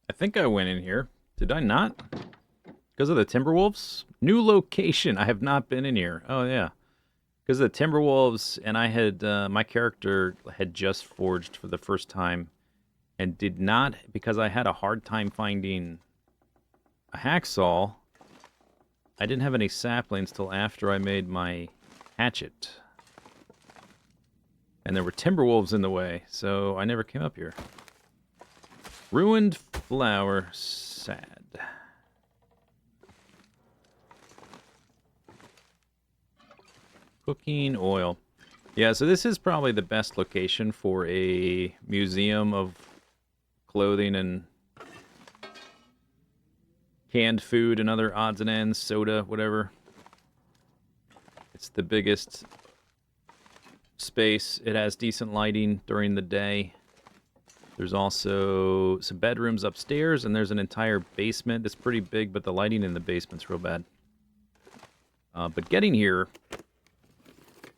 [SPEAKER 1] I think I went in here. Did I not? Because of the Timberwolves? New location. I have not been in here. Oh, yeah. Because of the Timberwolves, and I had, my character had just forged for the first time and did not, because I had a hard time finding a hacksaw, I didn't have any saplings till after I made my hatchet. And there were Timberwolves in the way, so I never came up here. Ruined flower, sad. Cooking oil. Yeah, so this is probably the best location for a museum of clothing and canned food and other odds and ends, soda, whatever. It's the biggest space. It has decent lighting during the day. There's also some bedrooms upstairs, and there's an entire basement that's pretty big, but the lighting in the basement's real bad. But getting here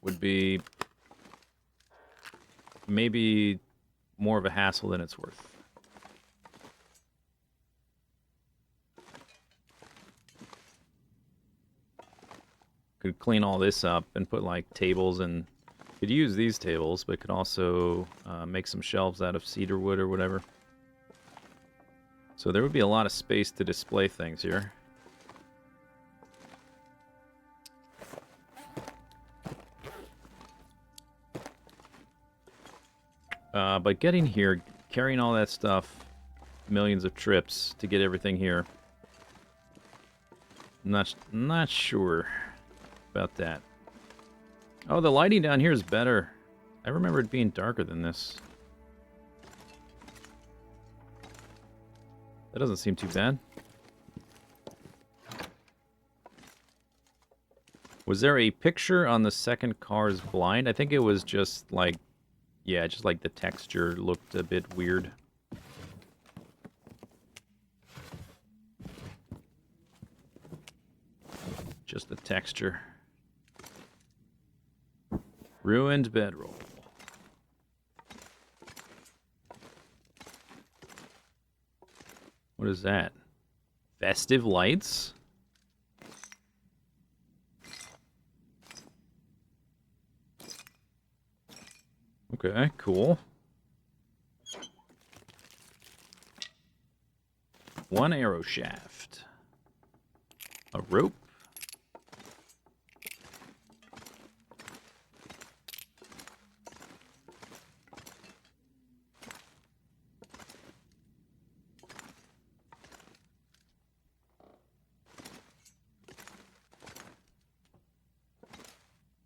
[SPEAKER 1] would be maybe more of a hassle than it's worth. Could clean all this up and put like tables, and could use these tables, but could also make some shelves out of cedar wood or whatever. So there would be a lot of space to display things here. But getting here, carrying all that stuff, millions of trips to get everything here. Not sure about that. Oh, the lighting down here is better. I remember it being darker than this. That doesn't seem too bad. Was there a picture on the second car's blind? I think it was just like, yeah, just like the texture looked a bit weird. Just the texture. Ruined bedroll. What is that? Festive lights? Okay, cool. One arrow shaft. A rope.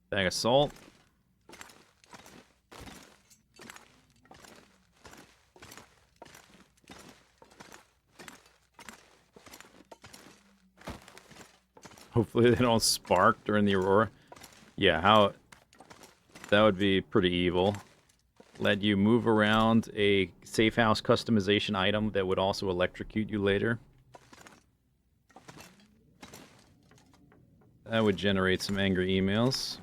[SPEAKER 1] Bag of salt. Hopefully they don't spark during the aurora. Yeah, how... that would be pretty evil. Let you move around a safe house customization item that would also electrocute you later. That would generate some angry emails.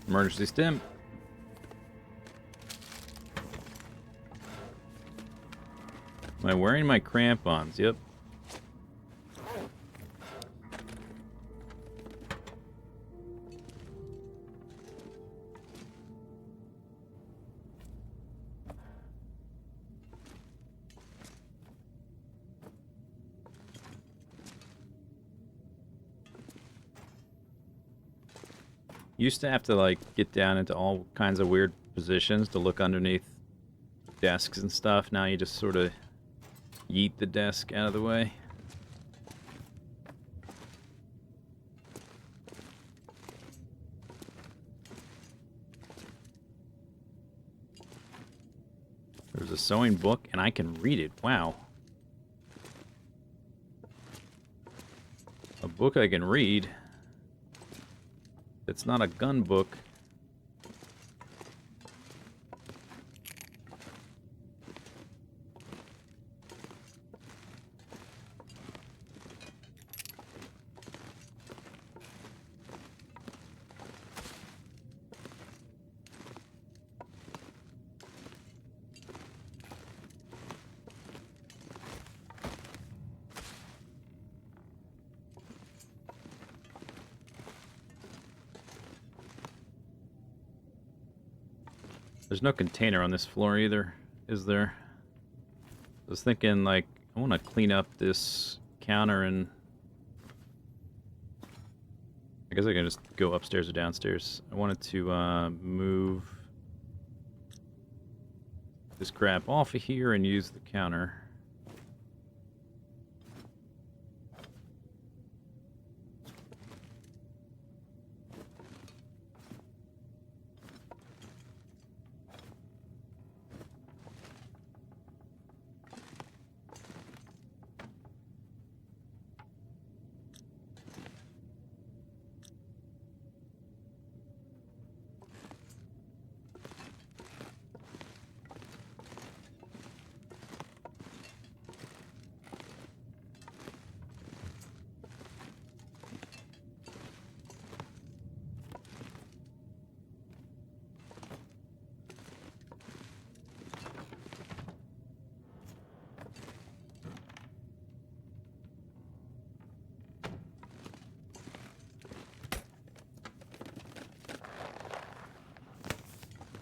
[SPEAKER 1] Emergency stim. Am I wearing my crampons? Yep. Used to have to like get down into all kinds of weird positions to look underneath desks and stuff. Now you just sort of yeet the desk out of the way. There's a sewing book and I can read it. Wow. A book I can read. It's not a gun book. There's no container on this floor either, is there? was thinking, like, I want to clean up this counter and... I guess I can just go upstairs or downstairs. I wanted to move this crap off of here and use the counter.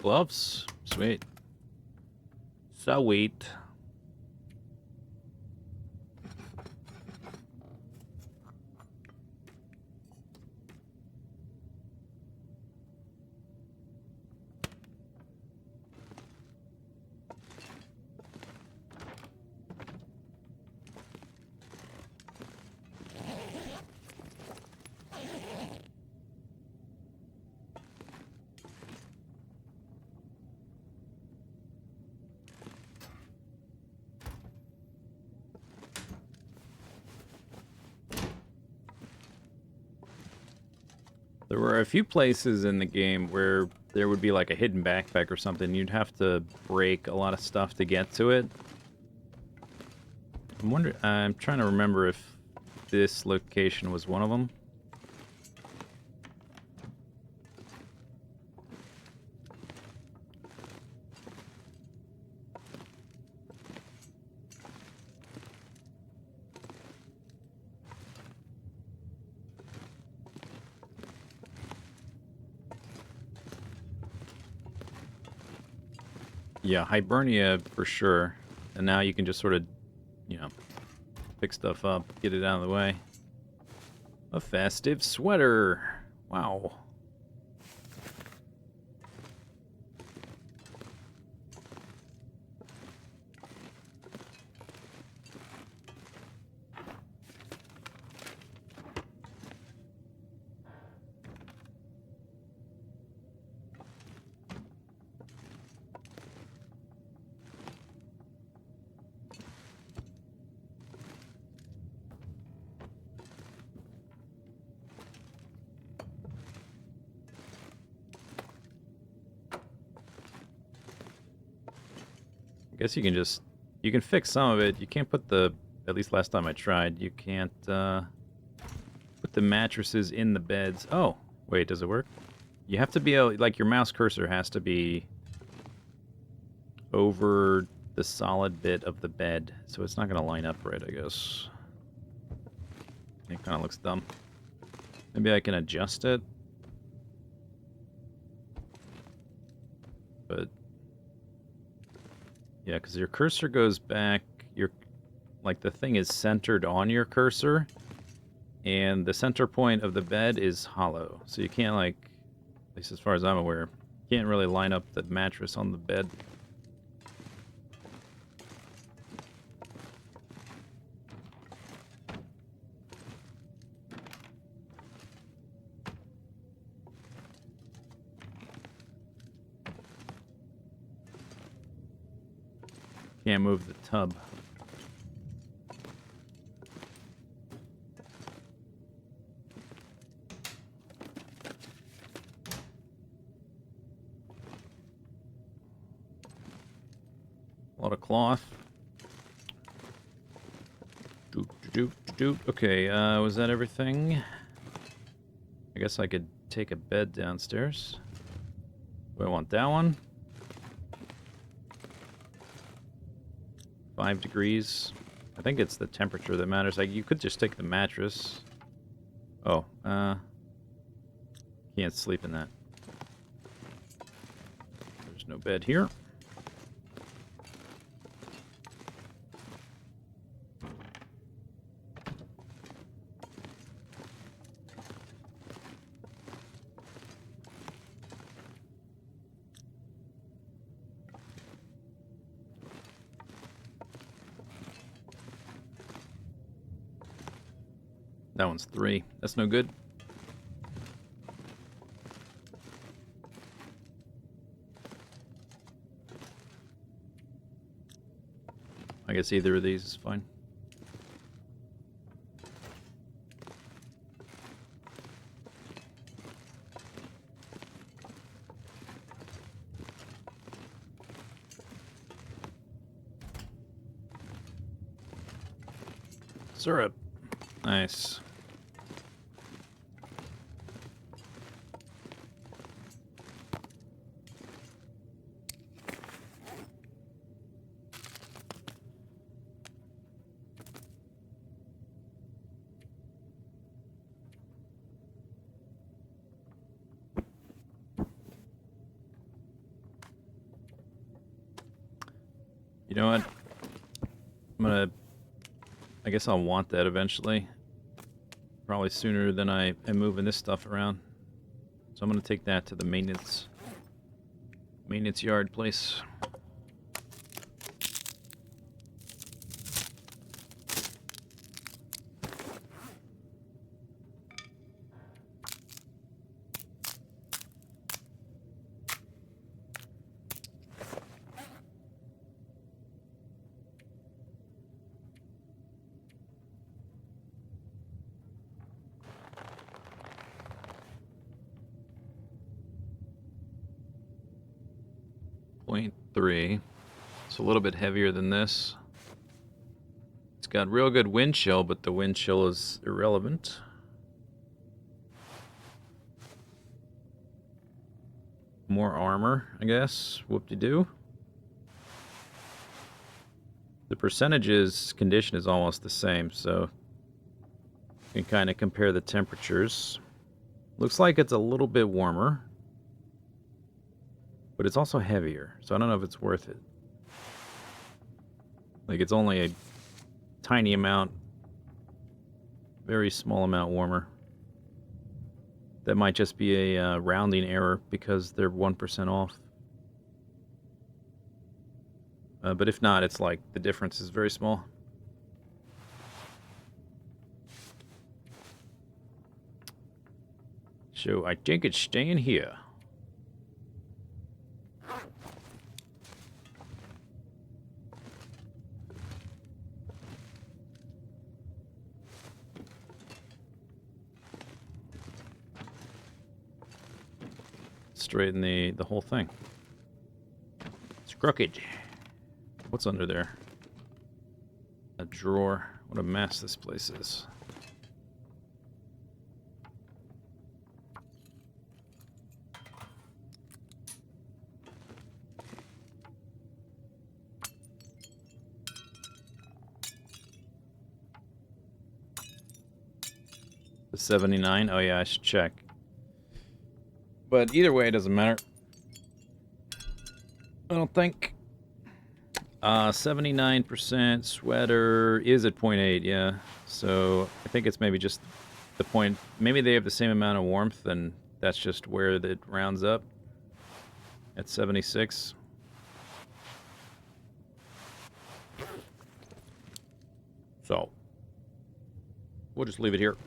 [SPEAKER 1] Gloves? Sweet. Sweet. There were a few places in the game where there would be like a hidden backpack or something. You'd have to break a lot of stuff to get to it. I'm trying to remember if this location was one of them. Yeah, Hibernia for sure. And now you can just sort of, you know, pick stuff up, get it out of the way. A festive sweater. Wow. I guess you can fix some of it. You can't put at least last time I tried, you can't put the mattresses in the beds. Oh, wait, does it work? You have to be like your mouse cursor has to be over the solid bit of the bed, so it's not going to line up right, I guess. It kind of looks dumb. Maybe I can adjust it. But yeah, because your cursor goes back, like the thing is centered on your cursor, and the center point of the bed is hollow. So you can't, like, at least as far as I'm aware, you can't really line up the mattress on the bed. Can't move the tub. A lot of cloth. Okay, was that everything? I guess I could take a bed downstairs. Do I want that one? 5 degrees. I think it's the temperature that matters. Like, you could just take the mattress. Oh, can't sleep in that. There's no bed here. That one's 3. That's no good. I guess either of these is fine. Syrup. Nice. You know what? I guess I'll want that eventually. Probably sooner than I am moving this stuff around. So I'm gonna take that to the maintenance yard place. .3. It's a little bit heavier than this. It's got real good wind chill, but the wind chill is irrelevant. More armor, I guess. Whoop-de-doo. The percentages condition is almost the same, so you can kind of compare the temperatures. Looks like it's a little bit warmer, but it's also heavier, so I don't know if it's worth it. Like, it's only a tiny amount, very small amount warmer. That might just be a rounding error because they're 1% off. But if not, it's like the difference is very small. So I think it's staying here. Straighten the whole thing. It's crooked. What's under there? A drawer. What a mess this place is. The 79? Oh yeah, I should check. But either way, it doesn't matter. I don't think. 79% sweater is at 0.8, yeah. So I think it's maybe just the point. Maybe they have the same amount of warmth, and that's just where it rounds up at 76. So we'll just leave it here.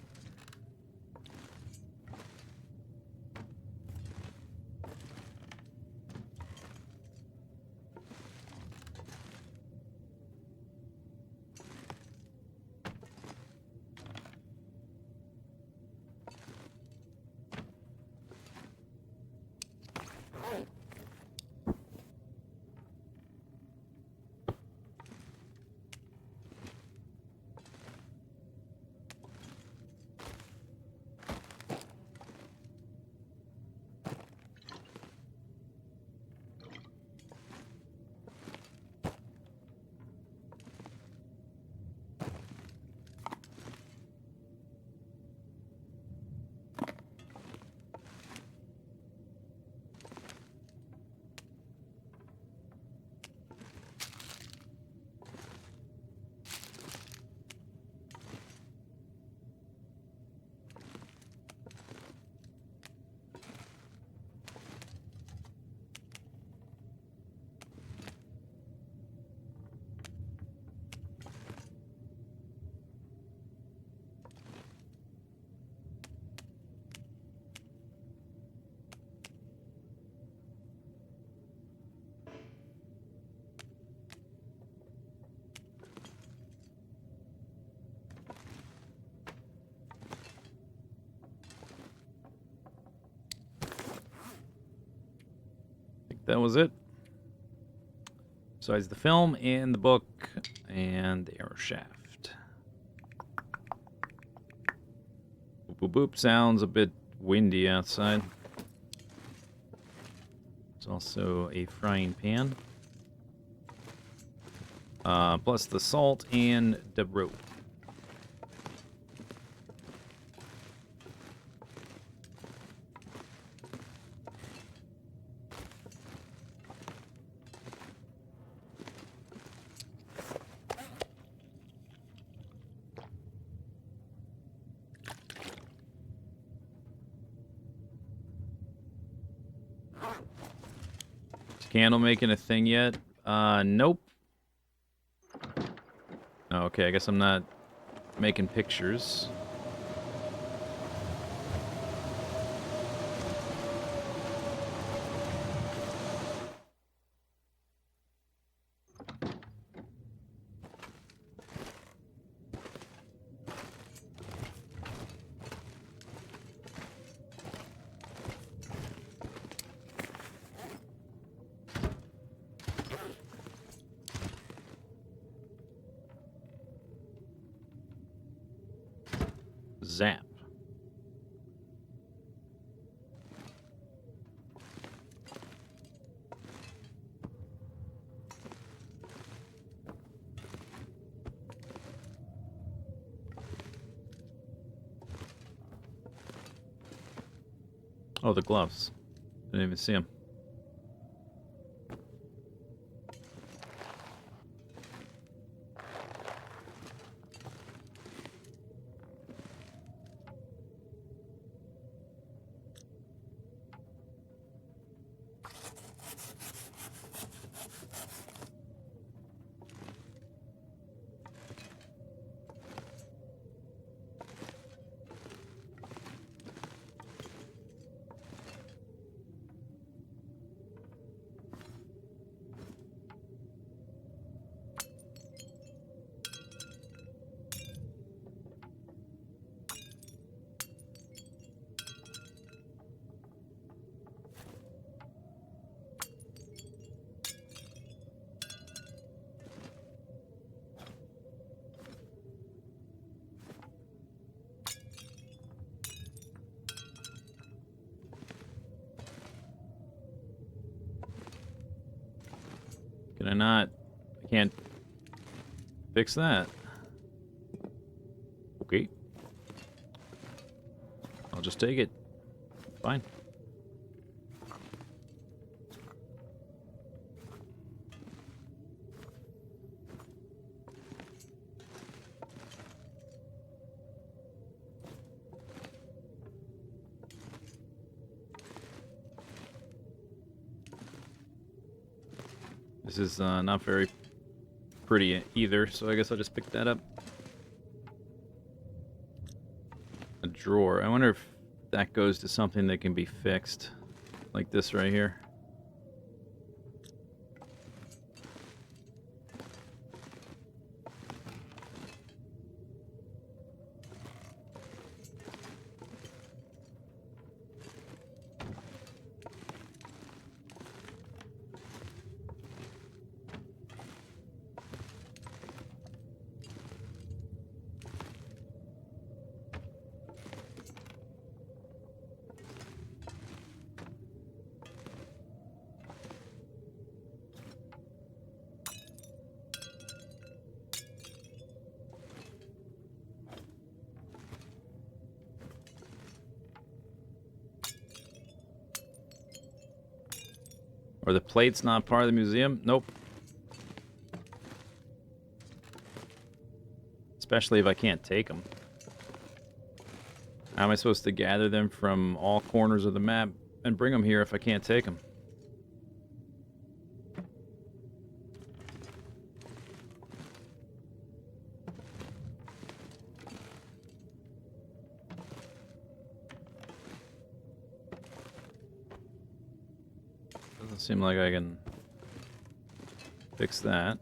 [SPEAKER 1] that was it. Besides the film and the book and the arrow shaft. Boop, boop, boop. Sounds a bit windy outside. There's also a frying pan. Plus the salt and the rope. Is candle making a thing yet? Nope. Okay, I guess I'm not making pictures. Zap. Oh, the gloves. Didn't even see them. Can I not? I can't fix that. Okay. I'll just take it. Fine. This is not very pretty either, so I guess I'll just pick that up. A drawer. I wonder if that goes to something that can be fixed. Like this right here. Or the plate's not part of the museum? Nope. Especially if I can't take them. How am I supposed to gather them from all corners of the map and bring them here if I can't take them? Doesn't seem like I can fix that.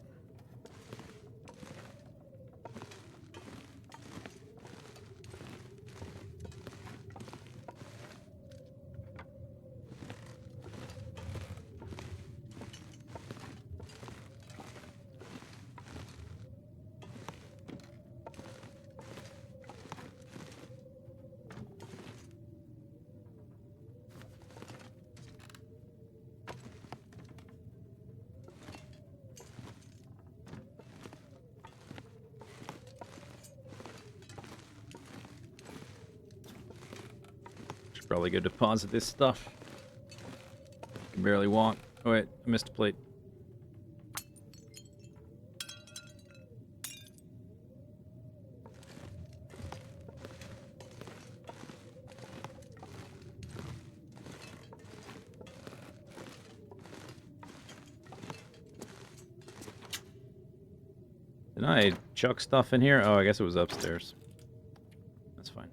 [SPEAKER 1] Probably go deposit this stuff. Can barely walk. Oh wait, I missed a plate. Didn't I chuck stuff in here? Oh, I guess it was upstairs. That's fine.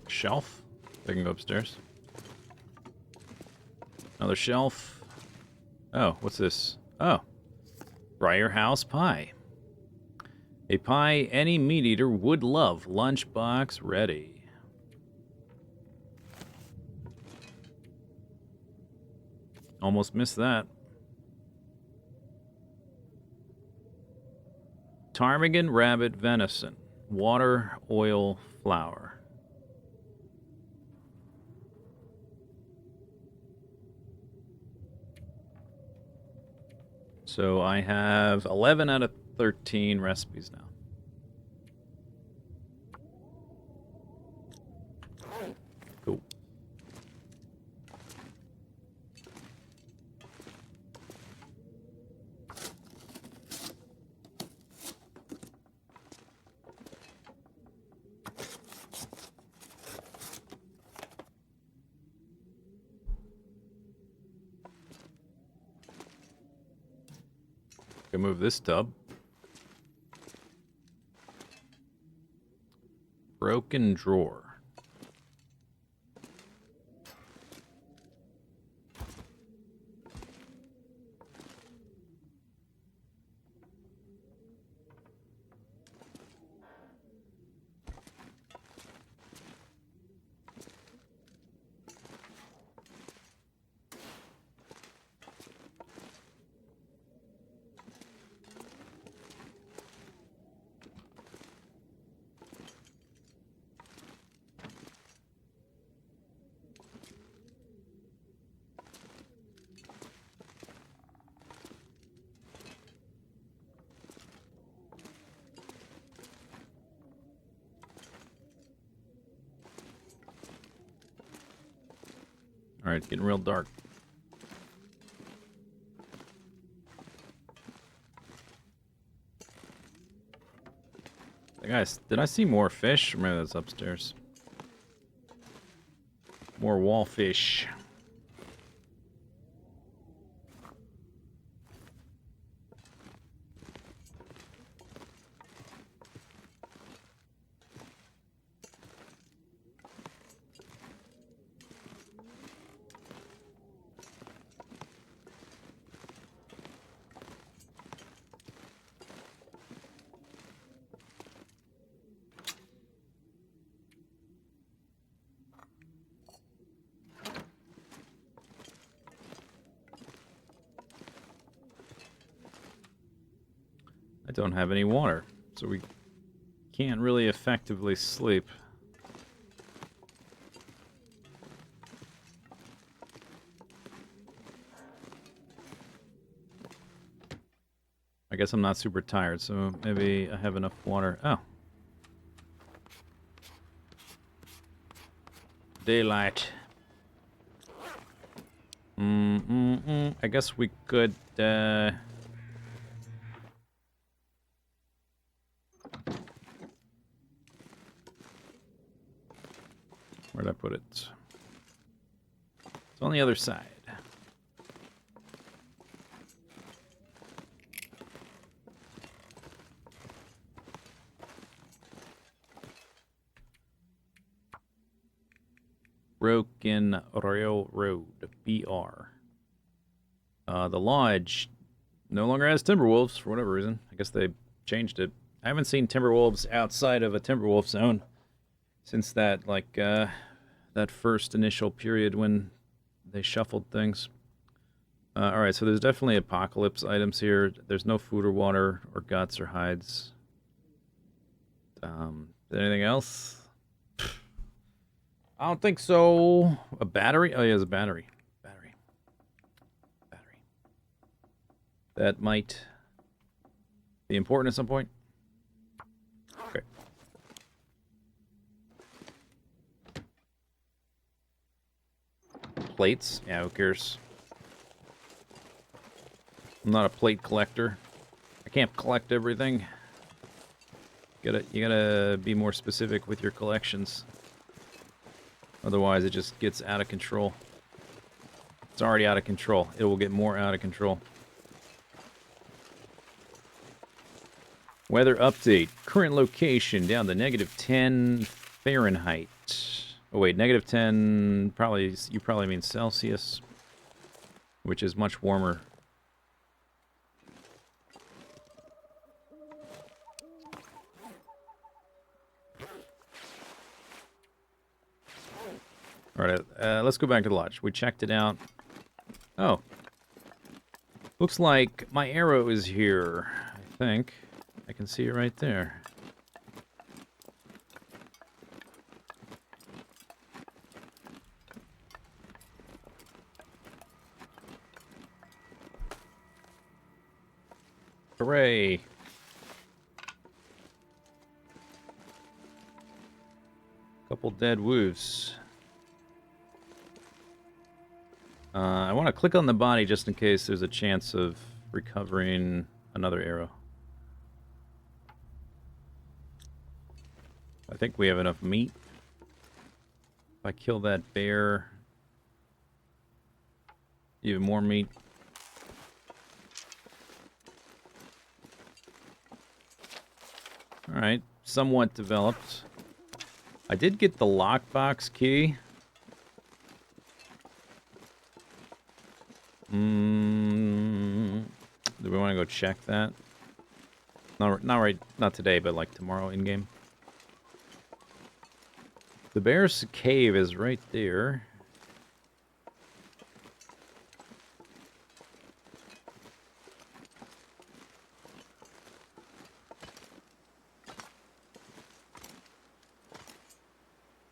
[SPEAKER 1] Shelf. I can go upstairs. Another shelf. Oh, what's this? Oh, Briar House pie. A pie any meat eater would love. Lunchbox ready. Almost missed that. Ptarmigan rabbit venison. Water, oil, flour. So I have 11 out of 13 recipes now. Cool. Can move this tub. Broken drawer. Alright, it's getting real dark. Guys, did I see more fish? Or maybe that's upstairs. More wall fish. I don't have any water, so we can't really effectively sleep. I guess I'm not super tired, so maybe I have enough water. Oh. Daylight. I guess we could, where'd I put it? It's on the other side. Broken Railroad, BR. The lodge no longer has Timberwolves for whatever reason. I guess they changed it. I haven't seen Timberwolves outside of a Timberwolf zone since that that first initial period when they shuffled things. All right, so there's definitely apocalypse items here. There's no food or water or guts or hides. Anything else? I don't think so. A battery? Oh, yeah, there's a battery. Battery. That might be important at some point. Okay. Plates? Yeah, who cares? I'm not a plate collector. I can't collect everything. You gotta be more specific with your collections. Otherwise, it just gets out of control. It's already out of control. It will get more out of control. Weather update. Current location down to -10 Fahrenheit. Oh wait, -10. You probably mean Celsius, which is much warmer. All right, let's go back to the lodge. We checked it out. Oh. Looks like my arrow is here, I think. I can see it right there. Hooray. Couple dead wolves. I want to click on the body just in case there's a chance of recovering another arrow. I think we have enough meat. If I kill that bear, even more meat. Alright, somewhat developed. I did get the lockbox key. Do we want to go check that? Not today, but like tomorrow in game. The bear's cave is right there.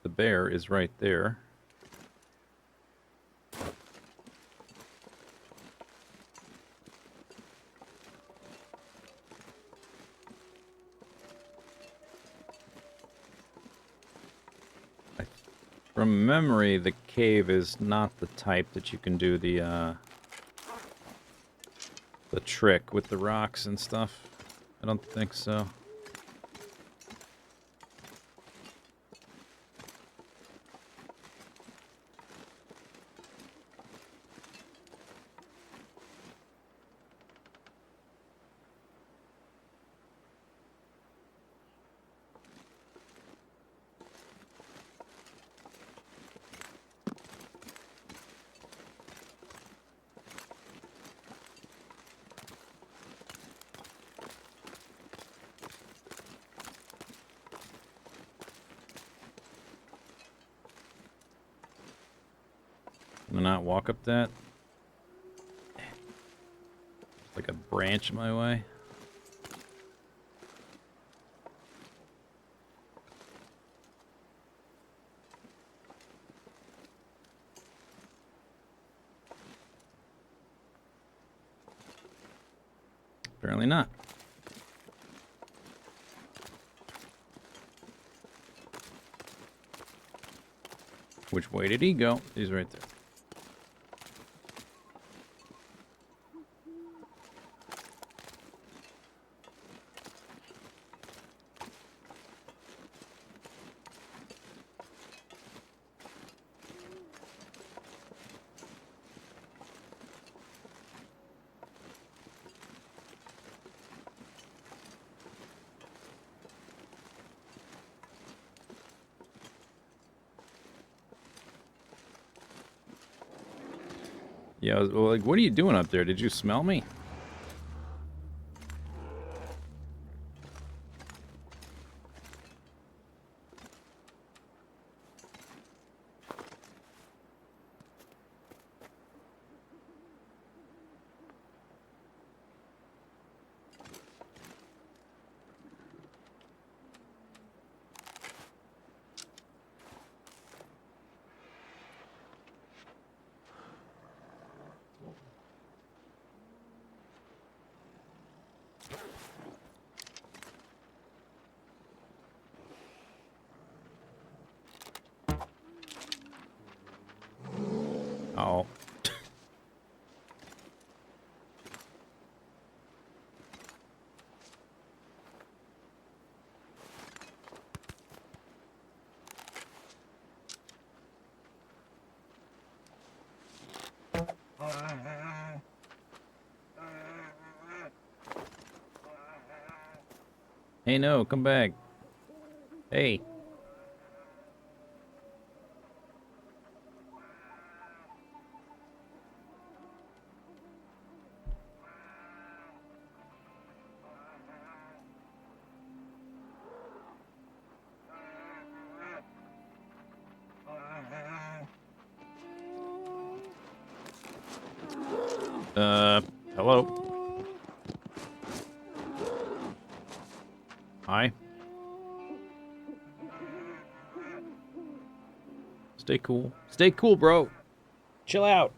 [SPEAKER 1] The bear is right there. From memory, the cave is not the type that you can do the trick with the rocks and stuff. I don't think so. Can I not walk up that? Like a branch my way? Apparently not. Which way did he go? He's right there. Yeah, well, like, what are you doing up there? Did you smell me? Hey, no, come back. Hey. Hello. Hi. Stay cool. Stay cool, bro. Chill out.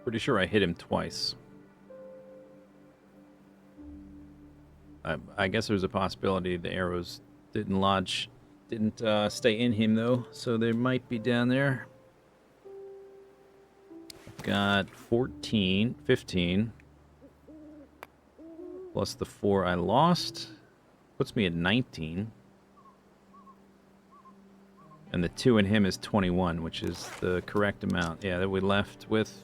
[SPEAKER 1] Pretty sure I hit him twice. I guess there's a possibility the arrows didn't lodge, didn't stay in him though, so they might be down there. Got 14, 15, plus the 4 I lost, puts me at 19. And the 2 in him is 21, which is the correct amount. Yeah, that we left with.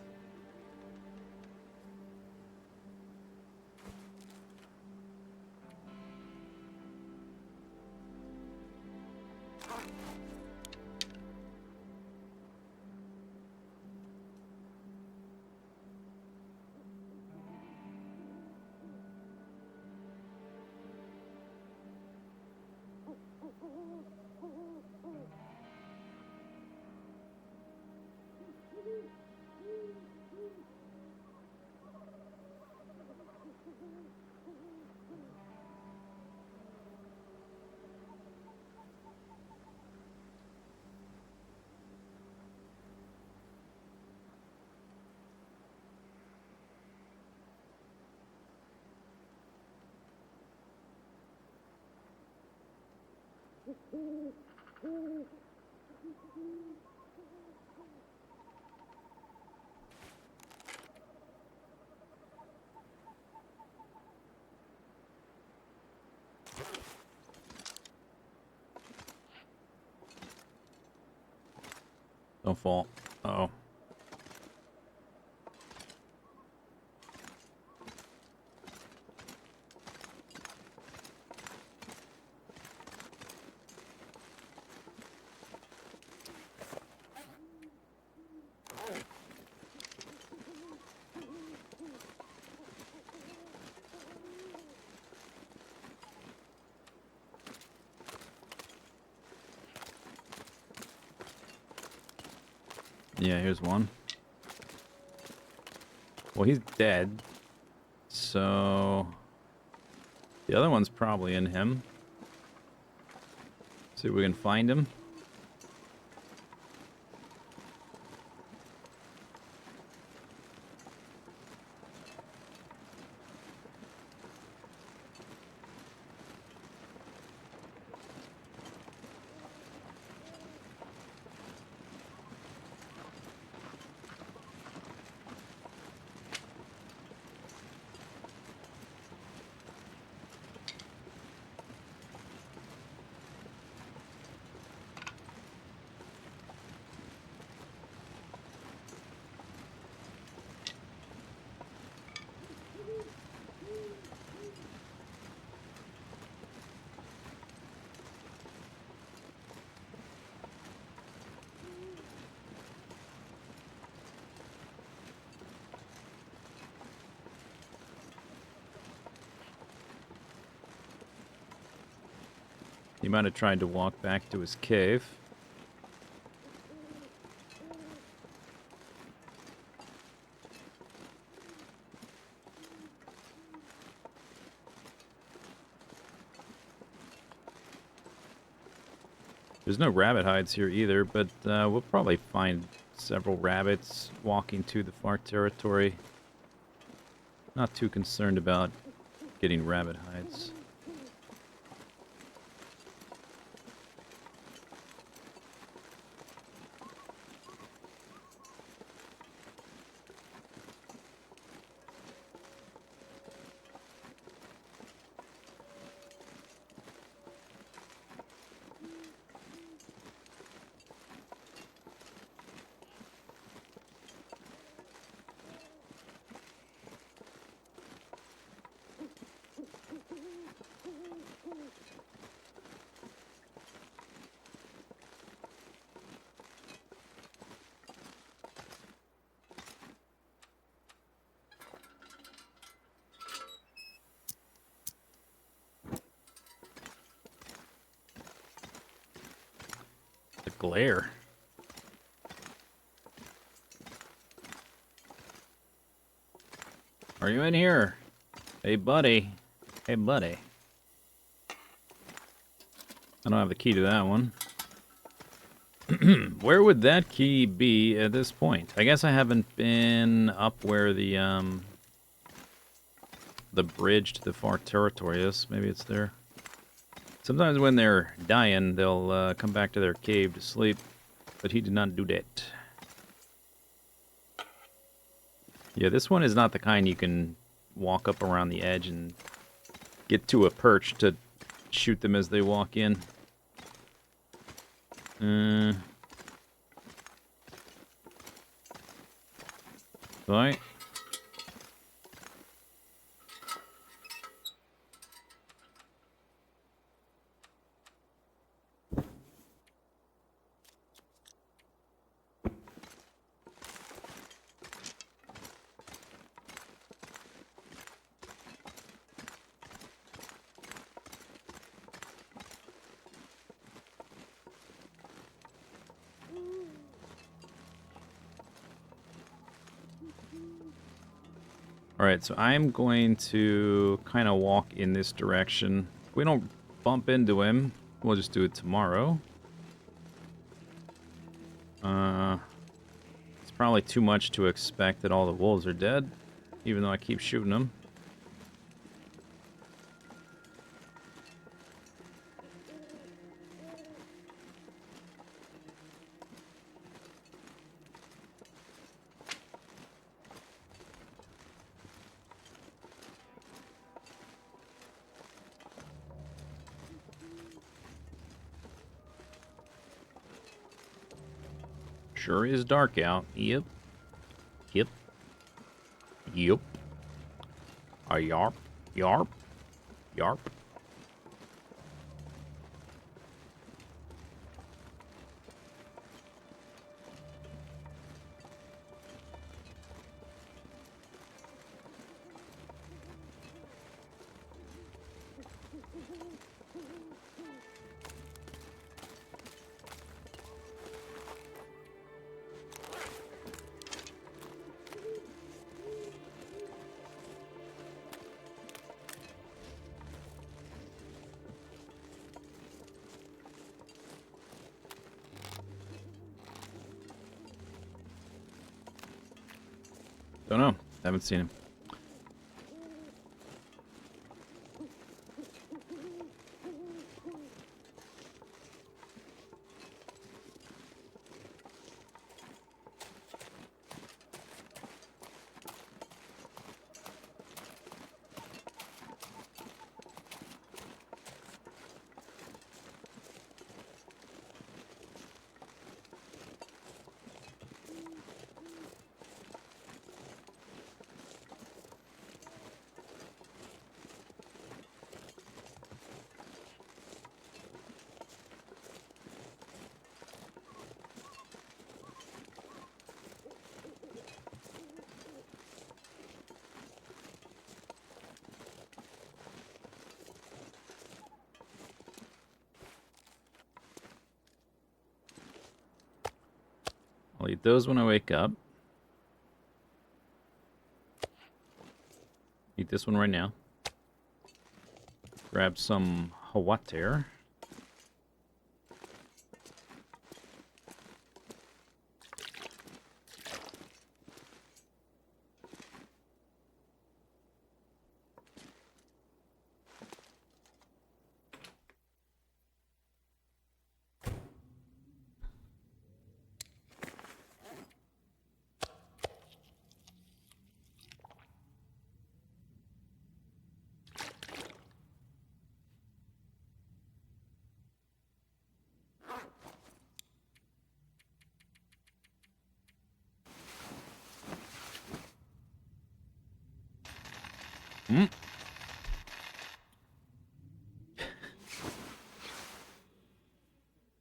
[SPEAKER 1] Don't fall. Uh-oh. Yeah, here's one. Well, he's dead. So the other one's probably in him. See if we can find him. He might have tried to walk back to his cave. There's no rabbit hides here either, but we'll probably find several rabbits walking to the far territory. Not too concerned about getting rabbit hides. The glare. Are you in here? Hey, buddy. Hey, buddy. I don't have the key to that one. Where would that key be at this point? I guess I haven't been up where the bridge to the far territory is. Maybe it's there. Sometimes when they're dying, they'll come back to their cave to sleep, but he did not do that. Yeah, this one is not the kind you can walk up around the edge and get to a perch to shoot them as they walk in. Right. Alright, so I'm going to kind of walk in this direction. If we don't bump into him, we'll just do it tomorrow. It's probably too much to expect that all the wolves are dead, even though I keep shooting them. Sure is dark out. Yep. Yep. Yep. A yarp. Yarp. Yarp. Don't know. Haven't seen him. I'll eat those when I wake up. Eat this one right now. Grab some Hawater. Hmm?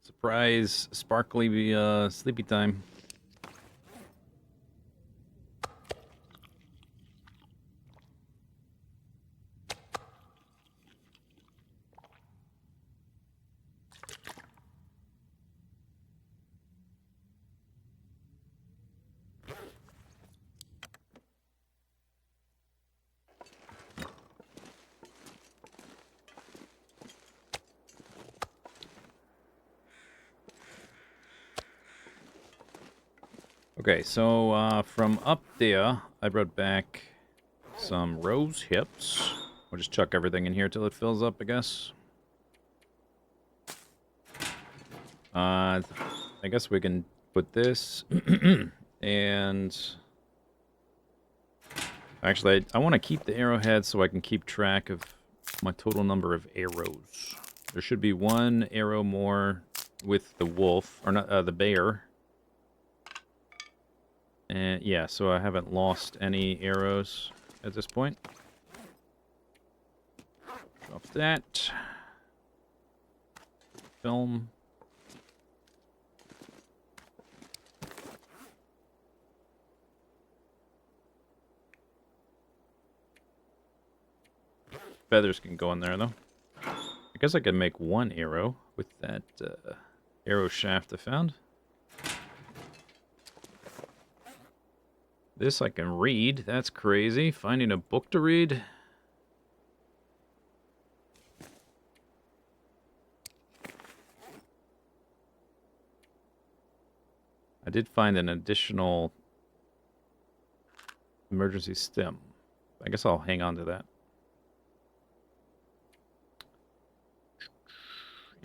[SPEAKER 1] Surprise, sparkly sleepy time. Okay, so from up there, I brought back some rose hips. We'll just chuck everything in here till it fills up, I guess. I guess we can put this and actually I want to keep the arrowhead so I can keep track of my total number of arrows. There should be one arrow more with the wolf, or not, the bear. And yeah, so I haven't lost any arrows at this point. Drop that. Film. Feathers can go in there, though. I guess I could make one arrow with that arrow shaft I found. This I can read. That's crazy. Finding a book to read. I did find an additional emergency stem. I guess I'll hang on to that.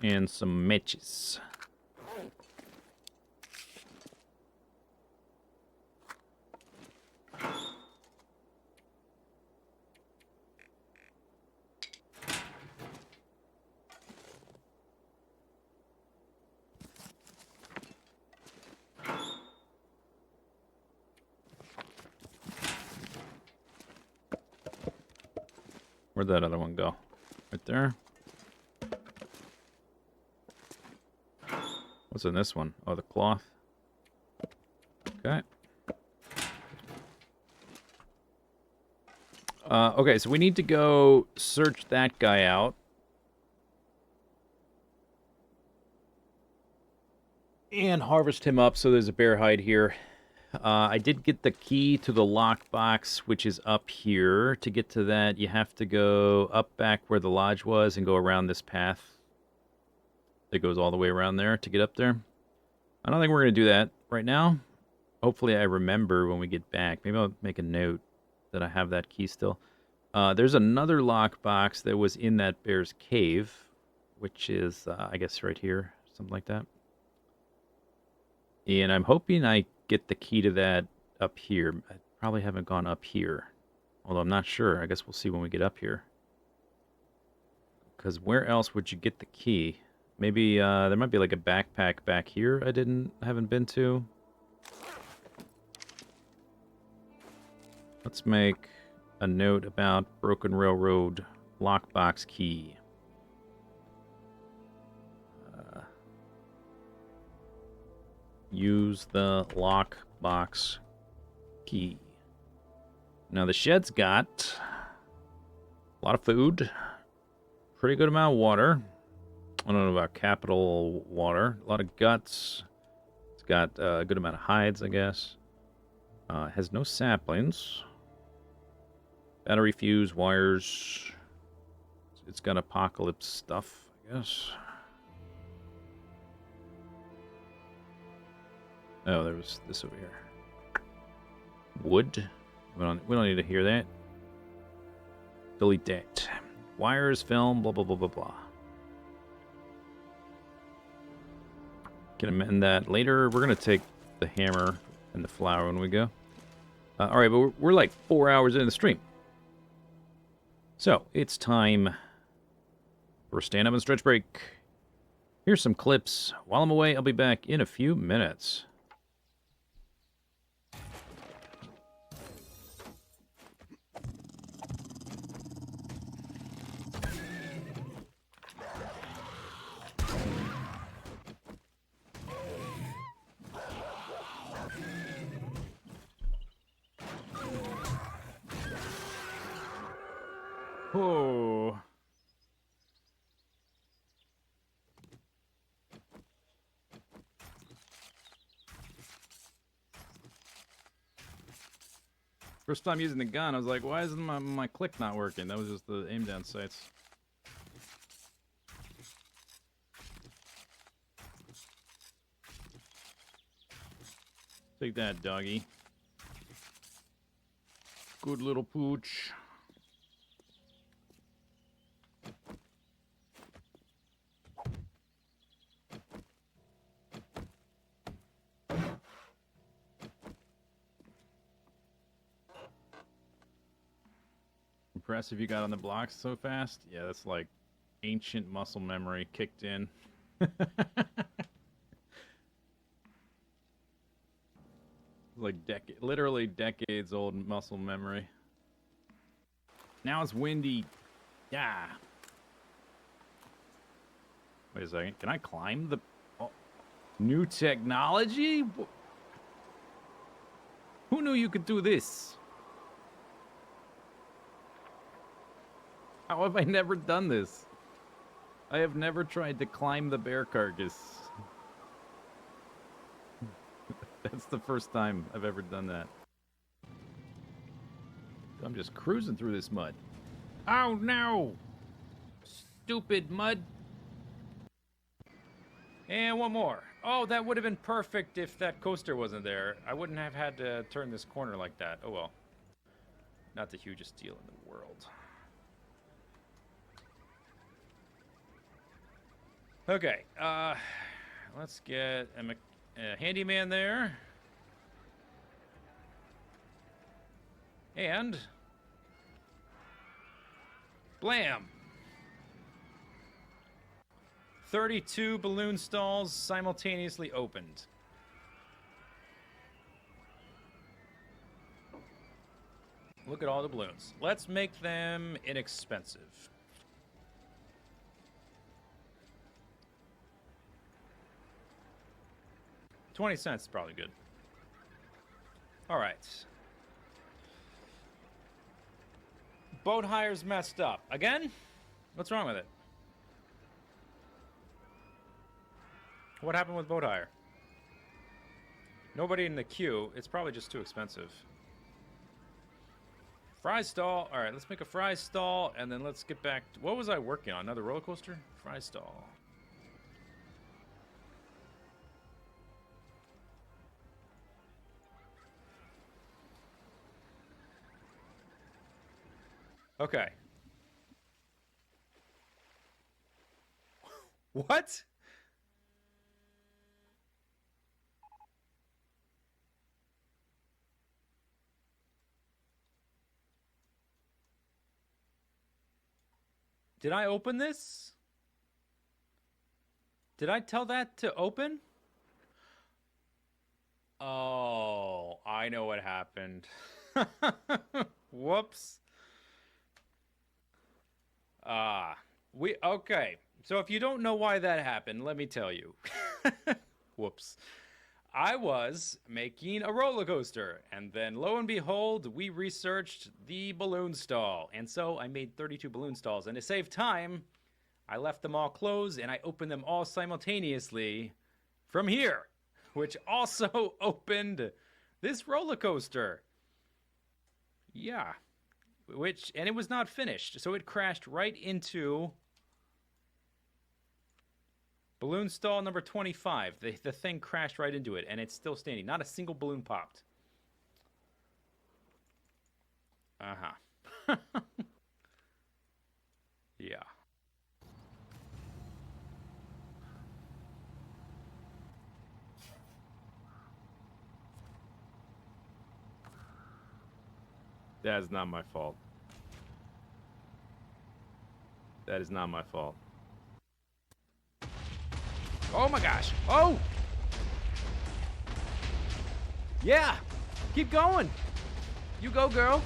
[SPEAKER 1] And some matches. Where'd that other one go? Right there. What's in this one? Oh, the cloth. Okay. Okay, so we need to go search that guy out. And harvest him up, so there's a bear hide here. I did get the key to the lockbox, which is up here. To get to that, you have to go up back where the lodge was and go around this path that goes all the way around there to get up there. I don't think we're going to do that right now. Hopefully I remember when we get back. Maybe I'll make a note that I have that key still. There's another lockbox that was in that bear's cave, which is, I guess, right here. Something like that. And I'm hoping I get the key to that up here. I probably haven't gone up here. Although I'm not sure. I guess we'll see when we get up here. Because where else would you get the key? Maybe there might be like a backpack back here I haven't been to. Let's make a note about Broken Railroad lockbox key. Use the lockbox key. Now the shed's got a lot of food, pretty good amount of water. I don't know about capital water. A lot of guts. It's got a good amount of hides, I guess. It has no saplings. Battery fuse, wires. It's got apocalypse stuff, I guess. Oh, there was this over here. Wood. We don't need to hear that. Delete that. Wires, film, blah, blah, blah, blah, blah. Can amend that later. We're going to take the hammer and the flour when we go. All right, but we're like 4 hours into the stream. So, it's time for a stand-up and stretch break. Here's some clips. While I'm away, I'll be back in a few minutes. Oh. First time using the gun, I was like, why isn't my click not working? That was just the aim down sights. Take that, doggy. Good little pooch. Impressive you got on the blocks so fast. Yeah, that's like ancient muscle memory kicked in. Like literally decades old muscle memory. Now it's windy. Yeah. Wait a second. Can I climb the... Oh. New technology? Who knew you could do this? How have I never done this? I have never tried to climb the bear carcass. That's the first time I've ever done that. I'm just cruising through this mud. Oh no! Stupid mud. And one more. Oh, that would have been perfect if that coaster wasn't there. I wouldn't have had to turn this corner like that. Oh well. Not the hugest deal in the world. Okay, let's get a handyman there. And... blam! 32 balloon stalls simultaneously opened. Look at all the balloons. Let's make them inexpensive. 20 cents is probably good. Alright. Boat hire's messed up. Again? What's wrong with it? What happened with boat hire? Nobody in the queue. It's probably just too expensive. Fry stall. Alright, let's make a fry stall, and then let's get back to... What was I working on? Another roller coaster? Fry stall. Okay. What? Did I open this? Did I tell that to open? Oh, I know what happened. Whoops. Okay. So if you don't know why that happened, let me tell you. Whoops. I was making a roller coaster, and then lo and behold, we researched the balloon stall. And so I made 32 balloon stalls, and to save time, I left them all closed, and I opened them all simultaneously from here, which also opened this roller coaster. Yeah. And it was not finished, so it crashed right into balloon stall number 25. The thing crashed right into it, and it's still standing. Not a single balloon popped. Uh-huh. Yeah. That is not my fault. That is not my fault. Oh my gosh. Oh! Yeah! Keep going! You go, girl!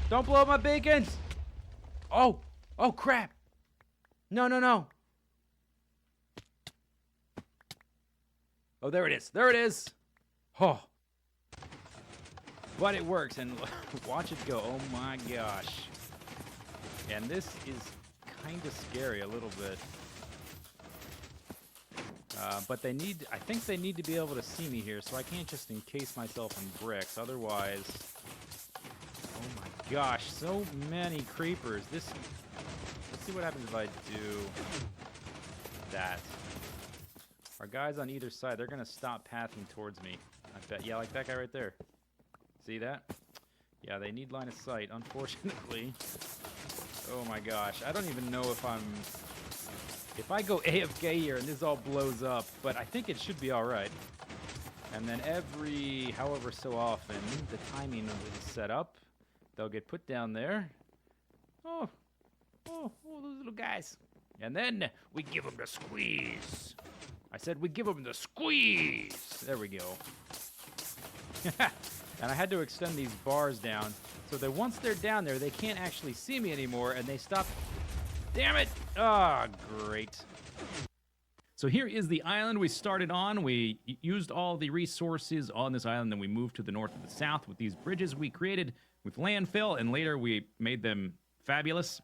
[SPEAKER 1] Don't blow up my bacons! Oh! Oh, crap! No, no, no! Oh, there it is. There it is! Oh! But it works, and watch it go. Oh my gosh. And this is kind of scary a little bit. But they need, I think they need to be able to see me here, so I can't just encase myself in bricks. Otherwise, oh my gosh, so many creepers. Let's see what happens if I do that. Our guys on either side, they're going to stop pathing towards me. I bet. Yeah, like that guy right there. See that? Yeah, they need line of sight, unfortunately. Oh my gosh. I don't even know if I'm... If I go AFK here and this all blows up, but I think it should be alright. And then every however so often, the timing of it is set up. They'll get put down there. Oh, those little guys. And then we give them the squeeze. I said we give them the squeeze. There we go. And I had to extend these bars down so that once they're down there, they can't actually see me anymore, and they stop. Damn it! Ah, great. So here is the island we started on. We used all the resources on this island, then we moved to the north and the south with these bridges we created with landfill, and later we made them fabulous.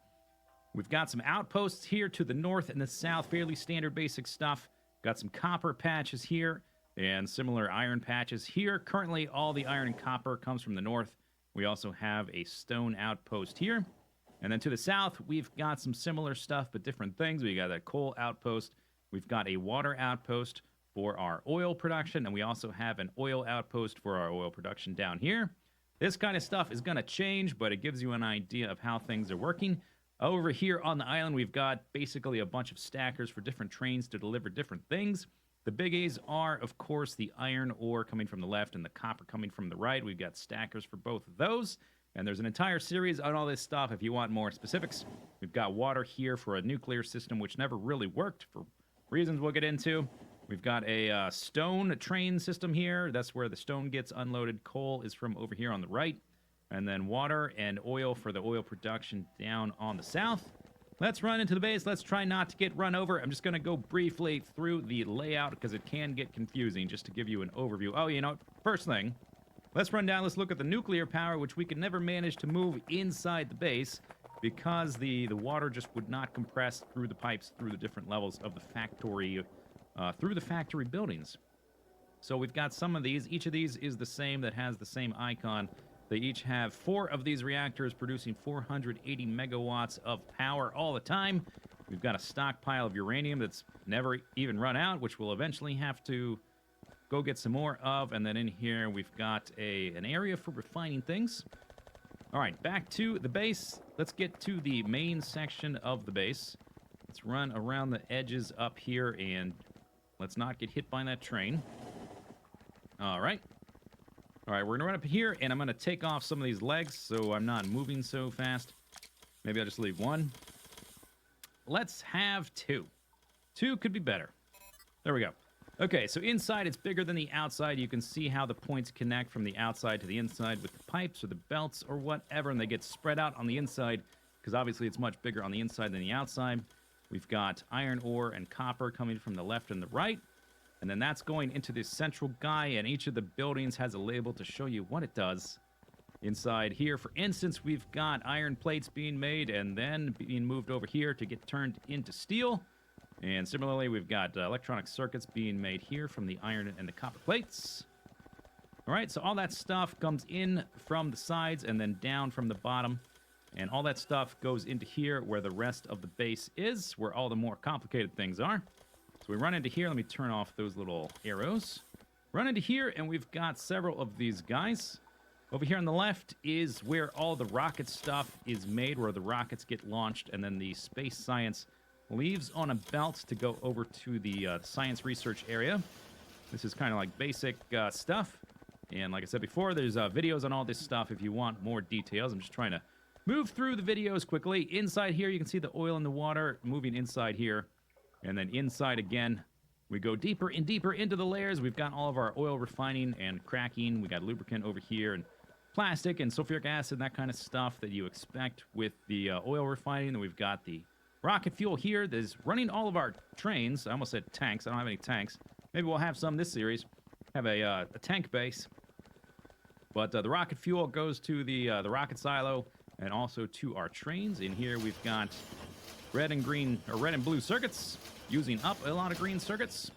[SPEAKER 1] We've got some outposts here to the north and the south, fairly standard basic stuff. Got some copper patches here, and similar iron patches here. Currently, all the iron and copper comes from the north. We also have a stone outpost here. And then to the south, we've got some similar stuff, but different things. We got a coal outpost. We've got a water outpost for our oil production, and we also have an oil outpost for our oil production down here. This kind of stuff is going to change, but it gives you an idea of how things are working. Over here on the island, we've got basically a bunch of stackers for different trains to deliver different things. The biggies are, of course, the iron ore coming from the left and the copper coming from the right. We've got stackers for both of those. And there's an entire series on all this stuff if you want more specifics. We've got water here for a nuclear system, which never really worked for reasons we'll get into. We've got a stone train system here. That's where the stone gets unloaded. Coal is from over here on the right. And then water and oil for the oil production down on the south. Let's run into the base. Let's try not to get run over. I'm just going to go briefly through the layout because it can get confusing just to give you an overview. Oh, you know, first thing, let's run down. Let's look at the nuclear power, which we can never manage to move inside the base because the water just would not compress through the pipes through the different levels of the factory, through the factory buildings. So we've got some of these. Each of these is the same, that has the same icon. They each have 4 of these reactors producing 480 megawatts of power all the time. We've got a stockpile of uranium that's never even run out, which we'll eventually have to go get some more of. And then in here, we've got an area for refining things. All right, back to the base. Let's get to the main section of the base. Let's run around the edges up here, and let's not get hit by that train. All right. All right, we're going to run up here, and I'm going to take off some of these legs so I'm not moving so fast. Maybe I'll just leave 1. Let's have 2. 2 could be better. There we go. Okay, so inside it's bigger than the outside. You can see how the points connect from the outside to the inside with the pipes or the belts or whatever, and they get spread out on the inside because obviously it's much bigger on the inside than the outside. We've got iron ore and copper coming from the left and the right. And then that's going into this central guy, and each of the buildings has a label to show you what it does. Inside here, for instance, we've got iron plates being made and then being moved over here to get turned into steel. And similarly, we've got electronic circuits being made here from the iron and the copper plates. All right, so all that stuff comes in from the sides and then down from the bottom. And all that stuff goes into here where the rest of the base is, where all the more complicated things are. So we run into here. Let me turn off those little arrows. Run into here, and we've got several of these guys. Over here on the left is where all the rocket stuff is made, where the rockets get launched, and then the space science leaves on a belt to go over to the science research area. This is kind of like basic stuff. And like I said before, there's videos on all this stuff if you want more details. I'm just trying to move through the videos quickly. Inside here, you can see the oil and the water moving inside here. And then inside again, we go deeper and deeper into the layers. We've got all of our oil refining and cracking. We got lubricant over here and plastic and sulfuric acid, that kind of stuff that you expect with the oil refining. Then we've got the rocket fuel here that is running all of our trains. I almost said tanks. I don't have any tanks. Maybe we'll have some this series. Have a tank base. But the rocket fuel goes to the rocket silo. and also to our trains. In here, we've got red and green, or red and blue circuits, using up a lot of green circuits.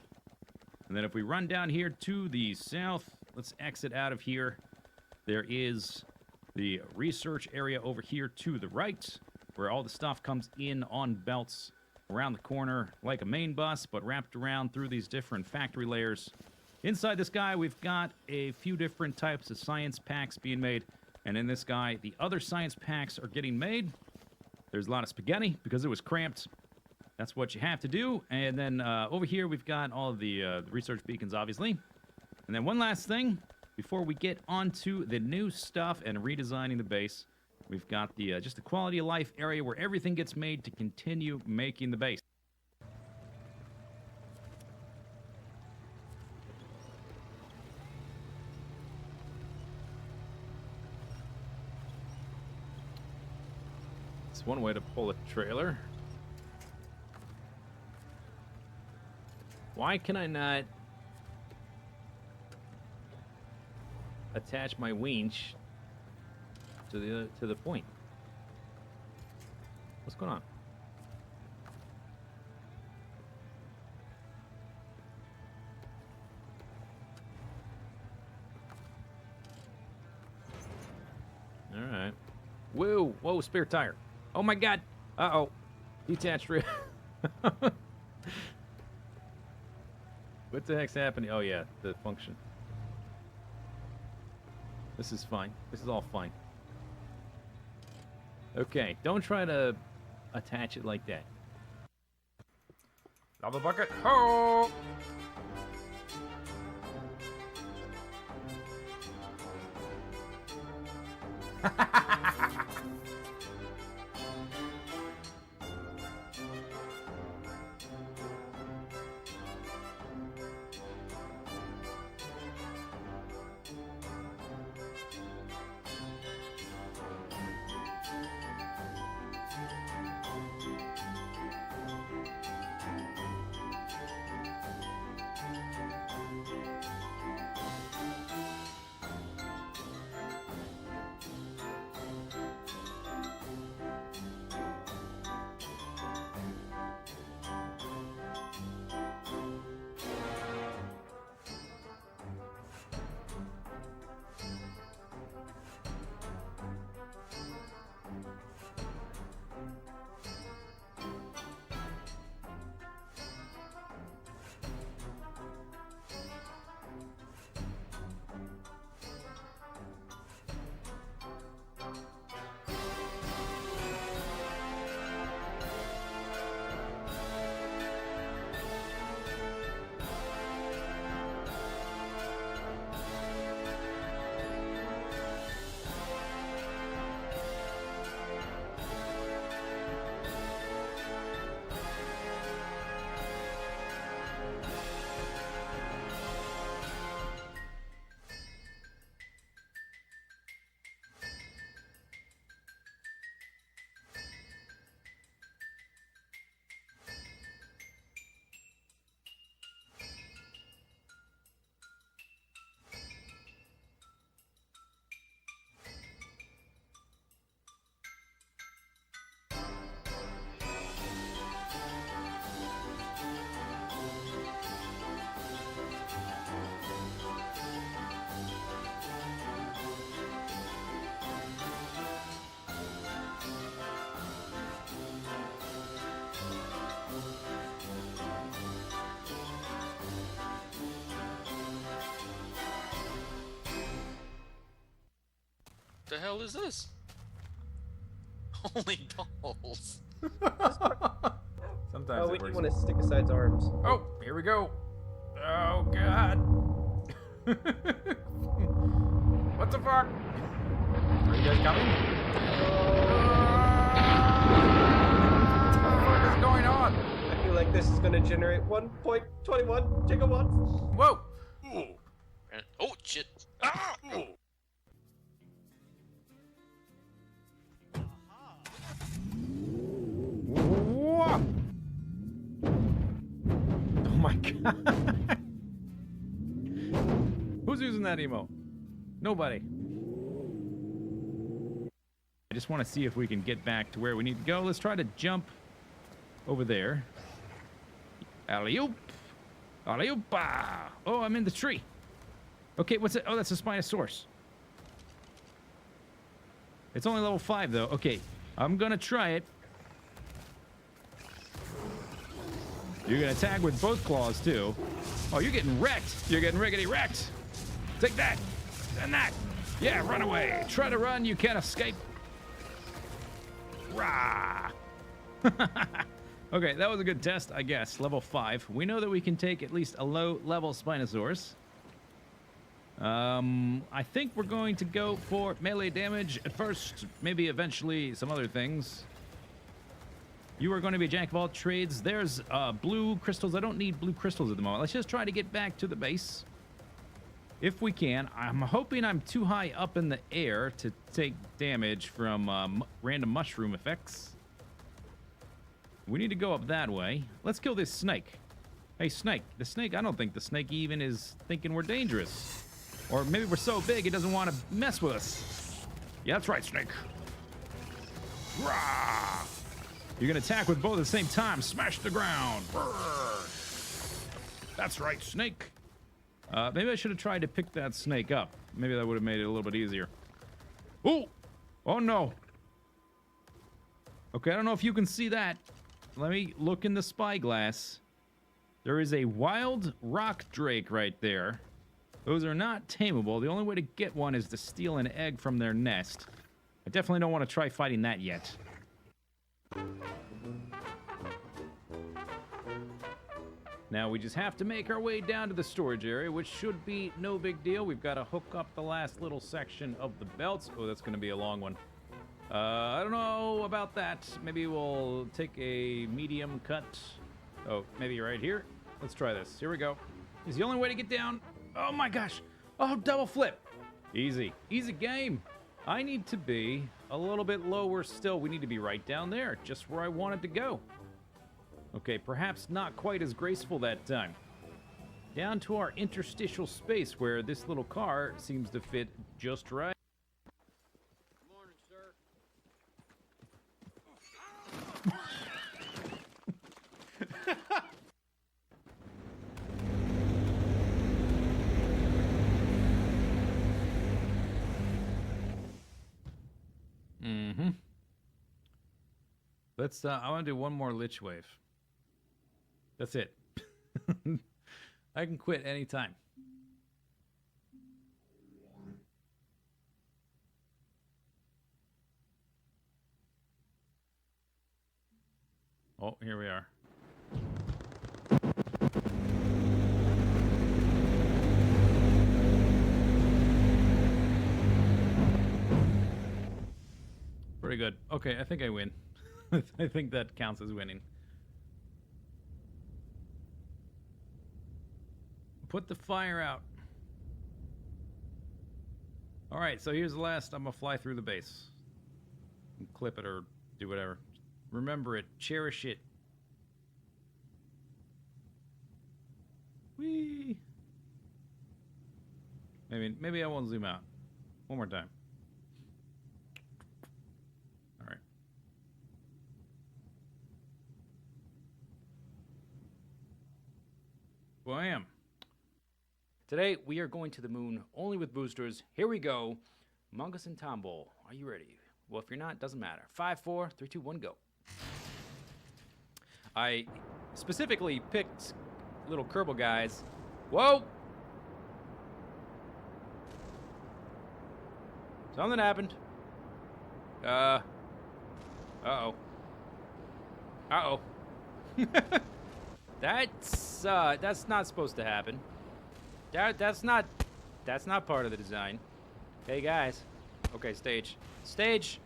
[SPEAKER 1] And then if we run down here to the south, let's exit out of here. There is the research area over here to the right, where all the stuff comes in on belts around the corner like a main bus, but wrapped around through these different factory layers. Inside this guy, we've got a few different types of science packs being made. And in this guy, the other science packs are getting made. There's a lot of spaghetti because it was cramped. That's what you have to do. And then over here, we've got all of the research beacons, obviously. And then one last thing, before we get onto the new stuff and redesigning the base, we've got the just the quality of life area where everything gets made to continue making the base. It's one way to pull a trailer. Why can I not attach my winch to the point? What's going on? All right. Whoa! Whoa! Spare tire. Oh my God! Uh-oh. Detached rail. What the heck's happening? Oh yeah, the function. This is fine. This is all fine. Okay, don't try to attach it like that. Double bucket. Ho!
[SPEAKER 3] The hell is this? Holy balls.
[SPEAKER 1] Sometimes
[SPEAKER 4] Oh,
[SPEAKER 1] it
[SPEAKER 4] we
[SPEAKER 1] works.
[SPEAKER 4] want to stick aside's arms.
[SPEAKER 1] Oh, here we go. Oh, God. What the fuck? Are you guys coming? What the fuck is going on?
[SPEAKER 4] I feel like this is going to generate 1.21 gigawatts.
[SPEAKER 1] Whoa.
[SPEAKER 3] Ooh. And, oh, shit. Ah! Ooh.
[SPEAKER 1] Whoa. Oh my God. Who's using that emo? Nobody. I just want to see if we can get back to where we need to go. Let's try to jump over there. Alley-oop. Alley-oop. Oh, I'm in the tree. Okay, what's it? Oh, that's a Spinosaurus. It's only level 5, though. Okay, I'm going to try it. You're going to attack with both claws, too. Oh, you're getting wrecked. You're getting riggedy wrecked. Take that. And that. Yeah, run away. Try to run. You can't escape. Rah. Okay, that was a good test, I guess. Level 5. We know that we can take at least a low-level Spinosaurus. I think we're going to go for melee damage at first. Maybe eventually some other things. You are going to be a jack of all trades. There's blue crystals. I don't need blue crystals at the moment. Let's just try to get back to the base. If we can. I'm hoping I'm too high up in the air to take damage from random mushroom effects. We need to go up that way. Let's kill this snake. Hey, snake. The snake, I don't think the snake even is thinking we're dangerous. Or maybe we're so big it doesn't want to mess with us. Yeah, that's right, snake. Rah! You're going to attack with both at the same time. Smash the ground. Brrr. That's right, snake. Maybe I should have tried to pick that snake up. Maybe that would have made it a little bit easier. Ooh! Oh, no. Okay, I don't know if you can see that. Let me look in the spyglass. There is a wild rock drake right there. Those are not tameable. The only way to get one is to steal an egg from their nest. I definitely don't want to try fighting that yet. Now we just have to make our way down to the storage area, which should be no big deal. We've got to hook up the last little section of the belts. Oh, that's going to be a long one. I don't know about that. Maybe we'll take a medium cut. Oh, maybe right here. Let's try this. Here we go. It's the only way to get down. Oh my gosh. Oh, double flip. Easy. Easy game. I need to be a little bit lower still. We need to be right down there, just where I wanted to go. Okay, perhaps not quite as graceful that time. Down to our interstitial space where this little car seems to fit just right.
[SPEAKER 3] Morning, sir.
[SPEAKER 1] Mm-hmm. Let's, I want to do one more Lich Wave. That's it. I can quit anytime. Oh, here we are. Pretty good. Okay, I think I win. I think that counts as winning. Put the fire out. All right, so here's the last. I'm gonna fly through the base. Clip it or do whatever. Remember it. Cherish it. Whee! Maybe I won't zoom out. One more time. All right. Bam. Today, we are going to the moon only with boosters. Here we go. Mungus and Tombo, are you ready? Well, if you're not, doesn't matter. 5, 4, 3, 2, 1, go. I specifically picked little Kerbal guys. Whoa! Something happened. Uh-oh. Uh-oh. That's not supposed to happen. That's not part of the design. Hey guys. Okay, stage. Stage.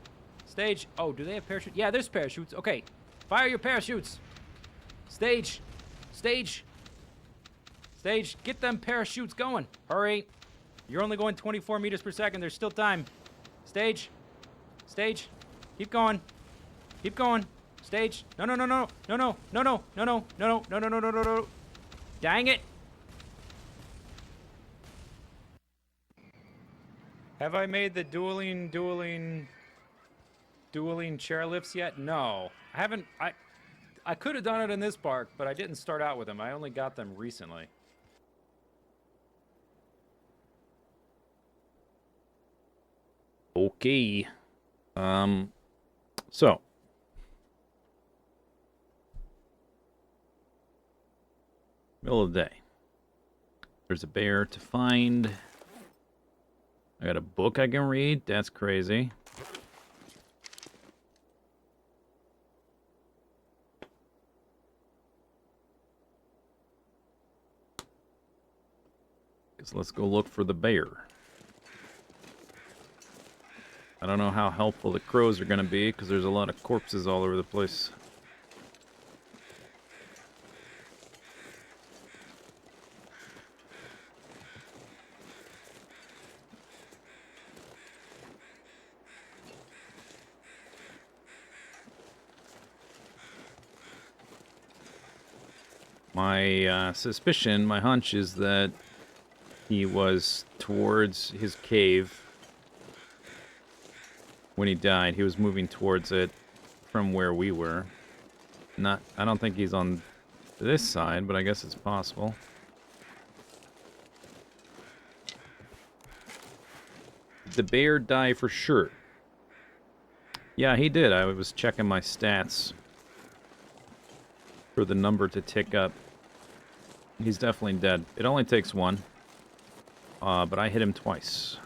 [SPEAKER 1] Stage. Oh, do they have parachutes? Yeah, there's parachutes. Okay. Fire your parachutes. Stage. Stage. Stage. Get them parachutes going. Hurry. You're only going 24 meters per second. There's still time. Stage. Stage. Keep going. Keep going. Stage. No, no, no, no. No, no. No, no. No, no. No, no. No, no, no, no, no, no. Dang it. Have I made the dueling? dueling chairlifts yet? No, I haven't. I could have done it in this park, but I didn't start out with them. I only got them recently. Okay. So middle of the day. There's a bear to find. I got a book I can read. That's crazy. So let's go look for the bear. I don't know how helpful the crows are going to be because there's a lot of corpses all over the place. My suspicion, my hunch is that he was towards his cave when he died. He was moving towards it from where we were. I don't think he's on this side, but I guess it's possible. Did the bear die for sure? Yeah, he did. I was checking my stats for the number to tick up. He's definitely dead. It only takes one. But I hit him twice.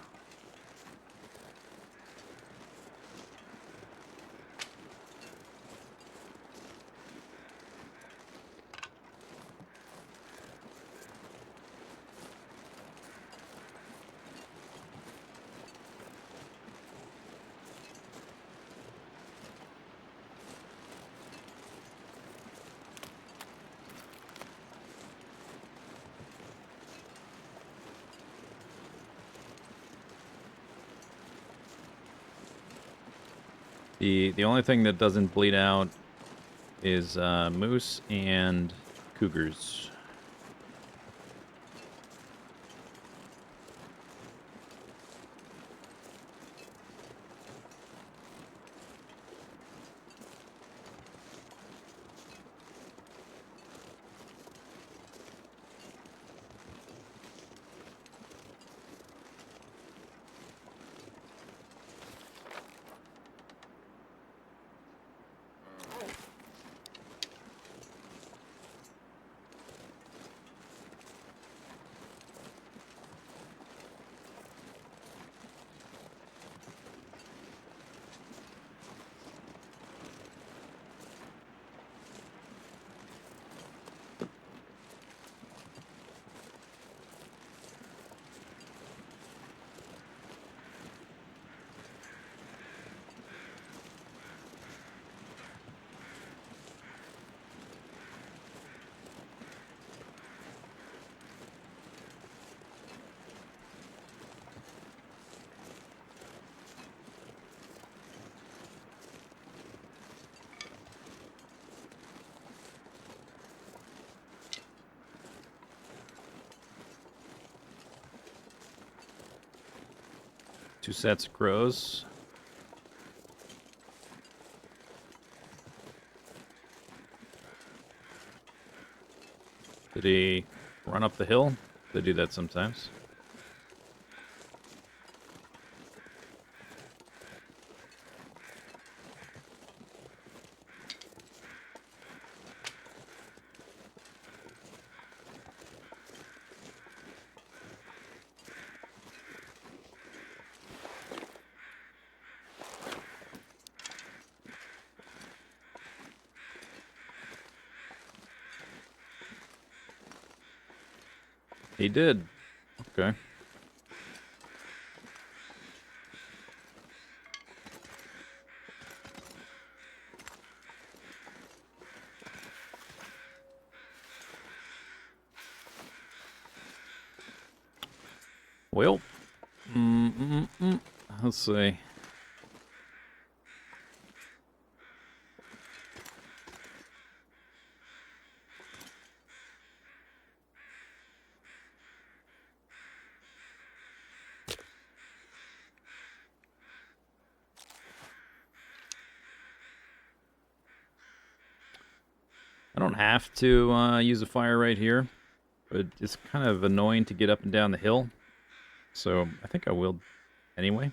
[SPEAKER 1] The only thing that doesn't bleed out is moose and cougars. Two sets of crows. Did he run up the hill? They do that sometimes. He did. Okay. Well, let's see. I don't have to use a fire right here, but it's kind of annoying to get up and down the hill. So I think I will anyway.